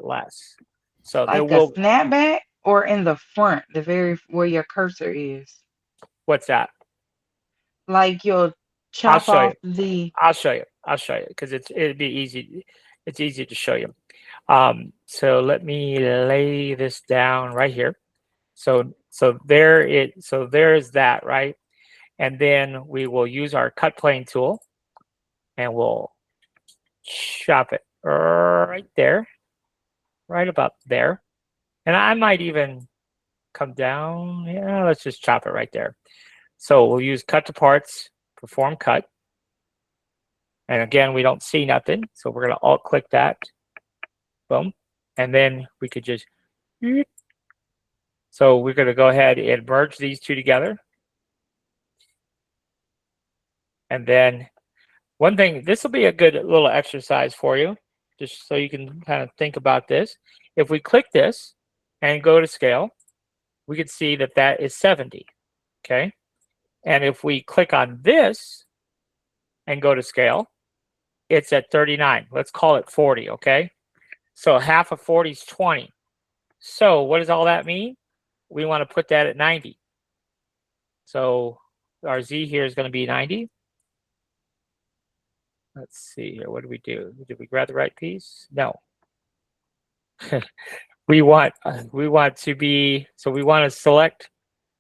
less. So there Like will. a snapback or in the front, where your cursor is. What's that? Like you'll chop show off you. the. I'll show you because it'd be easy. It's easy to show you. So let me lay this down right here. So there's that, right? And then we will use our cut plane tool and we'll chop it right there, right about there. And I might even come down. Yeah, let's just chop it right there. So we'll use cut to parts, perform cut. And again, we don't see nothing. So we're going to alt click that. Boom. And then we could just. So we're going to go ahead and merge these two together. And then one thing, this will be a good little exercise for you, just so you can kind of think about this. If we click this and go to scale, we can see that that is 70. Okay. And if we click on this and go to scale, it's at 39. Let's call it 40. Okay. So half of 40 is 20. So what does all that mean? We want to put that at 90. So our Z here is going to be 90. Let's see here. What do we do? Did we grab the right piece? No. we want to be, so we want to select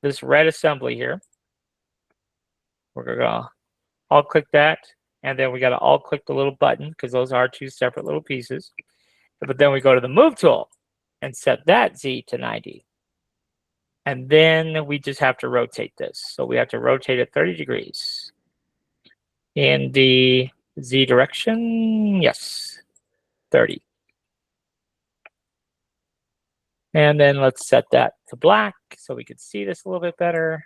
this red assembly here. We're going to alt click that. And then we got to alt click the little button because those are two separate little pieces. But then we go to the move tool and set that Z to 90. And then we just have to rotate this. So we have to rotate it 30 degrees in the Z direction. Yes, 30. And then let's set that to black so we can see this a little bit better.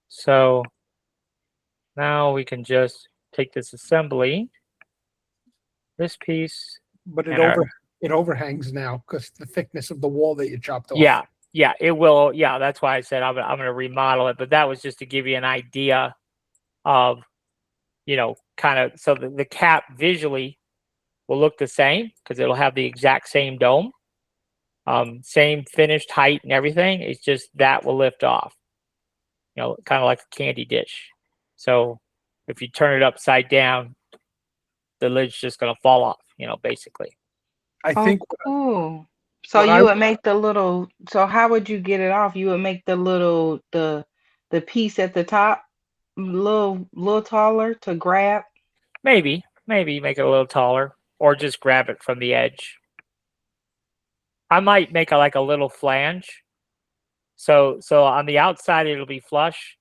So now we can just take this assembly, this piece. But And it overhangs now because the thickness of the wall that you chopped off. Yeah, Yeah, it will. Yeah, that's why I said I'm going to remodel it. But that was just to give you an idea of, kind of, so the cap visually will look the same because it'll have the exact same dome, same finished height and everything. It's just that will lift off, kind of like a candy dish. So if you turn it upside down, the lid's just going to fall off, basically. I Oh, think cool. So what you I would make the little, so how would you get it off? You would make the little, the piece at the top little taller to grab. Maybe make it a little taller or just grab it from the edge. I might make like a little flange. So on the outside, it'll be flush,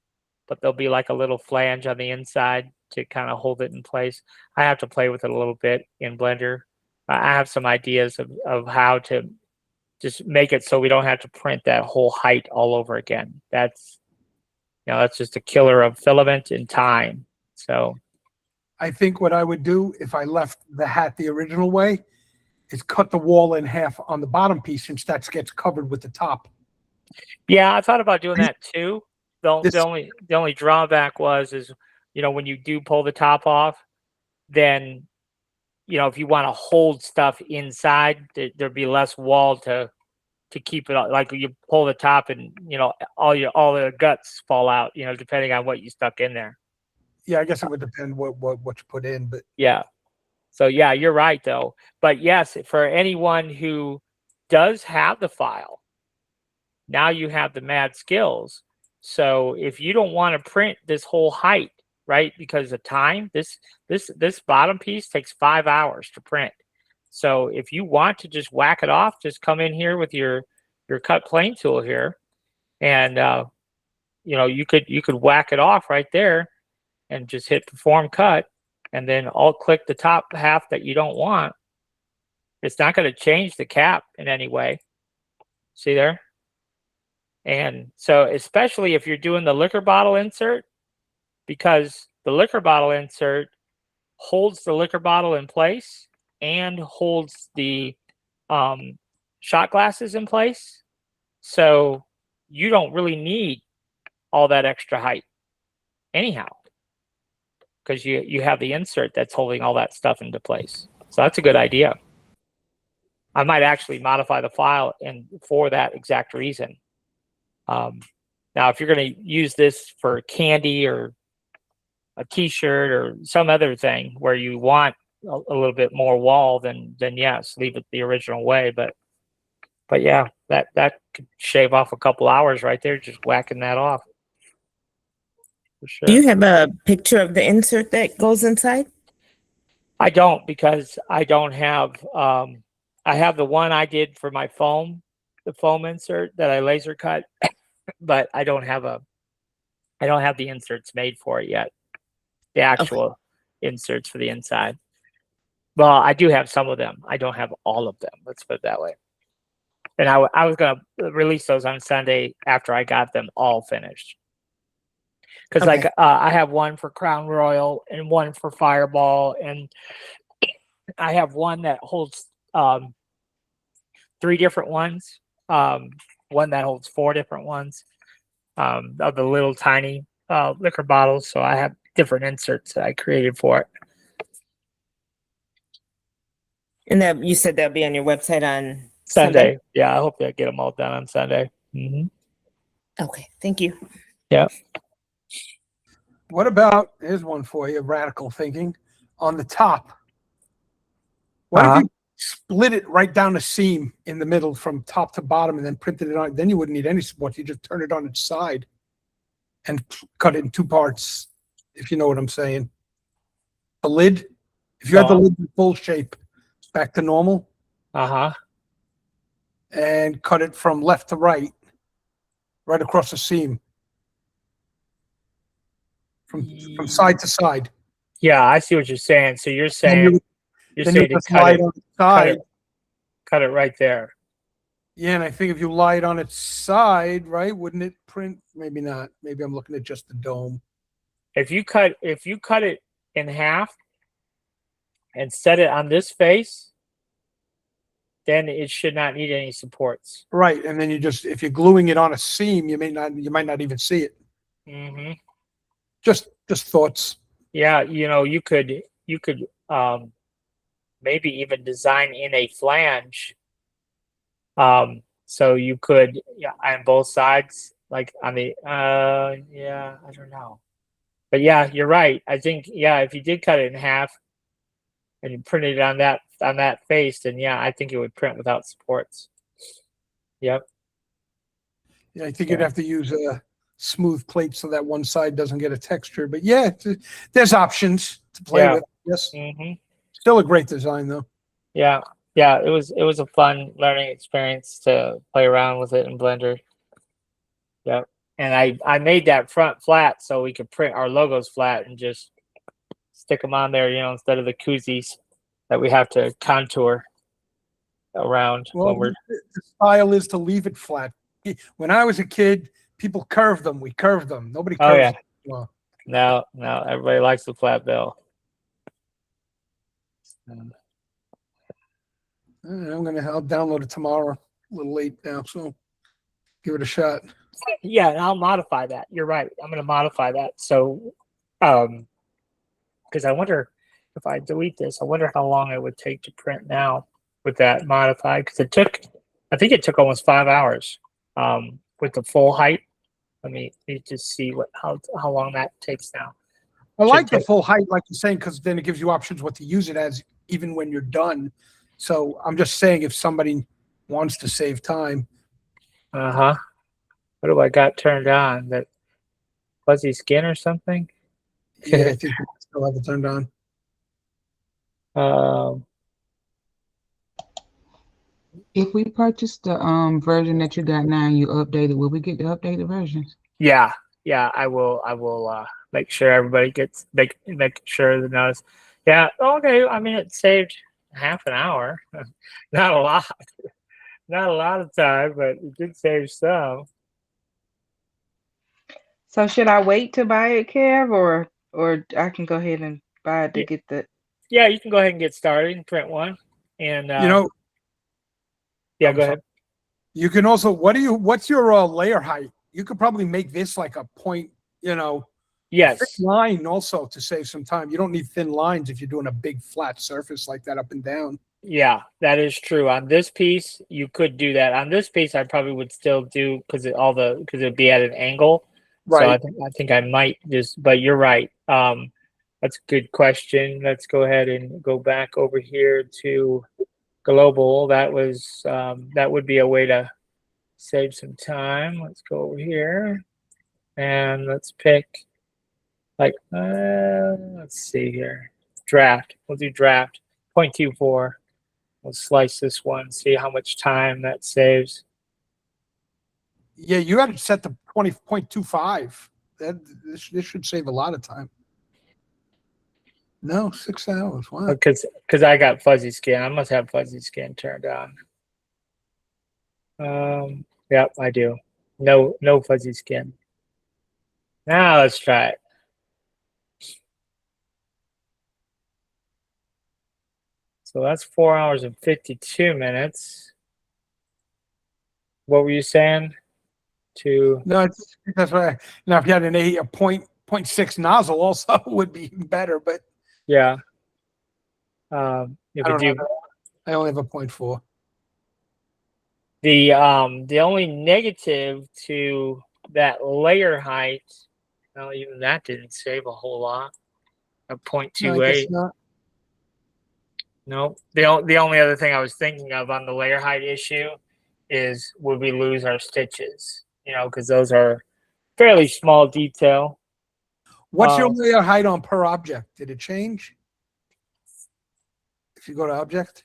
but there'll be like a little flange on the inside to kind of hold it in place. I have to play with it a little bit in Blender. I have some ideas of how to just make it so we don't have to print that whole height all over again. That's just a killer of filament and time. So I think what I would do if I left the hat the original way is cut the wall in half on the bottom piece since that gets covered with the top. yeah, I thought about doing that too. This- The only drawback is when you do pull the top off, then if you want to hold stuff inside, there'd be less wall to keep it like you pull the top and all the guts fall out, depending on what you stuck in there. Yeah, I guess it would depend what you put in, but Yeah. So yeah, you're right though. But yes, for anyone who does have the file, now you have the mad skills. So if you don't want to print this whole height, right? Because of time, this bottom piece takes 5 hours to print. So if you want to just whack it off, just come in here with your cut plane tool here, and you could whack it off right there, and just hit perform cut, and then alt click the top half that you don't want. It's not going to change the cap in any way. See there? And so especially if you're doing the liquor bottle insert, because the liquor bottle insert holds the liquor bottle in place and holds the shot glasses in place. So you don't really need all that extra height anyhow, because you have the insert that's holding all that stuff into place. So that's a good idea. I might actually modify the file for that exact reason. Now, if you're going to use this for candy or a T-shirt or some other thing where you want a little bit more wall, then yes, leave it the original way. But yeah, that could shave off a couple hours right there, just whacking that off. For sure. Do you have a picture of the insert that goes inside? I don't, because I don't have. I have the one I did for my foam, the foam insert that I laser cut, but I don't have the inserts made for it yet. The actual inserts for the inside. Well, I do have some of them. I don't have all of them. Let's put it that way. And I was going to release those on Sunday after I got them all finished. Because I have one for Crown Royal and one for Fireball, and I have one that holds 3 different ones. One that holds 4 different ones of the little tiny liquor bottles. So I have different inserts that I created for it. And that you said that'll be on your website on Sunday. Yeah, I hope they get them all done on Sunday. Okay, thank you. Yeah. what about, here's one for you, radical thinking, on the top. What if you split it right down the seam in the middle from top to bottom and then printed it on? Then you wouldn't need any support. You just turn it on its side and cut it in 2 parts, if you know what I'm saying. The lid, if you had the lid in full shape, back to normal, and cut it from left to right across the seam, from side to side. Yeah, I see what you're saying. So you're And saying then you to just lie it on its side. cut it right there. Yeah, and I think if you lie it on its side, right, wouldn't it print? Maybe not. Maybe I'm looking at just the dome. If you cut it in half and set it on this face, then it should not need any supports. Right, and then if you're gluing it on a seam, you might not even see it. Hmm. Just thoughts. Yeah, you could maybe even design in a flange. So you could, yeah, on both sides, like on the yeah, I don't know. But yeah, you're right. I think, yeah, if you did cut it in half and you printed it on that face, then yeah, I think it would print without supports. Yep. Yeah, I think you'd Yeah. have to use a smooth plate so that one side doesn't get a texture. But yeah, there's options to play Yeah. with. Yes, Hmm. still a great design though. Yeah. Yeah. It was a fun learning experience to play around with it in Blender. Yep. And I made that front flat so we could print our logos flat and just stick them on there, instead of the koozies that we have to contour around Well, when we're. the style is to leave it flat. When I was a kid, people curved them. We curved them. Nobody Oh curves yeah. them. Well, No, everybody likes the flat bill. I'll download it tomorrow. A little late now, so give it a shot. Yeah, and I'll modify that. You're right. I'm going to modify that. So, because I wonder if I delete this, I wonder how long it would take to print now with that modified. Because I think it took almost 5 hours with the full height. Let me just see how long that takes now. I Should like the take- full height, like you're saying, because then it gives you options what to use it as, even when you're done. So I'm just saying, if somebody wants to save time, Uh-huh. What do I got turned on? That fuzzy skin or something? yeah, I think we still have it turned on. Um, If we purchase the version that you got now and you update it, will we get the updated versions? yeah, I will make sure everybody make sure the notice. Yeah, okay. I mean, it saved half an hour. Not a lot. Not a lot of time, but it did save some. So should I wait to buy it, Kev, or I can go ahead and buy it to Yeah. get the Yeah, you can go ahead and get started and print one. And Yeah, go sorry. ahead. You can also, what's your layer height? You could probably make this like a point, Yes. thick line also to save some time. You don't need thin lines if you're doing a big flat surface like that up and down. Yeah, that is true. On this piece, you could do that. On this piece, I probably would still do because it'd be at an angle. So Right. I think I might just. But you're right. That's a good question. Let's go ahead and go back over here to global. That would be a way to save some time. Let's go over here and let's pick let's see here. Draft. We'll do draft 0.24. We'll slice this one, see how much time that saves. Yeah, you got to set the 20.25. This should save a lot of time. No, 6 hours. Wow. Because I got fuzzy skin. I must have fuzzy skin turned on. Yep, I do. No fuzzy skin. Now let's try it. So that's 4 hours and 52 minutes. What were you saying? No, that's right. Now, if you had a 0.6 nozzle, also would be better. But Yeah. You I could don't do know. I only have a 0.4. the only negative to that layer height. Well, even that didn't save a whole lot. A No, I 0.28. guess not. No, the only other thing I was thinking of on the layer height issue is would we lose our stitches? Because those are fairly small detail. What's your layer height on per object? Did it change? If you go to object,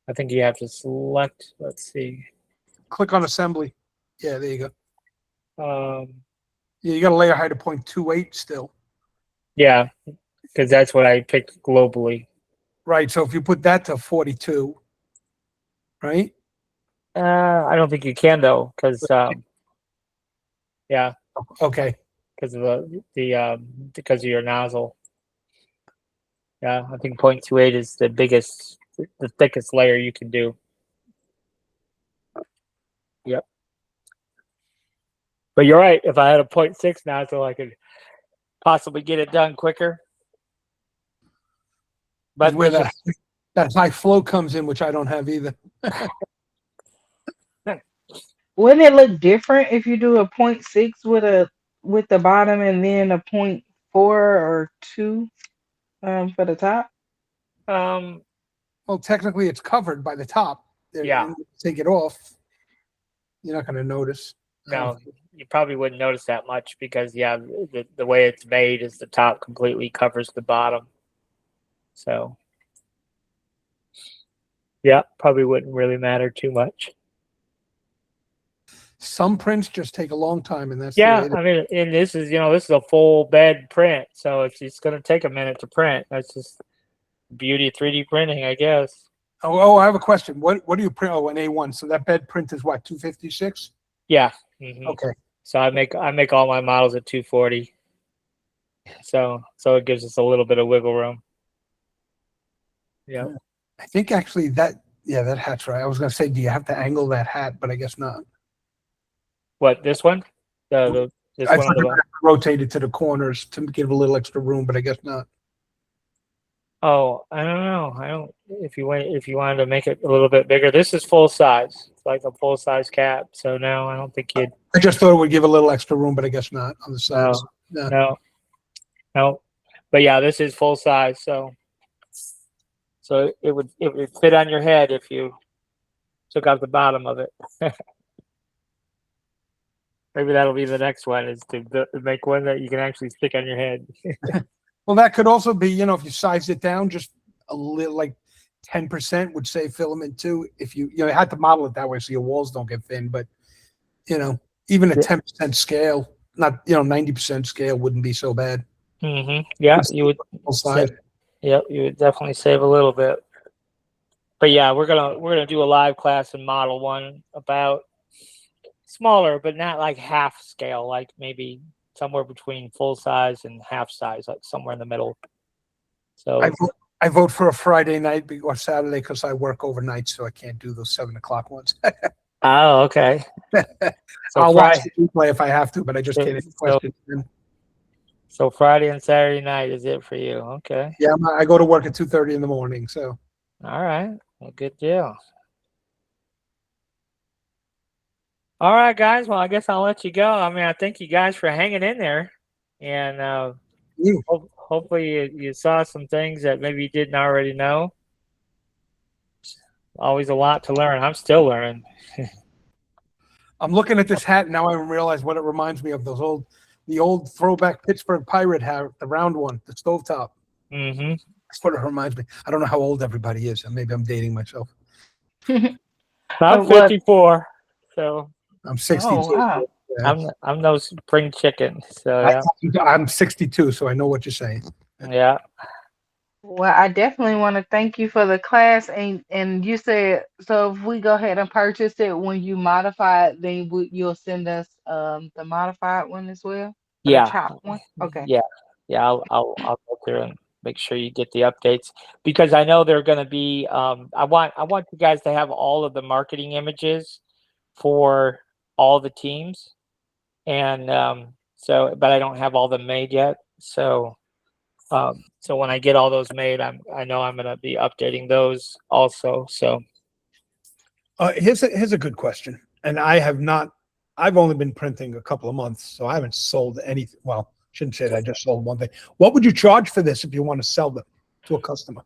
I think you have to select. Let's see. click on assembly. Yeah, there you go. Um, Yeah, you got a layer height of 0.28 still. yeah, because that's what I picked globally. Right. So if you put that to 42, right? I don't think you can though, because yeah. Okay. because of because of your nozzle. Yeah, I think 0.28 is the biggest, the thickest layer you can do. Yep. But you're right. If I had a 0.6 nozzle, I could possibly get it done quicker. But But where there's that high flow comes in, which I don't have either. Wouldn't it look different if you do a 0.6 with the bottom and then a 0.4 or 2 for the top? Well, technically, it's covered by the top. Yeah. And take it off, you're not going to notice. no, you probably wouldn't notice that much because the way it's made is the top completely covers the bottom. So yeah, probably wouldn't really matter too much. Some prints just take a long time, and that's the Yeah, way it- I mean, and this is a full bed print, so it's going to take a minute to print. That's just beauty of 3D printing, I guess. Oh, I have a question. What do you print? Oh, an A1. So that bed print is what, 256? Yeah. Mhm. Okay. So I make all my models at 240. So it gives us a little bit of wiggle room. Yeah. I think actually that hat's right. I was going to say, do you have to angle that hat? But I guess not. What, this one? This I one thought on the you had to rotate it to the corners to give a little extra room, but I guess not. Oh, I don't know. I don't. If you wanted to make it a little bit bigger, this is full size. It's like a full size cap. So no, I don't think you'd. I just thought it would give a little extra room, but I guess not on the sides. No. No. But yeah, this is full size. So it would fit on your head if you took out the bottom of it. Maybe that'll be the next one, is to make one that you can actually stick on your head. Well, that could also be, if you size it down just a little, like 10% would save filament too. If you had to model it that way so your walls don't get thin, but even a 10% scale, not 90% scale wouldn't be so bad. Mm-hmm. Yeah, you would. Full size. Yep, you would definitely save a little bit. But yeah, we're gonna do a live class and model one about smaller, but not like half scale, like maybe somewhere between full size and half size, like somewhere in the middle. So I vote for a Friday night or Saturday because I work overnight, so I can't do those 7:00 ones. oh, okay. So I'll watch Friday, the replay if I have to, but I just can't answer questions. so Friday and Saturday night is it for you? Okay. Yeah, I go to work at 2:30 in the morning, so. All right. Well, good deal. All right, guys. Well, I guess I'll let you go. I mean, I thank you guys for hanging in there, and hopefully you saw some things that maybe you didn't already know. Always a lot to learn. I'm still learning. I'm looking at this hat now. I realize what it reminds me of. The old throwback Pittsburgh Pirate hat, the round one, the stovetop. Mm-hmm. That's what it reminds me. I don't know how old everybody is. Maybe I'm dating myself. I'm 54, so I'm 62. Oh, wow. Yeah. I'm no spring chicken. So yeah. I'm 62, so I know what you're saying. Yeah. Well, I definitely want to thank you for the class, and you said, so if we go ahead and purchase it, when you modify it, then you'll send us the modified one as well, or the Yeah. chopped one. Okay. Yeah. I'll go through and make sure you get the updates, because I know they're going to be. I want you guys to have all of the marketing images for all the teams, and but I don't have all them made yet. So when I get all those made, I know I'm going to be updating those also. So Here's a good question, and I've only been printing a couple of months, so I haven't sold anything. Well, shouldn't say that. I just sold one thing. What would you charge for this if you want to sell them to a customer?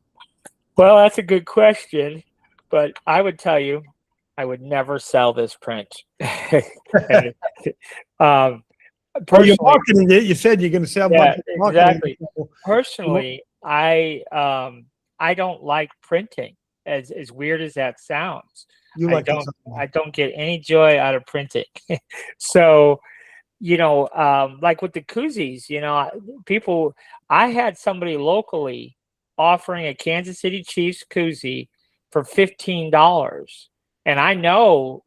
well, that's a good question, but I would tell you, I would never sell this print. Well, you're marketing it. You said you're going to sell. Yeah, marketing. exactly. Personally, I don't like printing. As weird as that sounds, You like it. I don't get any joy out of printing. So, like with the koozies, I had somebody locally offering a Kansas City Chiefs koozie for $15, and I know,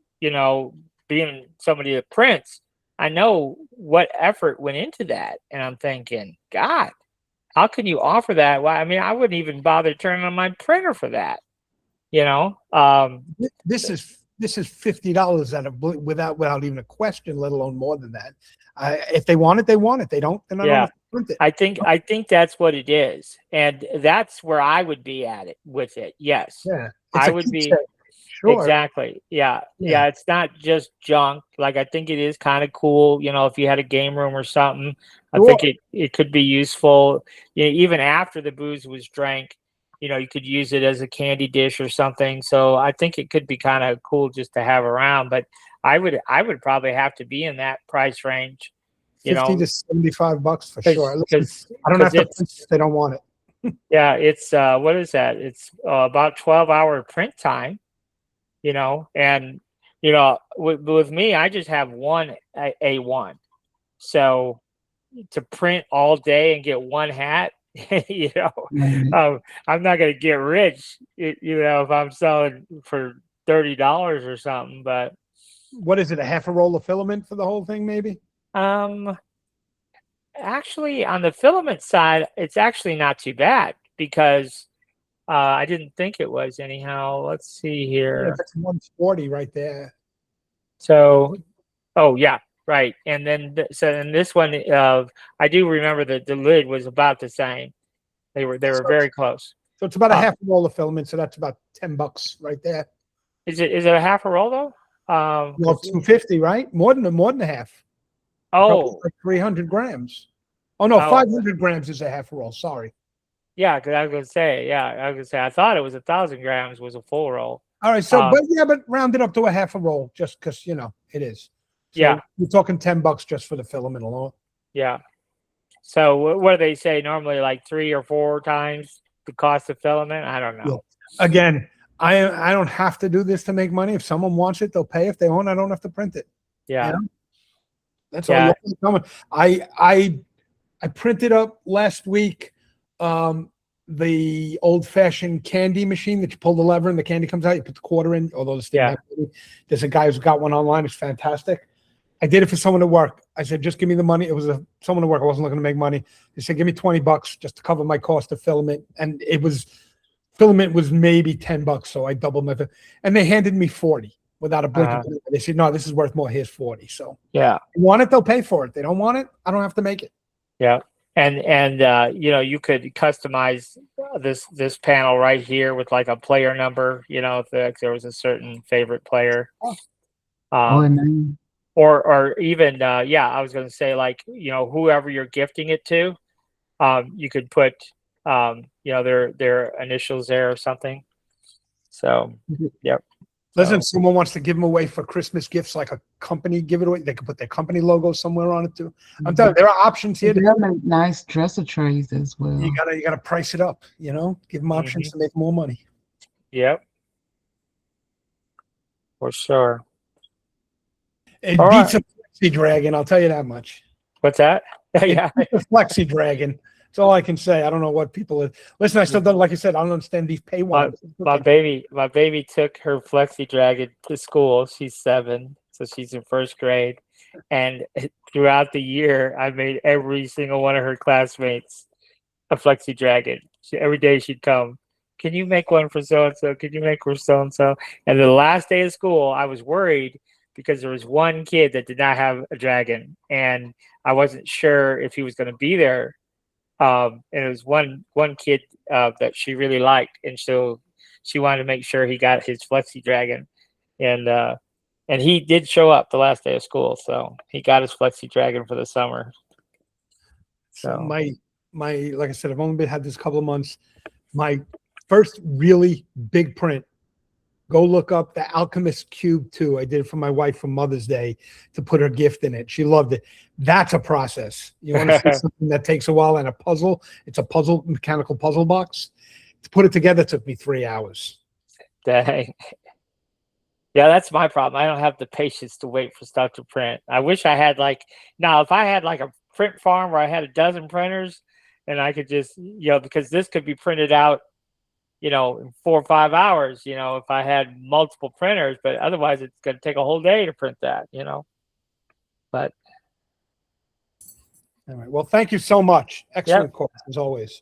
being somebody that prints, I know what effort went into that, and I'm thinking, God, how can you offer that? Well, I mean, I wouldn't even bother turning on my printer for that. You know, This is $50 without even a question, let alone more than that. If they want it, they want it. They don't, then I don't Yeah. have to print it. I think that's what it is, and that's where I would be at it with it. Yes, Yeah, I a would be. keepsake. Sure. Exactly. Yeah. Yeah. Yeah. It's not just junk. Like, I think it is kind of cool. You know, if you had a game room or something, I Sure. think it could be useful. You know, even after the booze was drank, you know, you could use it as a candy dish or something. So I think it could be kind of cool just to have around. But I would probably have to be in that price range. You 50 know, to $75 for sure. Listen, because I don't have to it's print if they don't want it. yeah, it's what is that? It's about 12-hour print time. You know, and you know, with me, I just have one A1, so to print all day and get one hat, you know, Right. I'm not gonna get rich, you know, if I'm selling for $30 or something. But What is it? A half a roll of filament for the whole thing, maybe? um, actually, on the filament side, it's actually not too bad because I didn't think it was anyhow. Let's see Yeah, here. that's 140 right there. So, oh yeah, right. And then so in this one, I do remember that the lid was about the same. They were So very close. So it's about a Uh, half a roll of filament. So that's about $10 right there. Is it a half a roll though? Well, 250, right? More than a half. Probably Oh, like 300 grams. Oh no, Oh. 500 grams is a half a roll. Sorry. yeah. Because I was gonna say, yeah, I was gonna say I thought it was 1,000 grams was a full roll. All right. So, Um, but round it up to a half a roll just because, it is. So Yeah. You're talking $10 just for the filament alone. Yeah. So what do they say normally? Like 3 or 4 times the cost of filament? I don't know. Again, I don't have to do this to make money. If someone wants it, they'll pay. If they won't, I don't have to print it. Yeah. Yeah. That's Yeah. all. I printed up last week the old-fashioned candy machine that you pull the lever and the candy comes out. You put the quarter in, although this didn't Yeah. have any. There's a guy who's got one online. It's fantastic. I did it for someone at work. I said, just give me the money. It was someone at work. I wasn't looking to make money. They said, give me $20 just to cover my cost of filament. And filament was maybe $10. So I doubled and they handed me 40 without a blink of an eye. They said, no, this is worth more. Here's 40. So Yeah. if they want it, they'll pay for it. They don't want it, I don't have to make it. Yeah. And you know, you could customize this panel right here with like a player number, you know, if there was a certain favorite player. Oh, and Or even yeah, I was going to say, like, you know, whoever you're gifting it to, you could put you know, their initials there or something. So yep. Listen, So, someone wants to give them away for Christmas gifts, like a company give it away. They could put their company logo somewhere on it too. I'm telling you, there are options here. they'll make nice dresser trays as well. You gotta price it up, give them options to make more money. yep. For sure. It All beats a Flexi Dragon, I'll tell you that much. What's that? Yeah. It's a Flexi Dragon. That's all I can say. I don't know what people listen. I still don't, like I said, I don't understand these paywalls. My baby took her Flexi Dragon to school. She's 7, so she's in 1st grade. And throughout the year, I made every single one of her classmates a Flexi Dragon. Every day she'd come. Can you make one for so and so? Can you make for so and so? And the last day of school, I was worried because there was one kid that did not have a dragon, and I wasn't sure if he was going to be there. And it was one kid that she really liked, and so she wanted to make sure he got his Flexi Dragon, and he did show up the last day of school, so he got his Flexi Dragon for the summer. So So my like I said, I've only had this a couple of months. My first really big print. Go look up the Alchemist Cube 2. I did it for my wife for Mother's Day to put her gift in it. She loved it. That's a process. You want to see something that takes a while and a puzzle. It's a mechanical puzzle box. To put it together took me 3 hours. dang. Yeah, that's my problem. I don't have the patience to wait for stuff to print. I wish I had if I had like a print farm where I had a dozen printers and I could just, because this could be printed out, in 4 or 5 hours, if I had multiple printers, but otherwise it's going to take a whole day to print that, but All right. Well, thank you so much. Excellent course as always.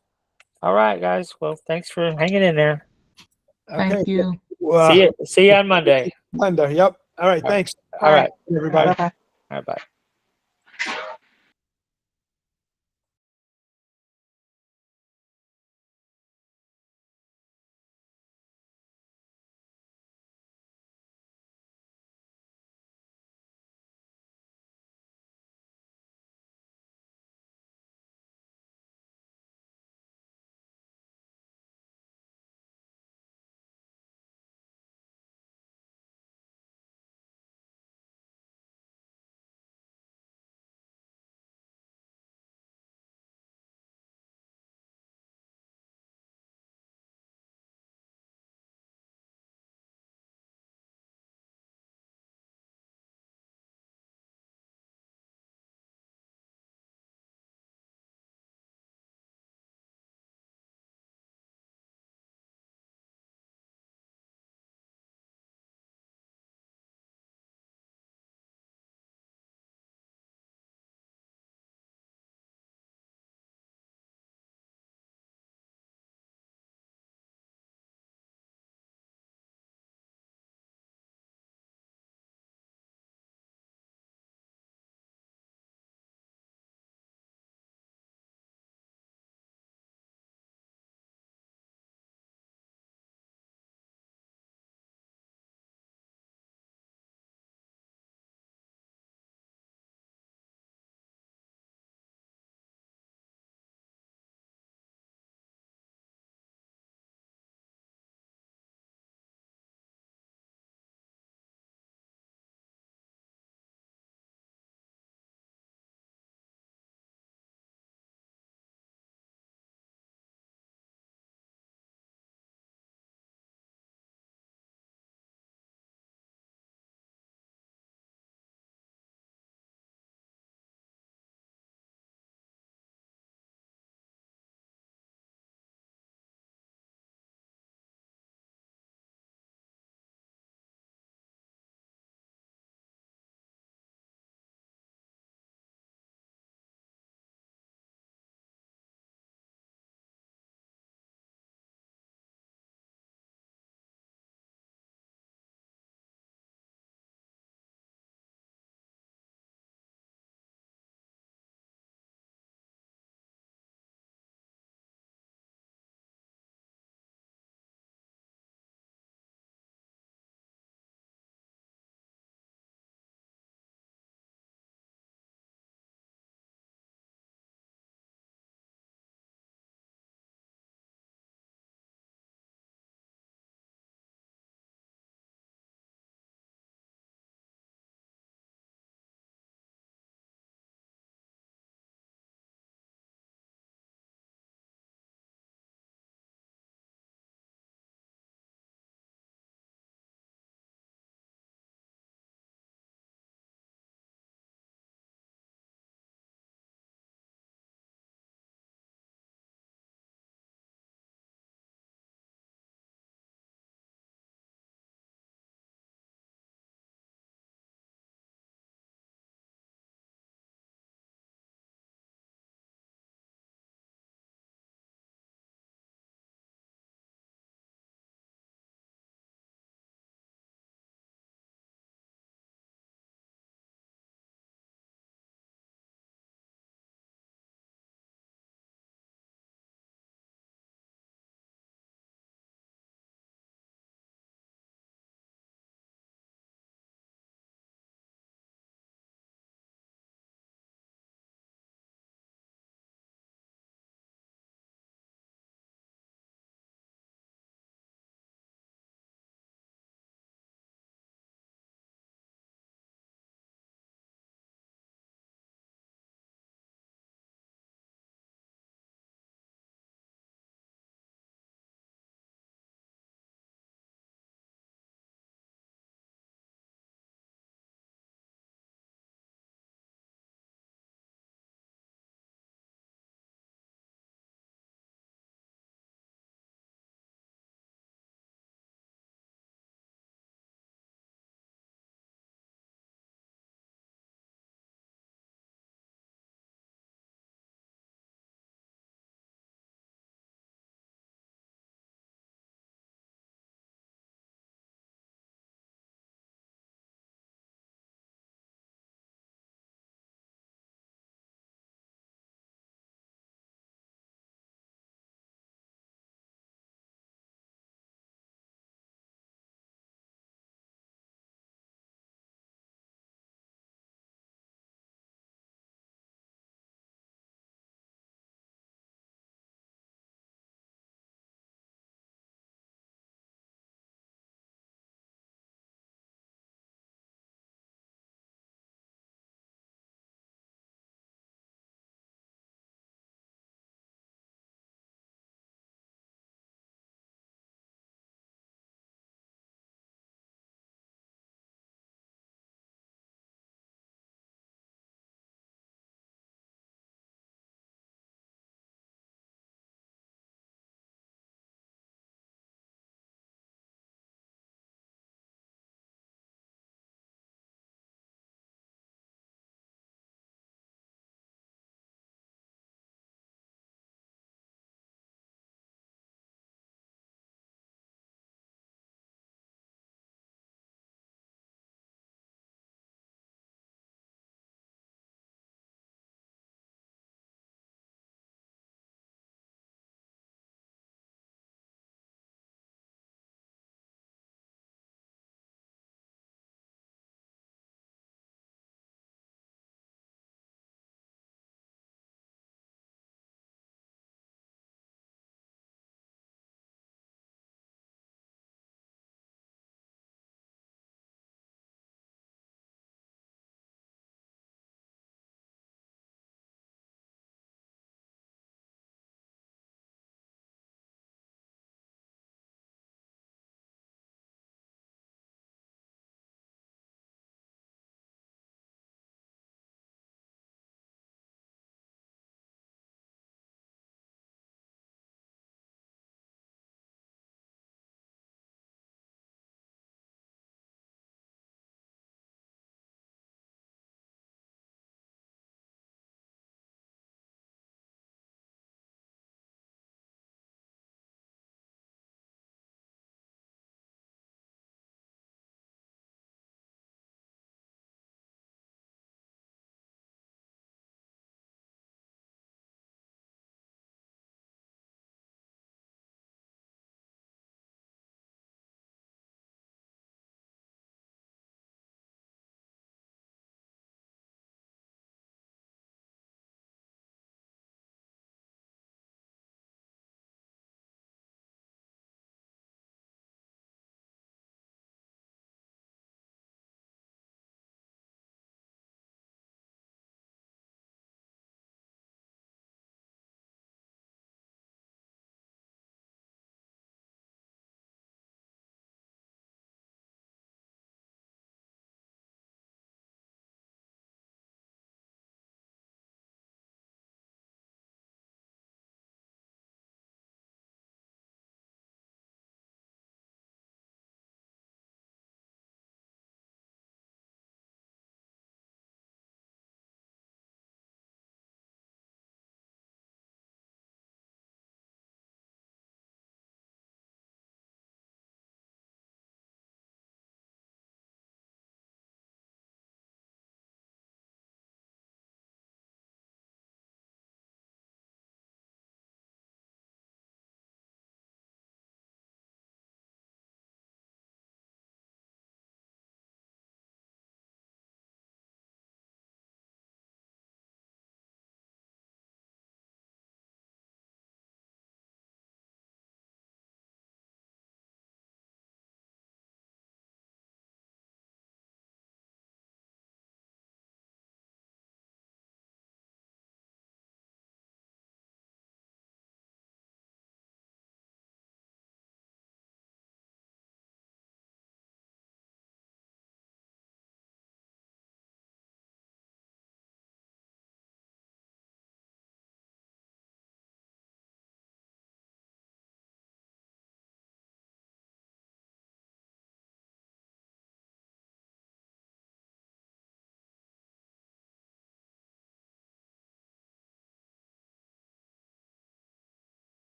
All right, guys. Well, thanks for hanging in there. Okay. Thank you. See you on Monday. Monday. Yep. All right. All right. Thanks, All right. everybody. Bye-bye. All right. Bye.